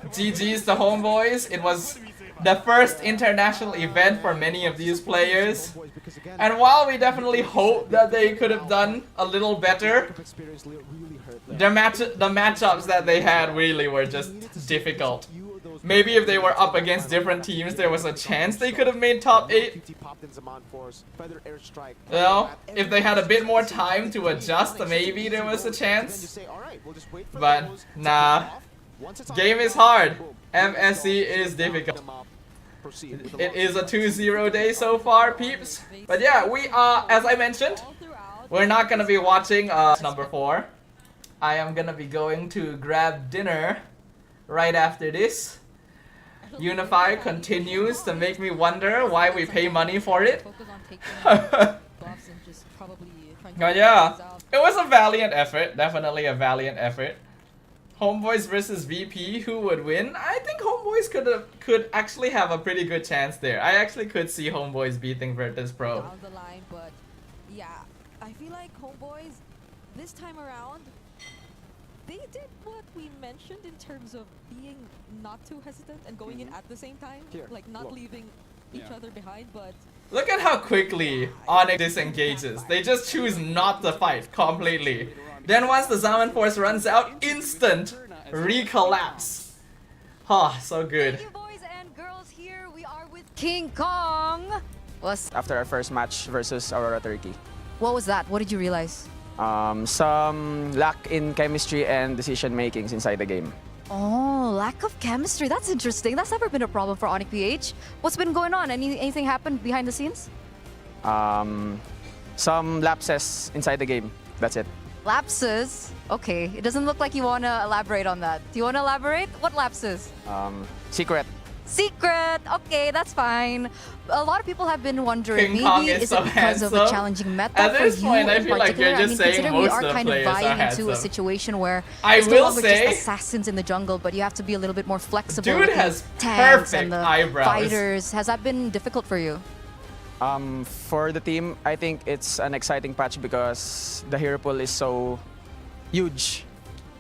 GG's to Homeboys. It was the first international event for many of these players. And while we definitely hope that they could have done a little better, the matchups that they had really were just difficult. Maybe if they were up against different teams, there was a chance they could have made top 8. You know, if they had a bit more time to adjust, maybe there was a chance. But nah, game is hard. MSC is difficult. It is a 2-0 day so far, peeps. But yeah, we are, as I mentioned, we're not gonna be watching number 4. I am gonna be going to grab dinner right after this. Unify continues to make me wonder why we pay money for it. But yeah, it was a valiant effort, definitely a valiant effort. Homeboys versus VP, who would win? I think Homeboys could actually have a pretty good chance there. I actually could see Homeboys beating Virtus Pro. Down the line, but yeah, I feel like Homeboys this time around, they did what we mentioned in terms of being not too hesitant and going in at the same time, like not leaving each other behind, but look at how quickly ONIC disengages. They just choose not to fight completely. Then once the Zaman Force runs out, instant recollapse. Oh, so good. Hey, boys and girls, here we are with King Kong. After our first match versus Aurora Turkey. What was that? What did you realize? Some lack in chemistry and decision makings inside the game. Oh, lack of chemistry. That's interesting. That's never been a problem for ONIC PH. What's been going on? Anything happened behind the scenes? Some lapses inside the game. That's it. Lapses? Okay. It doesn't look like you want to elaborate on that. Do you want to elaborate? What lapses? Secret. Secret. Okay, that's fine. A lot of people have been wondering, King Kong maybe is is so it because of a handsome. challenging meta At for this you point, I in feel like particular? you're just saying considering we most are of the kind of players are vying into handsome. a situation where I it's no will longer say- just assassins in the jungle, but you have to be a little bit more flexible. Dude with the has tanks perfect and the eyebrows. fighters. Has that been difficult for you? For the team, I think it's an exciting patch because the hero pool is so huge.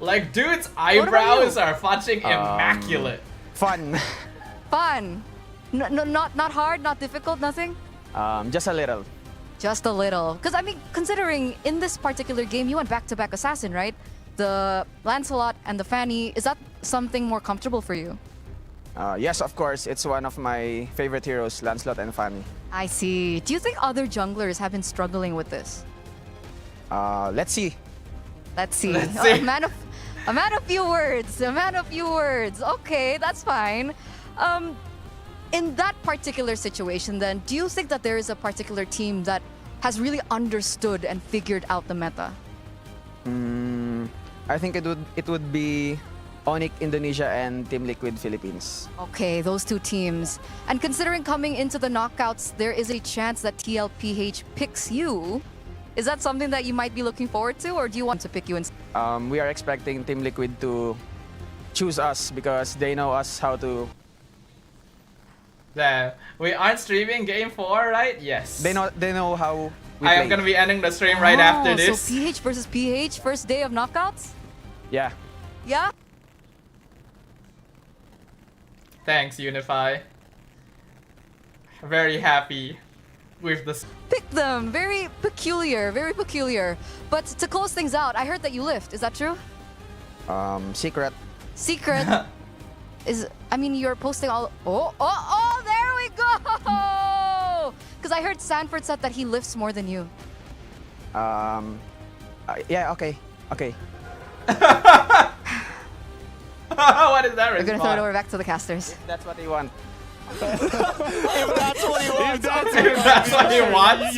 Like, dude's eyebrows you? are fucking immaculate. Fun. Fun. Not hard, not difficult, nothing? Just a little. Just a little. Because, I mean, considering in this particular game, you went back-to-back assassin, right? The Lancelot and the Fanny, is that something more comfortable for you? Yes, of course. It's one of my favorite heroes, Lancelot and Fanny. I see. Do you think other junglers have been struggling with this? Let's see. Let's see. Let's see. A man of few words. A man of few words. Okay, that's fine. In that particular situation, then, do you think that there is a particular team that has really understood and figured out the meta? I think it would be ONIC Indonesia and Team Liquid Philippines. Okay, those two teams. And considering coming into the knockouts, there is a chance that TLPH picks you. Is that something that you might be looking forward to, or do you want to pick you instead? We are expecting Team Liquid to choose us because they know us how to. Yeah, we aren't streaming game 4, right? Yes. They know how. I am gonna be ending the stream right after this. So PH versus PH, first day of knockouts? Yeah. Yeah? Thanks, Unify. Very happy with the. Pick them. Very peculiar. Very peculiar. But to close things out, I heard that you lift. Is that true? Secret. Secret. I mean, you're posting all. Oh, there we go! Because I heard Sanford said that he lifts more than you. Yeah, okay. What is that response? We're gonna throw it over back to the casters. That's what they want. If that's what he wants. If that's what he wants.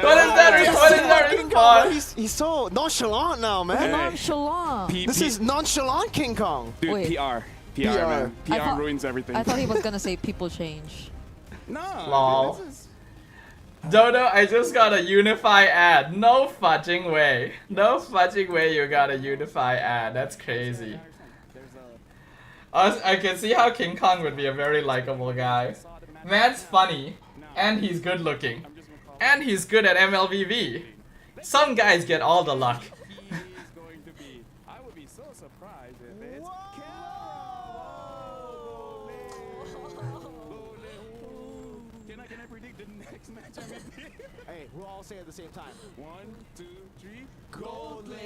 What is that response? He's so nonchalant now, man. Nonchalant. This is nonchalant King Kong. Dude, Wait. PR, man. I PR thought- ruins everything. I thought he was gonna say people change. No. Lol. Dude, this is... Dodo, I just got a Unify ad. No fudging way. No fudging way you got a Unify ad. That's crazy. I can see how King Kong would be a very likable guy. Man's funny, and he's good looking, and he's good at MLBB. Some guys get all the luck. I would be so surprised if it's... Can I predict the next match I'm in? Hey, we'll all say it at the same time. 1, 2, 3, Gold lane. Yeah,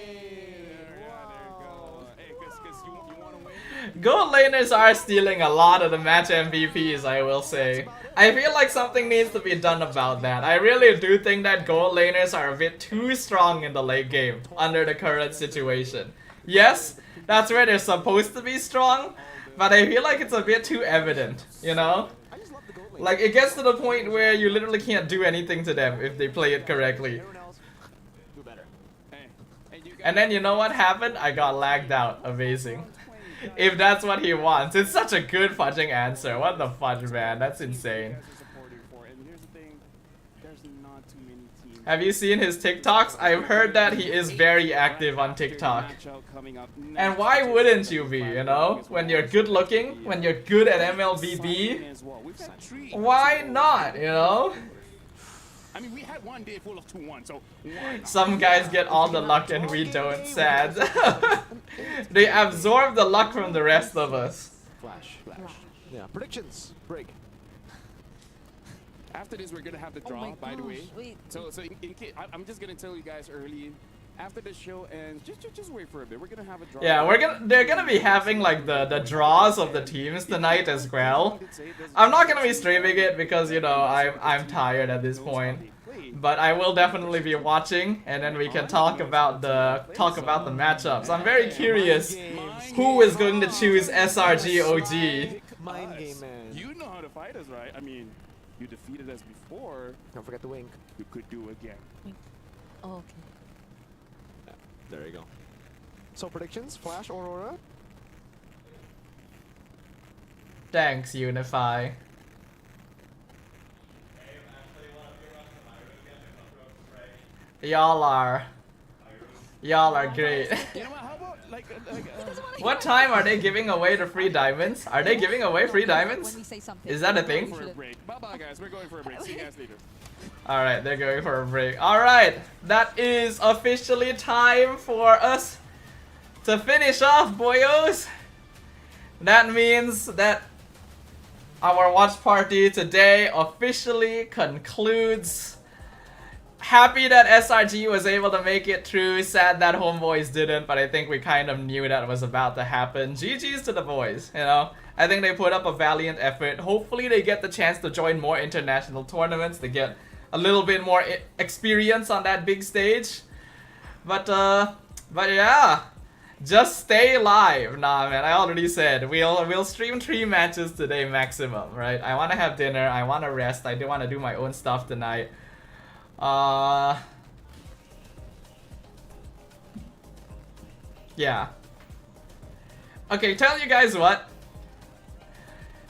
there you go. Hey, because you want to win. Gold laners are stealing a lot of the match MVPs, I will say. I feel like something needs to be done about that. I really do think that gold laners are a bit too strong in the late game under the current situation. Yes, that's where they're supposed to be strong, but I feel like it's a bit too evident, you know? Like, it gets to the point where you literally can't do anything to them if they play it correctly. And then you know what happened? I got lagged out. Amazing. If that's what he wants. It's such a good fudging answer. What the fudge, man? That's insane. Have you seen his TikToks? I've heard that he is very active on TikTok. And why wouldn't you be, you know? When you're good looking, when you're good at MLBB, why not, you know? I mean, we had one day full of 2-1, so why not? Some guys get all the luck and we don't, sad. They absorb the luck from the rest of us. Flash. Yeah, predictions. Break. After this, we're gonna have the draw, by the way. Wait. So in case, I'm just gonna tell you guys early. after the show ends, just wait for a bit. We're gonna have a draw. Yeah, they're gonna be having like the draws of the teams tonight as well. I'm not gonna be streaming it because you know I'm tired at this point. But I will definitely be watching, and then we can talk about the matchups. I'm very curious who is going to choose SRG OG. Mind game, man. You know how to fight us, right? I mean, you defeated us before. Don't forget the wink. You could do again. Oh, okay. Yeah, there you go. So predictions, Flash, Aurora? Thanks, Unify. Y'all are great. You know what? How about What time are they giving away the free diamonds? Are they giving away free diamonds? Is that a thing? Bye bye guys, we're going for a break. See you guys later. Alright, they're going for a break. Alright, that is officially time for us to finish off, boyos. That means that our watch party today officially concludes. Happy that SRG was able to make it through. Sad that Homeboys didn't, but I think we kind of knew that was about to happen. GG's to the boys, you know. I think they put up a valiant effort. Hopefully they get the chance to join more international tournaments. They get a little bit more experience on that big stage. But yeah. Just stay live. Nah, man, I already said we'll stream 3 matches today maximum, right? I want to have dinner. I want to rest. I do want to do my own stuff tonight. Yeah. Okay, tell you guys what.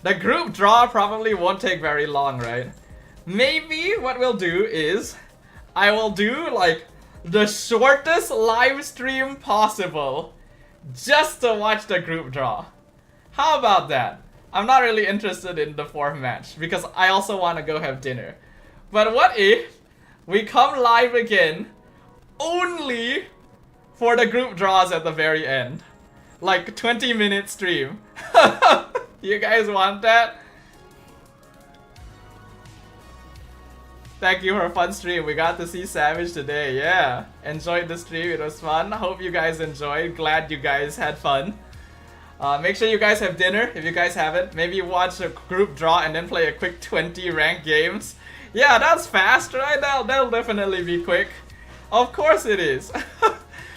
The group draw probably won't take very long, right? Maybe what we'll do is I will do like the shortest live stream possible just to watch the group draw. How about that? I'm not really interested in the 4th match because I also want to go have dinner. But what if we come live again only for the group draws at the very end? Like 20-minute stream. You guys want that? Thank you for a fun stream. We got to see Savage today. Yeah. Enjoyed the stream. It was fun. Hope you guys enjoyed. Glad you guys had fun. Make sure you guys have dinner if you guys haven't. Maybe watch a group draw and then play a quick 20 ranked games. Yeah, that's fast, right? That'll definitely be quick. Of course it is.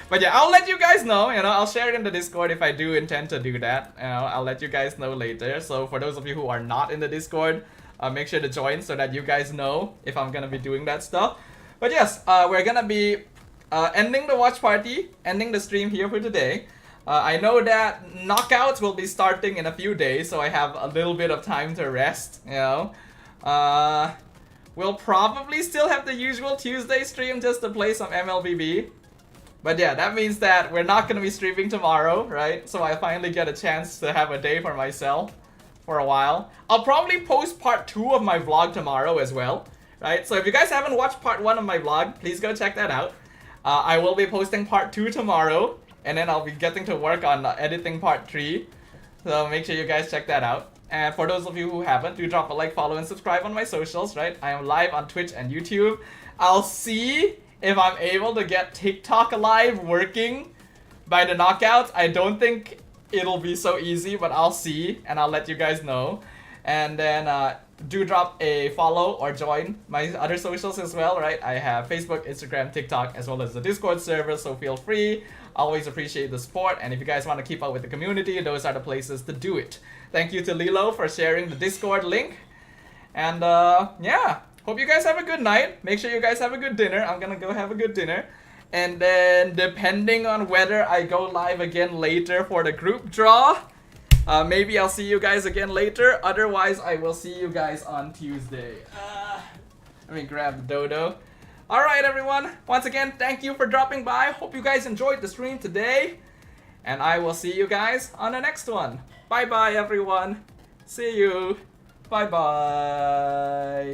But yeah, I'll let you guys know. You know, I'll share it in the Discord if I do intend to do that. You know, I'll let you guys know later. So for those of you who are not in the Discord, make sure to join so that you guys know if I'm gonna be doing that stuff. But yes, we're gonna be ending the watch party, ending the stream here for today. I know that knockouts will be starting in a few days, so I have a little bit of time to rest, you know. We'll probably still have the usual Tuesday stream just to play some MLBB. But yeah, that means that we're not gonna be streaming tomorrow, right? So I finally get a chance to have a day for myself for a while. I'll probably post part 2 of my vlog tomorrow as well, right? So if you guys haven't watched part 1 of my vlog, please go check that out. I will be posting part 2 tomorrow, and then I'll be getting to work on editing part 3. So make sure you guys check that out. And for those of you who haven't, do drop a like, follow, and subscribe on my socials, right? I am live on Twitch and YouTube. I'll see if I'm able to get TikTok live working by the knockouts. I don't think it'll be so easy, but I'll see and I'll let you guys know. And then do drop a follow or join my other socials as well, right? I have Facebook, Instagram, TikTok, as well as the Discord server, so feel free. Always appreciate the support, and if you guys want to keep up with the community, those are the places to do it. Thank you to Lilo for sharing the Discord link. And yeah, hope you guys have a good night. Make sure you guys have a good dinner. I'm gonna go have a good dinner. And then depending on whether I go live again later for the group draw, maybe I'll see you guys again later. Otherwise, I will see you guys on Tuesday. Let me grab the dodo. Alright everyone, once again, thank you for dropping by. Hope you guys enjoyed the stream today. And I will see you guys on the next one. Bye bye everyone. See you. Bye bye.